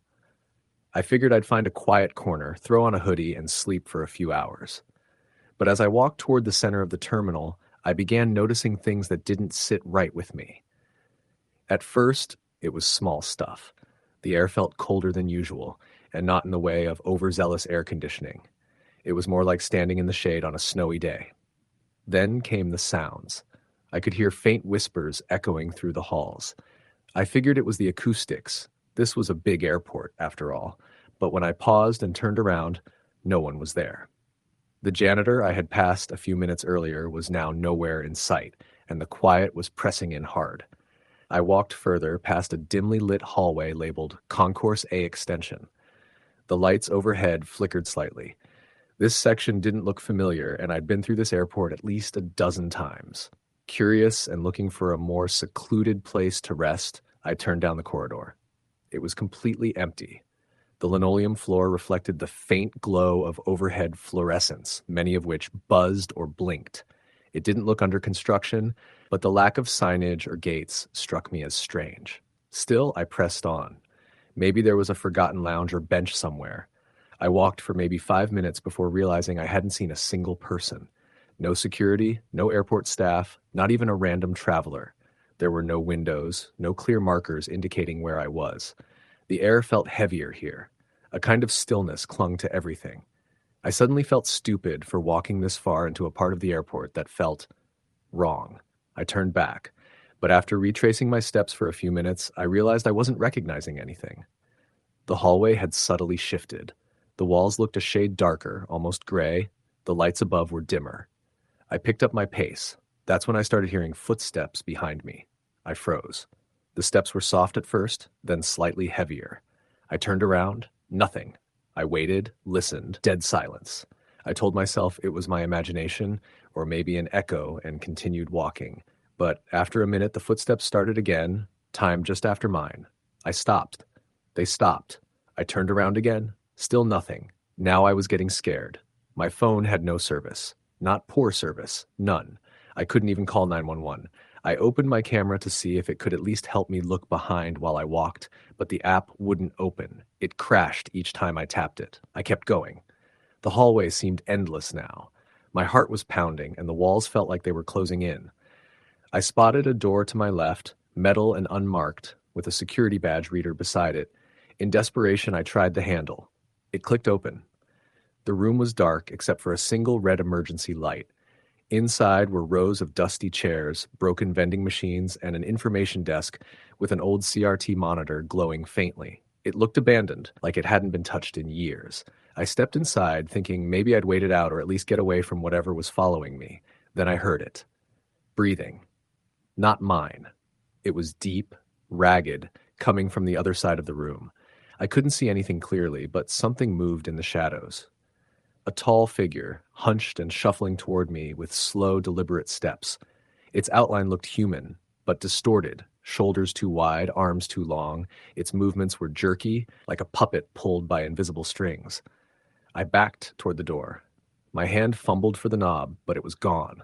I figured I'd find a quiet corner, throw on a hoodie, and sleep for a few hours. But as I walked toward the center of the terminal, I began noticing things that didn't sit right with me. At first, it was small stuff. The air felt colder than usual, and not in the way of overzealous air conditioning. It was more like standing in the shade on a snowy day. Then came the sounds. I could hear faint whispers echoing through the halls. I figured it was the acoustics. This was a big airport, after all. But when I paused and turned around, no one was there. The janitor I had passed a few minutes earlier was now nowhere in sight, and the quiet was pressing in hard. I walked further past a dimly lit hallway labeled Concourse A Extension. The lights overhead flickered slightly. This section didn't look familiar, and I'd been through this airport at least a dozen times. Curious and looking for a more secluded place to rest, I turned down the corridor. It was completely empty. The linoleum floor reflected the faint glow of overhead fluorescents, many of which buzzed or blinked. It didn't look under construction, but the lack of signage or gates struck me as strange. Still, I pressed on. Maybe there was a forgotten lounge or bench somewhere. I walked for maybe 5 minutes before realizing I hadn't seen a single person. No security, no airport staff, not even a random traveler. There were no windows, no clear markers indicating where I was. The air felt heavier here. A kind of stillness clung to everything. I suddenly felt stupid for walking this far into a part of the airport that felt wrong. I turned back, but after retracing my steps for a few minutes, I realized I wasn't recognizing anything. The hallway had subtly shifted. The walls looked a shade darker, almost gray. The lights above were dimmer. I picked up my pace. That's when I started hearing footsteps behind me. I froze. The steps were soft at first, then slightly heavier. I turned around. Nothing. I waited, listened, dead silence. I told myself it was my imagination, or maybe an echo, and continued walking. But after a minute, the footsteps started again, time just after mine. I stopped. They stopped. I turned around again. Still nothing. Now I was getting scared. My phone had no service. Not poor service. None. I couldn't even call 911. I opened my camera to see if it could at least help me look behind while I walked, but the app wouldn't open. It crashed each time I tapped it. I kept going. The hallway seemed endless now. My heart was pounding, and the walls felt like they were closing in. I spotted a door to my left, metal and unmarked, with a security badge reader beside it. In desperation, I tried the handle. It clicked open. The room was dark except for a single red emergency light. Inside were rows of dusty chairs, broken vending machines, and an information desk with an old CRT monitor glowing faintly. It looked abandoned, like it hadn't been touched in years. I stepped inside, thinking maybe I'd wait it out or at least get away from whatever was following me. Then I heard it. Breathing. Not mine. It was deep, ragged, coming from the other side of the room. I couldn't see anything clearly, but something moved in the shadows. A tall figure, hunched and shuffling toward me with slow, deliberate steps. Its outline looked human, but distorted, shoulders too wide, arms too long. Its movements were jerky, like a puppet pulled by invisible strings. I backed toward the door. My hand fumbled for the knob, but it was gone.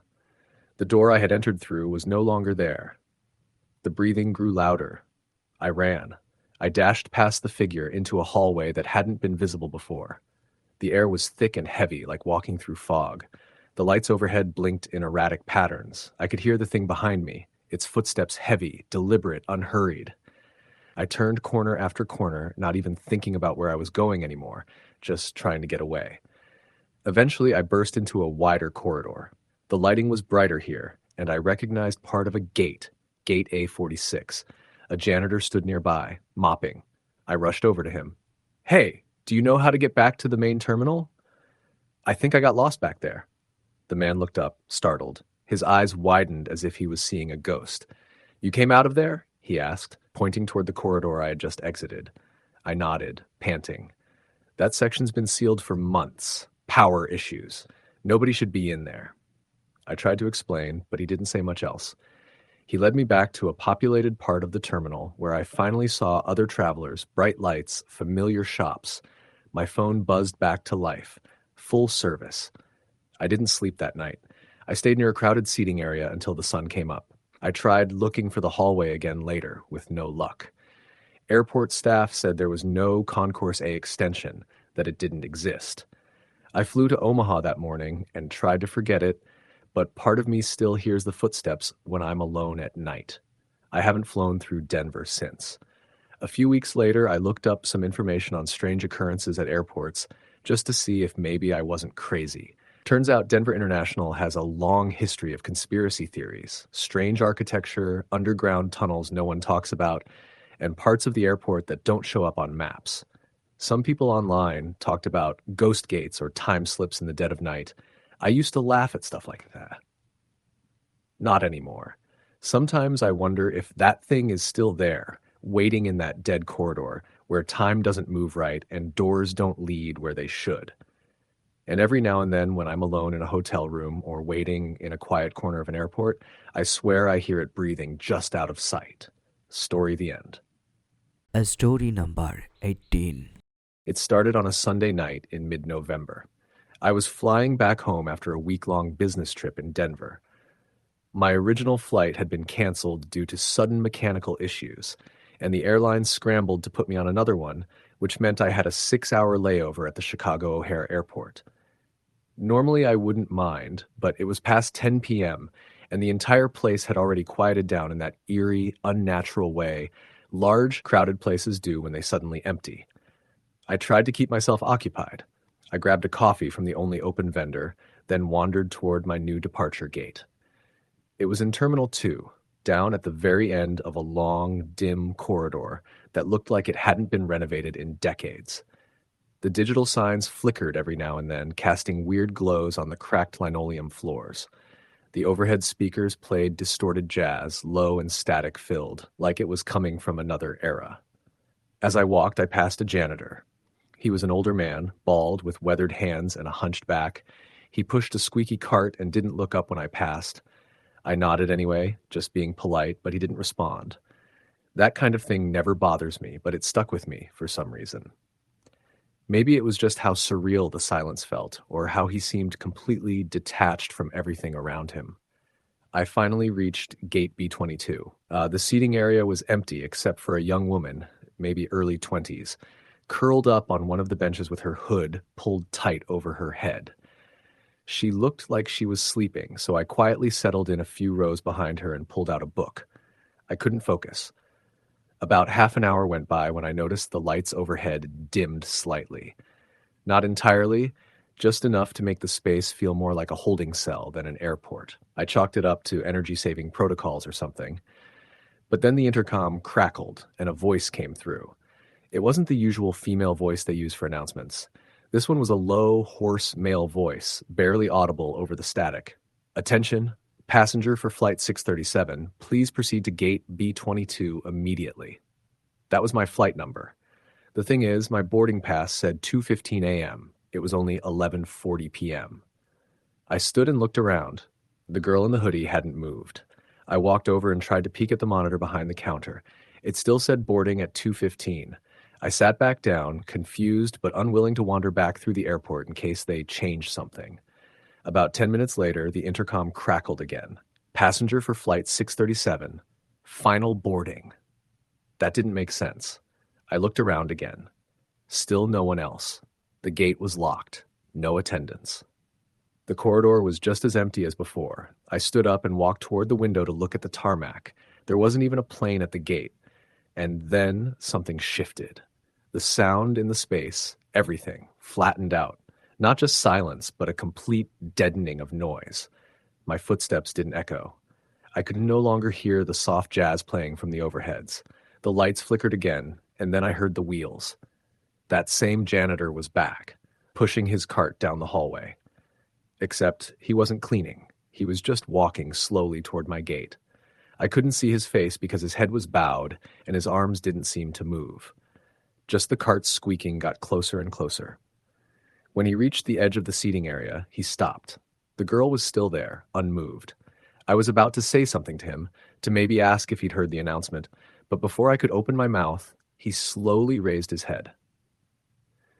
The door I had entered through was no longer there. The breathing grew louder. I ran. I dashed past the figure into a hallway that hadn't been visible before. The air was thick and heavy, like walking through fog. The lights overhead blinked in erratic patterns. I could hear the thing behind me, its footsteps heavy, deliberate, unhurried. I turned corner after corner, not even thinking about where I was going anymore, just trying to get away. Eventually, I burst into a wider corridor. The lighting was brighter here, and I recognized part of a gate, Gate A46. A janitor stood nearby, mopping. I rushed over to him. "Hey, do you know how to get back to the main terminal?" "I think I got lost back there." The man looked up, startled. His eyes widened as if he was seeing a ghost. "You came out of there?" he asked, pointing toward the corridor I had just exited. I nodded, panting. "That section's been sealed for months. Power issues. Nobody should be in there. I tried to explain, but he didn't say much else. He led me back to a populated part of the terminal where I finally saw other travelers, bright lights, familiar shops. My phone buzzed back to life. Full service. I didn't sleep that night. I stayed near a crowded seating area until the sun came up. I tried looking for the hallway again later, with no luck. Airport staff said there was no Concourse A extension, that it didn't exist. I flew to Omaha that morning and tried to forget it, but part of me still hears the footsteps when I'm alone at night. I haven't flown through Denver since. A few weeks later, I looked up some information on strange occurrences at airports just to see if maybe I wasn't crazy. Turns out Denver International has a long history of conspiracy theories, strange architecture, underground tunnels no one talks about, and parts of the airport that don't show up on maps. Some people online talked about ghost gates or time slips in the dead of night. I used to laugh at stuff like that. Not anymore. Sometimes I wonder if that thing is still there, waiting in that dead corridor where time doesn't move right and doors don't lead where they should. And every now and then, when I'm alone in a hotel room or waiting in a quiet corner of an airport, I swear I hear it breathing just out of sight. Story the end. Story number 18. It started on a Sunday night in mid-November. I was flying back home after a week-long business trip in Denver. My original flight had been canceled due to sudden mechanical issues, and the airline scrambled to put me on another one, which meant I had a 6-hour layover at the Chicago O'Hare Airport. Normally I wouldn't mind, but it was past 10 p.m., and the entire place had already quieted down in that eerie, unnatural way large, crowded places do when they suddenly empty. I tried to keep myself occupied. I grabbed a coffee from the only open vendor, then wandered toward my new departure gate. It was in Terminal 2, down at the very end of a long, dim corridor that looked like it hadn't been renovated in decades. The digital signs flickered every now and then, casting weird glows on the cracked linoleum floors. The overhead speakers played distorted jazz, low and static-filled, like it was coming from another era. As I walked, I passed a janitor. He was an older man, bald, with weathered hands and a hunched back. He pushed a squeaky cart and didn't look up when I passed. I nodded anyway, just being polite, but he didn't respond. That kind of thing never bothers me, but it stuck with me for some reason. Maybe it was just how surreal the silence felt, or how he seemed completely detached from everything around him. I finally reached Gate B22. The seating area was empty except for a young woman, maybe early 20s, curled up on one of the benches with her hood pulled tight over her head. She looked like she was sleeping, so I quietly settled in a few rows behind her and pulled out a book. I couldn't focus. About half an hour went by when I noticed the lights overhead dimmed slightly. Not entirely, just enough to make the space feel more like a holding cell than an airport. I chalked it up to energy-saving protocols or something. But then the intercom crackled and a voice came through. It wasn't the usual female voice they use for announcements. This one was a low, hoarse male voice, barely audible over the static. Attention, passenger for Flight 637, please proceed to Gate B22 immediately. That was my flight number. The thing is, my boarding pass said 2:15 a.m. It was only 11:40 p.m. I stood and looked around. The girl in the hoodie hadn't moved. I walked over and tried to peek at the monitor behind the counter. It still said boarding at 2:15. I sat back down, confused but unwilling to wander back through the airport in case they changed something. About 10 minutes later, the intercom crackled again. Passenger for Flight 637. Final boarding. That didn't make sense. I looked around again. Still no one else. The gate was locked. No attendants. The corridor was just as empty as before. I stood up and walked toward the window to look at the tarmac. There wasn't even a plane at the gate. And then something shifted. The sound in the space, everything, flattened out. Not just silence, but a complete deadening of noise. My footsteps didn't echo. I could no longer hear the soft jazz playing from the overheads. The lights flickered again, and then I heard the wheels. That same janitor was back, pushing his cart down the hallway. Except he wasn't cleaning. He was just walking slowly toward my gate. I couldn't see his face because his head was bowed and his arms didn't seem to move. Just the cart squeaking got closer and closer. When he reached the edge of the seating area, he stopped. The girl was still there, unmoved. I was about to say something to him, to maybe ask if he'd heard the announcement, but before I could open my mouth, he slowly raised his head.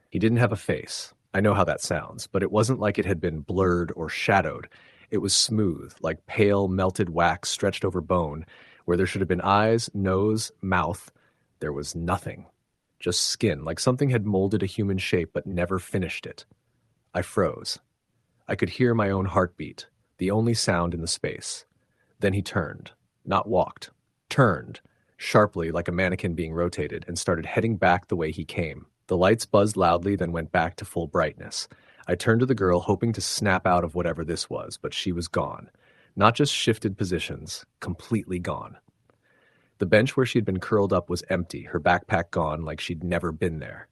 He didn't have a face. I know how that sounds, but it wasn't like it had been blurred or shadowed. It was smooth, like pale, melted wax stretched over bone, where there should have been eyes, nose, mouth. There was nothing. Just skin, like something had molded a human shape but never finished it. I froze. I could hear my own heartbeat, the only sound in the space. Then he turned, not walked, turned, sharply like a mannequin being rotated, and started heading back the way he came. The lights buzzed loudly, then went back to full brightness. I turned to the girl, hoping to snap out of whatever this was, but she was gone. Not just shifted positions, completely gone. The bench where she'd been curled up was empty, her backpack gone like she'd never been there.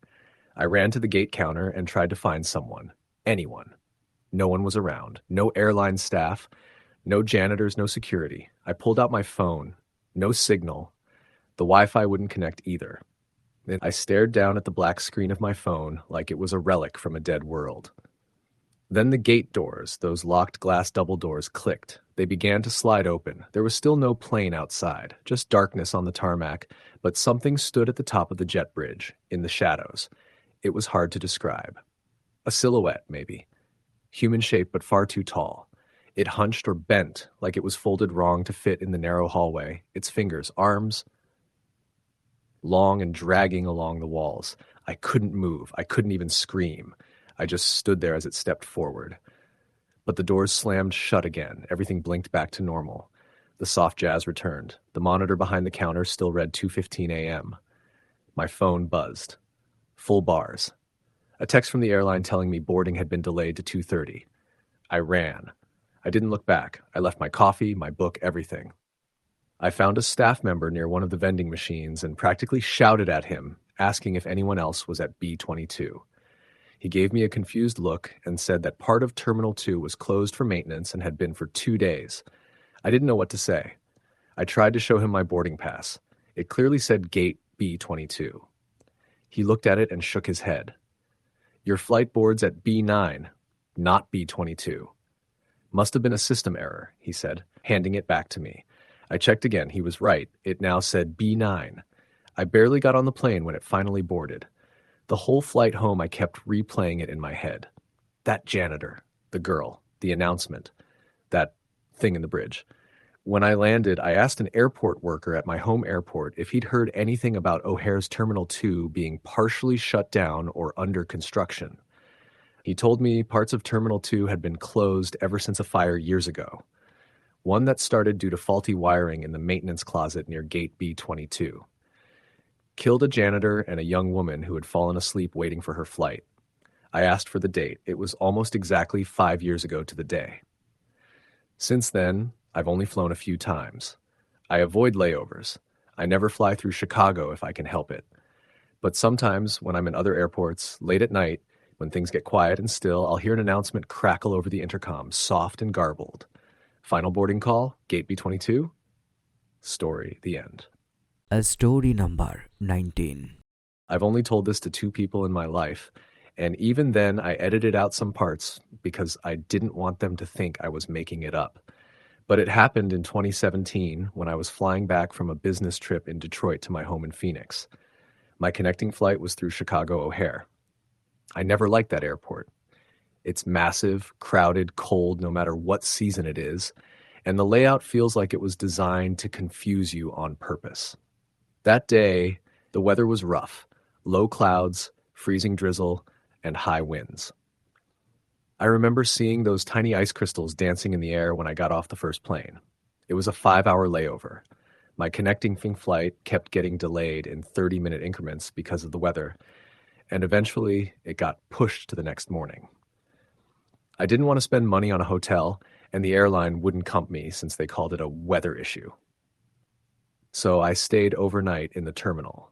I ran to the gate counter and tried to find someone. Anyone. No one was around. No airline staff. No janitors, no security. I pulled out my phone. No signal. The Wi-Fi wouldn't connect either. Then I stared down at the black screen of my phone like it was a relic from a dead world. Then the gate doors, those locked glass double doors, clicked. They began to slide open. There was still no plane outside, just darkness on the tarmac, but something stood at the top of the jet bridge, in the shadows. It was hard to describe. A silhouette, maybe. Human shape, but far too tall. It hunched or bent, like it was folded wrong to fit in the narrow hallway, its fingers, arms, long and dragging along the walls. I couldn't move. I couldn't even scream. I just stood there as it stepped forward. But the doors slammed shut again. Everything blinked back to normal. The soft jazz returned. The monitor behind the counter still read 2:15 a.m. My phone buzzed. Full bars. A text from the airline telling me boarding had been delayed to 2:30. I ran. I didn't look back. I left my coffee, my book, everything. I found a staff member near one of the vending machines and practically shouted at him, asking if anyone else was at B-22. He gave me a confused look and said that part of Terminal 2 was closed for maintenance and had been for 2 days. I didn't know what to say. I tried to show him my boarding pass. It clearly said Gate B-22. He looked at it and shook his head. Your flight board's at B9, not B-22. Must have been a system error, he said, handing it back to me. I checked again. He was right. It now said B9. I barely got on the plane when it finally boarded. The whole flight home, I kept replaying it in my head. That janitor, the girl, the announcement, that thing in the bridge. When I landed, I asked an airport worker at my home airport if he'd heard anything about O'Hare's Terminal 2 being partially shut down or under construction. He told me parts of Terminal 2 had been closed ever since a fire years ago. One that started due to faulty wiring in the maintenance closet near Gate B-22. Killed a janitor and a young woman who had fallen asleep waiting for her flight. I asked for the date. It was almost exactly 5 years ago to the day. Since then, I've only flown a few times. I avoid layovers. I never fly through Chicago if I can help it. But sometimes, when I'm in other airports, late at night, when things get quiet and still, I'll hear an announcement crackle over the intercom, soft and garbled. Final boarding call, Gate B-22. Story, the end. Story number 19. I've only told this to 2 people in my life, and even then I edited out some parts because I didn't want them to think I was making it up. But it happened in 2017 when I was flying back from a business trip in Detroit to my home in Phoenix. My connecting flight was through Chicago O'Hare. I never liked that airport. It's massive, crowded, cold, no matter what season it is, and the layout feels like it was designed to confuse you on purpose. That day, the weather was rough, low clouds, freezing drizzle, and high winds. I remember seeing those tiny ice crystals dancing in the air when I got off the first plane. It was a 5-hour layover. My connecting flight kept getting delayed in 30-minute increments because of the weather, and eventually it got pushed to the next morning. I didn't want to spend money on a hotel, and the airline wouldn't comp me since they called it a weather issue. So I stayed overnight in the terminal.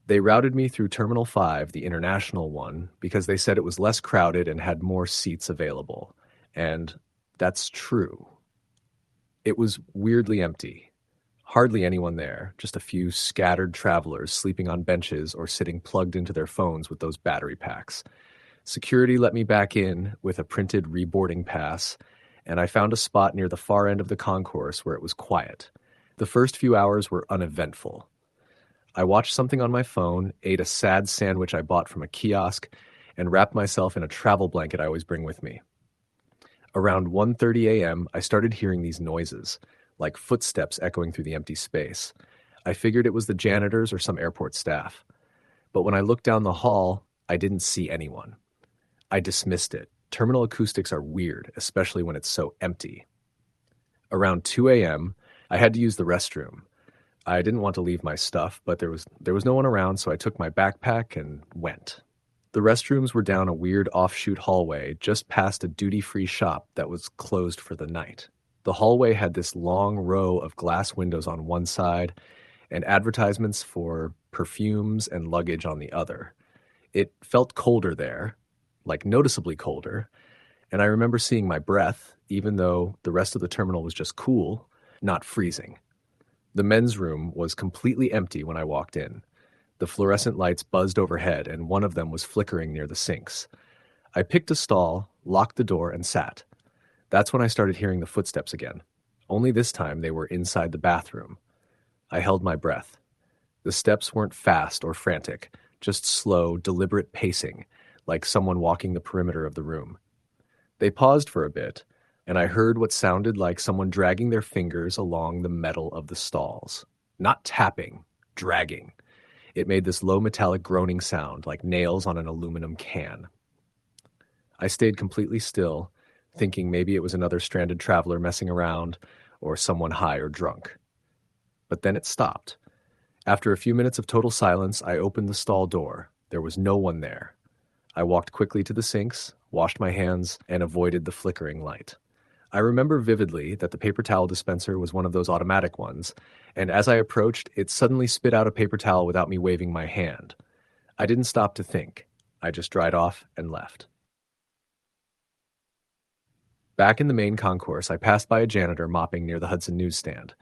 They routed me through Terminal 5, the international one, because they said it was less crowded and had more seats available. And that's true. It was weirdly empty. Hardly anyone there, just a few scattered travelers sleeping on benches or sitting plugged into their phones with those battery packs. Security let me back in with a printed reboarding pass, and I found a spot near the far end of the concourse where it was quiet. The first few hours were uneventful. I watched something on my phone, ate a sad sandwich I bought from a kiosk, and wrapped myself in a travel blanket I always bring with me. Around 1:30 a.m., I started hearing these noises, like footsteps echoing through the empty space. I figured it was the janitors or some airport staff. But when I looked down the hall, I didn't see anyone. I dismissed it. Terminal acoustics are weird, especially when it's so empty. Around 2 a.m., I had to use the restroom. I didn't want to leave my stuff, but there was no one around, so I took my backpack and went. The restrooms were down a weird offshoot hallway just past a duty-free shop that was closed for the night. The hallway had this long row of glass windows on one side and advertisements for perfumes and luggage on the other. It felt colder there, like noticeably colder, and I remember seeing my breath, even though the rest of the terminal was just cool, not freezing. The men's room was completely empty when I walked in. The fluorescent lights buzzed overhead, and one of them was flickering near the sinks. I picked a stall, locked the door, and sat. That's when I started hearing the footsteps again. Only this time they were inside the bathroom. I held my breath. The steps weren't fast or frantic, just slow, deliberate pacing, like someone walking the perimeter of the room. They paused for a bit, and I heard what sounded like someone dragging their fingers along the metal of the stalls. Not tapping, dragging. It made this low metallic groaning sound, like nails on an aluminum can. I stayed completely still, thinking maybe it was another stranded traveler messing around, or someone high or drunk. But then it stopped. After a few minutes of total silence, I opened the stall door. There was no one there. I walked quickly to the sinks, washed my hands, and avoided the flickering light. I remember vividly that the paper towel dispenser was one of those automatic ones, and as I approached, it suddenly spit out a paper towel without me waving my hand. I didn't stop to think. I just dried off and left. Back in the main concourse, I passed by a janitor mopping near the Hudson newsstand.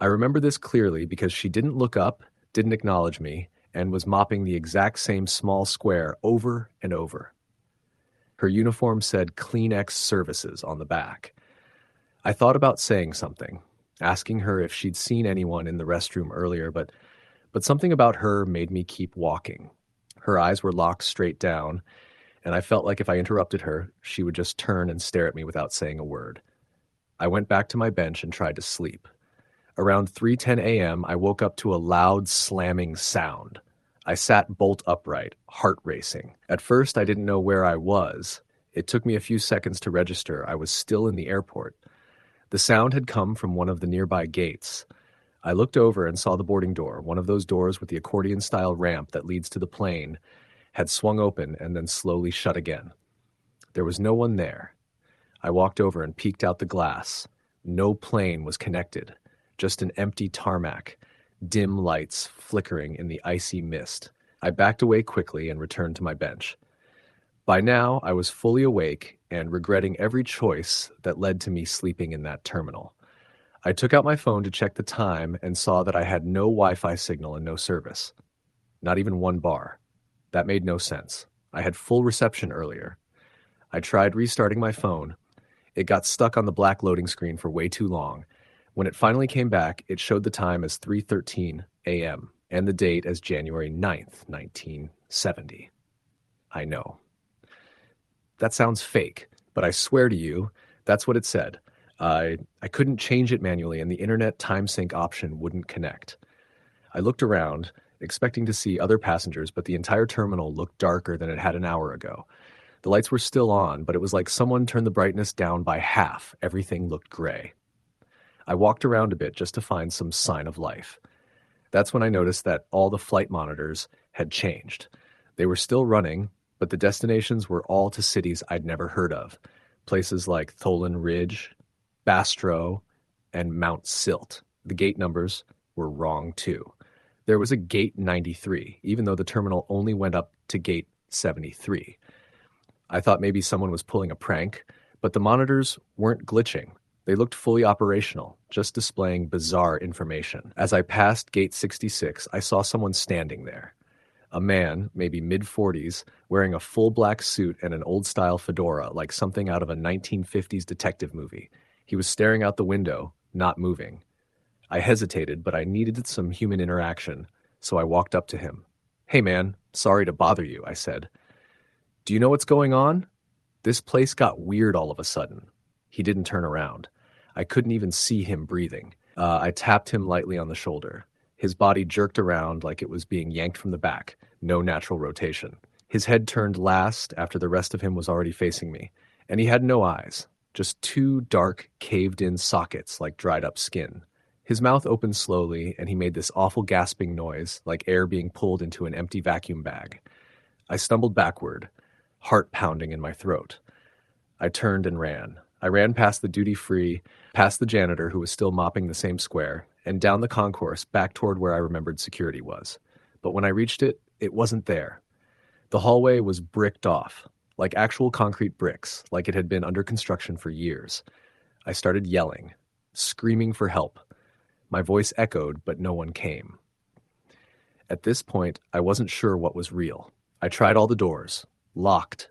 I remember this clearly because she didn't look up, didn't acknowledge me, and was mopping the exact same small square over and over. Her uniform said Kleenex Services on the back. I thought about saying something, asking her if she'd seen anyone in the restroom earlier, but something about her made me keep walking. Her eyes were locked straight down, and I felt like if I interrupted her, she would just turn and stare at me without saying a word. I went back to my bench and tried to sleep. Around 3:10 a.m., I woke up to a loud slamming sound. I sat bolt upright, heart racing. At first, I didn't know where I was. It took me a few seconds to register I was still in the airport. The sound had come from one of the nearby gates. I looked over and saw the boarding door, one of those doors with the accordion-style ramp that leads to the plane, had swung open and then slowly shut again. There was no one there. I walked over and peeked out the glass. No plane was connected, just an empty tarmac, dim lights flickering in the icy mist. I backed away quickly and returned to my bench. By now, I was fully awake and regretting every choice that led to me sleeping in that terminal. I took out my phone to check the time and saw that I had no Wi-Fi signal and no service. Not even one bar. That made no sense. I had full reception earlier. I tried restarting my phone. It got stuck on the black loading screen for way too long. When it finally came back, it showed the time as 3:13 a.m. and the date as January 9th, 1970. I know. That sounds fake, but I swear to you, that's what it said. I couldn't change it manually, and the internet time sync option wouldn't connect. I looked around, expecting to see other passengers, but the entire terminal looked darker than it had an hour ago. The lights were still on, but it was like someone turned the brightness down by half. Everything looked gray. I walked around a bit just to find some sign of life. That's when I noticed that all the flight monitors had changed. They were still running, but the destinations were all to cities I'd never heard of. Places like Tholen Ridge, Bastrop, and Mount Silt. The gate numbers were wrong too. There was a gate 93, even though the terminal only went up to gate 73. I thought maybe someone was pulling a prank, but the monitors weren't glitching. They looked fully operational, just displaying bizarre information. As I passed gate 66, I saw someone standing there. A man, maybe mid-40s, wearing a full black suit and an old-style fedora like something out of a 1950s detective movie. He was staring out the window, not moving. I hesitated, but I needed some human interaction, so I walked up to him. "Hey man, sorry to bother you," I said. "Do you know what's going on?" This place got weird all of a sudden. He didn't turn around. I couldn't even see him breathing. I tapped him lightly on the shoulder. His body jerked around like it was being yanked from the back, no natural rotation. His head turned last after the rest of him was already facing me, and he had no eyes, just two dark, caved-in sockets like dried-up skin. His mouth opened slowly, and he made this awful gasping noise, like air being pulled into an empty vacuum bag. I stumbled backward, heart pounding in my throat. I turned and ran. I ran past the duty-free, past the janitor who was still mopping the same square, and down the concourse back toward where I remembered security was. But when I reached it, it wasn't there. The hallway was bricked off, like actual concrete bricks, like it had been under construction for years. I started yelling, screaming for help. My voice echoed, but no one came. At this point, I wasn't sure what was real. I tried all the doors, locked.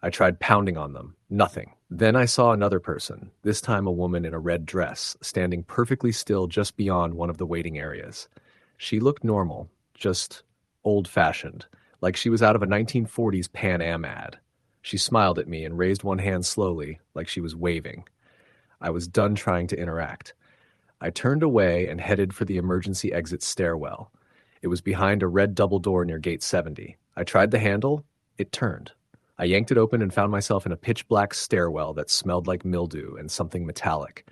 I tried pounding on them, nothing. Then I saw another person, this time a woman in a red dress, standing perfectly still just beyond one of the waiting areas. She looked normal, just old-fashioned, like she was out of a 1940s Pan Am ad. She smiled at me and raised one hand slowly, like she was waving. I was done trying to interact. I turned away and headed for the emergency exit stairwell. It was behind a red double door near gate 70. I tried the handle. It turned. I yanked it open and found myself in a pitch-black stairwell that smelled like mildew and something metallic.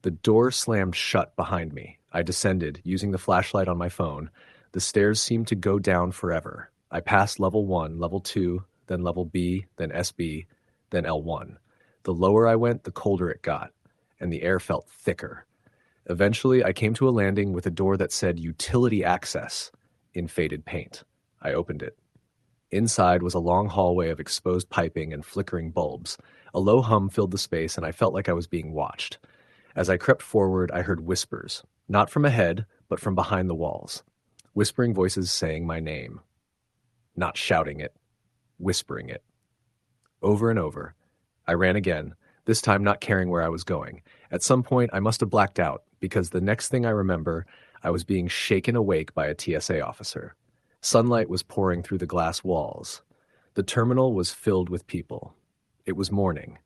The door slammed shut behind me. I descended, using the flashlight on my phone. The stairs seemed to go down forever. I passed level 1, level 2, then level B, then SB, then L1. The lower I went, the colder it got, and the air felt thicker. Eventually, I came to a landing with a door that said Utility Access in faded paint. I opened it. Inside was a long hallway of exposed piping and flickering bulbs. A low hum filled the space, and I felt like I was being watched. As I crept forward, I heard whispers, not from ahead, but from behind the walls. Whispering voices saying my name. Not shouting it, whispering it. Over and over. I ran again, this time not caring where I was going. At some point, I must have blacked out, because the next thing I remember, I was being shaken awake by a TSA officer. Sunlight was pouring through the glass walls. The terminal was filled with people. It was morning.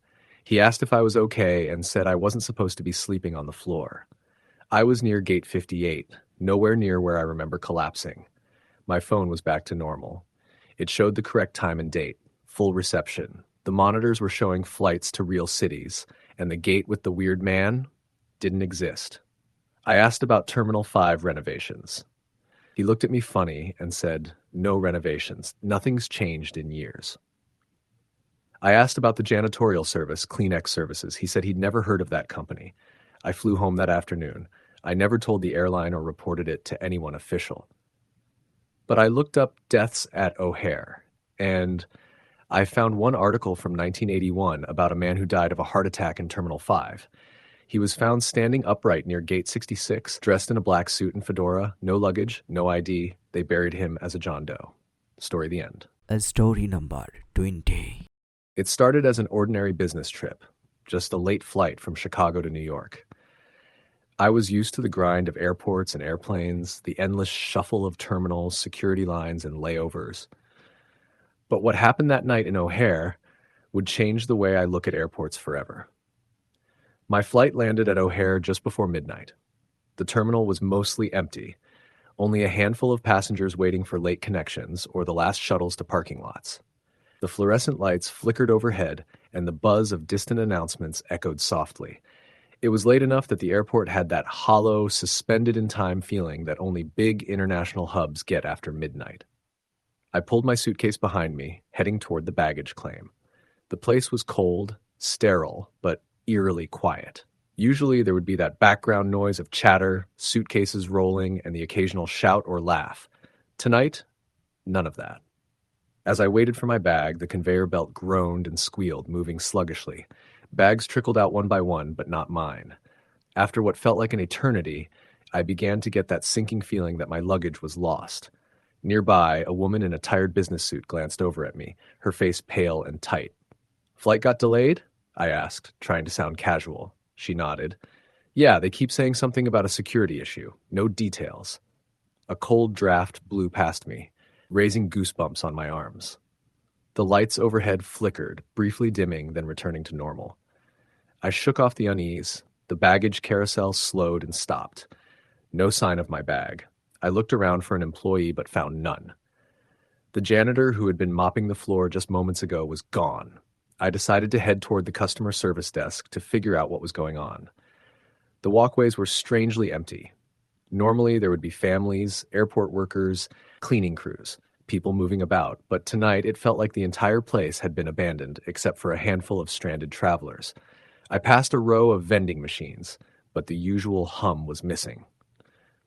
He asked if I was okay and said I wasn't supposed to be sleeping on the floor. I was near gate 58, nowhere near where I remember collapsing. My phone was back to normal. It showed the correct time and date, full reception. The monitors were showing flights to real cities, and the gate with the weird man didn't exist. I asked about Terminal 5 renovations. He looked at me funny and said, "No renovations. Nothing's changed in years." I asked about the janitorial service, Kleenex Services. He said he'd never heard of that company. I flew home that afternoon. I never told the airline or reported it to anyone official. But I looked up deaths at O'Hare, and I found one article from 1981 about a man who died of a heart attack in Terminal 5. He was found standing upright near Gate 66, dressed in a black suit and fedora, no luggage, no ID. They buried him as a John Doe. Story the end. Story number 20. It started as an ordinary business trip, just a late flight from Chicago to New York. I was used to the grind of airports and airplanes, the endless shuffle of terminals, security lines, and layovers. But what happened that night in O'Hare would change the way I look at airports forever. My flight landed at O'Hare just before midnight. The terminal was mostly empty, only a handful of passengers waiting for late connections or the last shuttles to parking lots. The fluorescent lights flickered overhead, and the buzz of distant announcements echoed softly. It was late enough that the airport had that hollow, suspended-in-time feeling that only big international hubs get after midnight. I pulled my suitcase behind me, heading toward the baggage claim. The place was cold, sterile, but eerily quiet. Usually there would be that background noise of chatter, suitcases rolling, and the occasional shout or laugh. Tonight, none of that. As I waited for my bag, the conveyor belt groaned and squealed, moving sluggishly. Bags trickled out one by one, but not mine. After what felt like an eternity, I began to get that sinking feeling that my luggage was lost. Nearby, a woman in a tired business suit glanced over at me, her face pale and tight. "Flight got delayed?" I asked, trying to sound casual. She nodded. "Yeah, they keep saying something about a security issue. No details." A cold draft blew past me, raising goosebumps on my arms. The lights overhead flickered, briefly dimming, then returning to normal. I shook off the unease. The baggage carousel slowed and stopped. No sign of my bag. I looked around for an employee but found none. The janitor who had been mopping the floor just moments ago was gone. I decided to head toward the customer service desk to figure out what was going on. The walkways were strangely empty. Normally, there would be families, airport workers, cleaning crews, people moving about, but tonight it felt like the entire place had been abandoned except for a handful of stranded travelers. I passed a row of vending machines, but the usual hum was missing.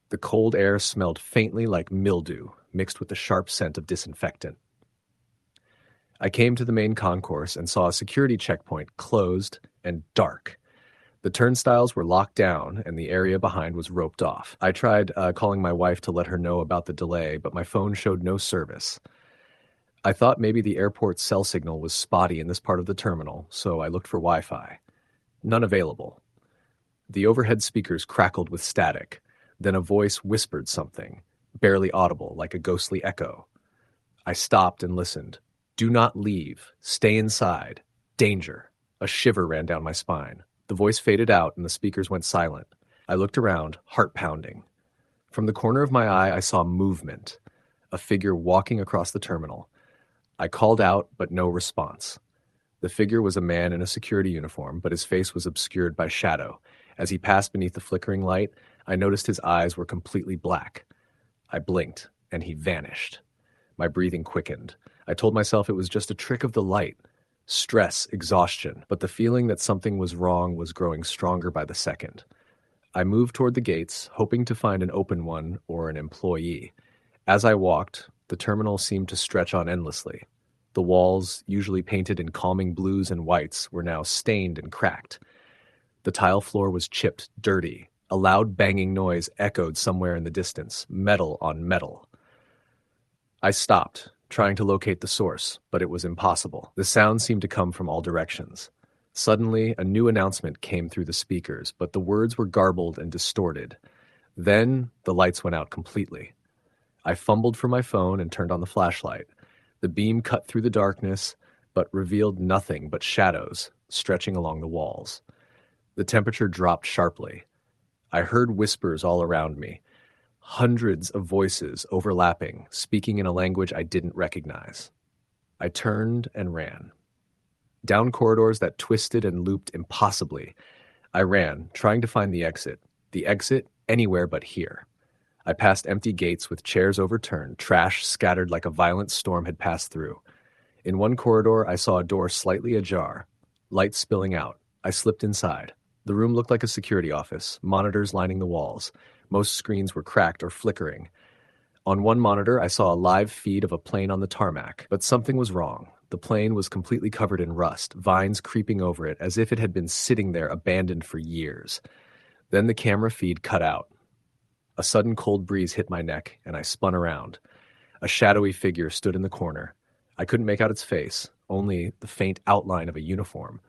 The cold air smelled faintly like mildew, mixed with the sharp scent of disinfectant. I came to the main concourse and saw a security checkpoint closed and dark. The turnstiles were locked down and the area behind was roped off. I tried calling my wife to let her know about the delay, but my phone showed no service. I thought maybe the airport's cell signal was spotty in this part of the terminal, so I looked for Wi-Fi. None available. The overhead speakers crackled with static. Then a voice whispered something, barely audible, like a ghostly echo. I stopped and listened. "Do not leave. Stay inside. Danger." A shiver ran down my spine. The voice faded out and the speakers went silent. I looked around, heart pounding. From the corner of my eye, I saw movement. A figure walking across the terminal. I called out, but no response. The figure was a man in a security uniform, but his face was obscured by shadow. As he passed beneath the flickering light, I noticed his eyes were completely black. I blinked, and he vanished. My breathing quickened. I told myself it was just a trick of the light. Stress, exhaustion, but the feeling that something was wrong was growing stronger by the second. I moved toward the gates, hoping to find an open one or an employee. As I walked, the terminal seemed to stretch on endlessly. The walls, usually painted in calming blues and whites, were now stained and cracked. The tile floor was chipped, dirty. A loud banging noise echoed somewhere in the distance, metal on metal. I stopped, trying to locate the source, but it was impossible. The sound seemed to come from all directions. Suddenly, a new announcement came through the speakers, but the words were garbled and distorted. Then, the lights went out completely. I fumbled for my phone and turned on the flashlight. The beam cut through the darkness, but revealed nothing but shadows stretching along the walls. The temperature dropped sharply. I heard whispers all around me. Hundreds of voices overlapping, speaking in a language I didn't recognize. I turned and ran. Down corridors that twisted and looped impossibly. I ran, trying to find the exit. The exit anywhere but here. I passed empty gates with chairs overturned, trash scattered like a violent storm had passed through. In one corridor, I saw a door slightly ajar, light spilling out. I slipped inside. The room looked like a security office, monitors lining the walls. Most screens were cracked or flickering. On one monitor, I saw a live feed of a plane on the tarmac, but something was wrong. The plane was completely covered in rust, vines creeping over it as if it had been sitting there abandoned for years. Then the camera feed cut out. A sudden cold breeze hit my neck, and I spun around. A shadowy figure stood in the corner. I couldn't make out its face, only the faint outline of a uniform.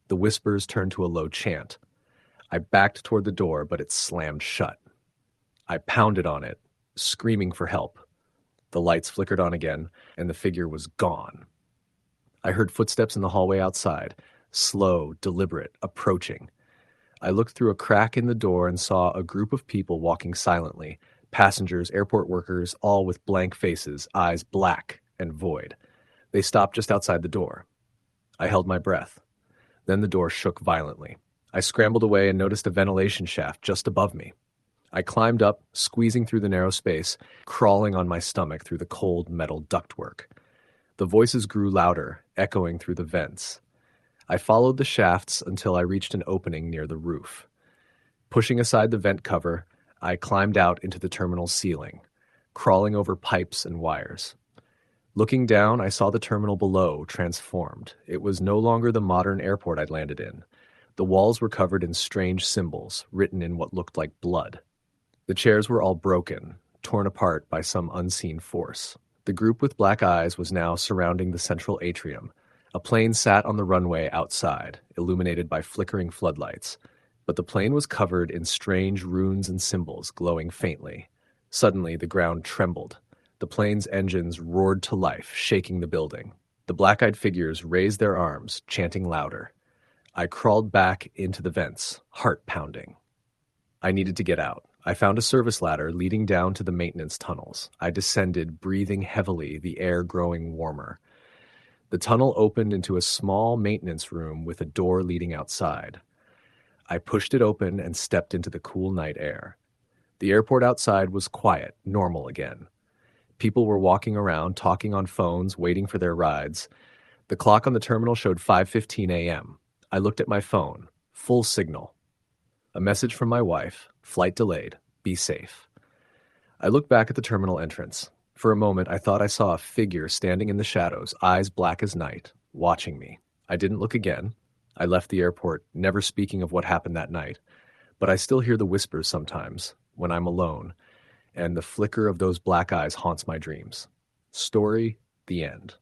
The whispers turned to a low chant. I backed toward the door, but it slammed shut. I pounded on it, screaming for help. The lights flickered on again, and the figure was gone. I heard footsteps in the hallway outside, slow, deliberate, approaching. I looked through a crack in the door and saw a group of people walking silently, passengers, airport workers, all with blank faces, eyes black and void. They stopped just outside the door. I held my breath. Then the door shook violently. I scrambled away and noticed a ventilation shaft just above me. I climbed up, squeezing through the narrow space, crawling on my stomach through the cold metal ductwork. The voices grew louder, echoing through the vents. I followed the shafts until I reached an opening near the roof. Pushing aside the vent cover, I climbed out into the terminal ceiling, crawling over pipes and wires. Looking down, I saw the terminal below, transformed. It was no longer the modern airport I'd landed in. The walls were covered in strange symbols, written in what looked like blood. The chairs were all broken, torn apart by some unseen force. The group with black eyes was now surrounding the central atrium. A plane sat on the runway outside, illuminated by flickering floodlights, but the plane was covered in strange runes and symbols glowing faintly. Suddenly, the ground trembled. The plane's engines roared to life, shaking the building. The black-eyed figures raised their arms, chanting louder. I crawled back into the vents, heart pounding. I needed to get out. I found a service ladder leading down to the maintenance tunnels. I descended, breathing heavily, the air growing warmer. The tunnel opened into a small maintenance room with a door leading outside. I pushed it open and stepped into the cool night air. The airport outside was quiet, normal again. People were walking around, talking on phones, waiting for their rides. The clock on the terminal showed 5:15 a.m. I looked at my phone. Full signal. A message from my wife. Flight delayed. Be safe. I looked back at the terminal entrance. For a moment, I thought I saw a figure standing in the shadows, eyes black as night, watching me. I didn't look again. I left the airport, never speaking of what happened that night. But I still hear the whispers sometimes, when I'm alone, and the flicker of those black eyes haunts my dreams. Story, the end.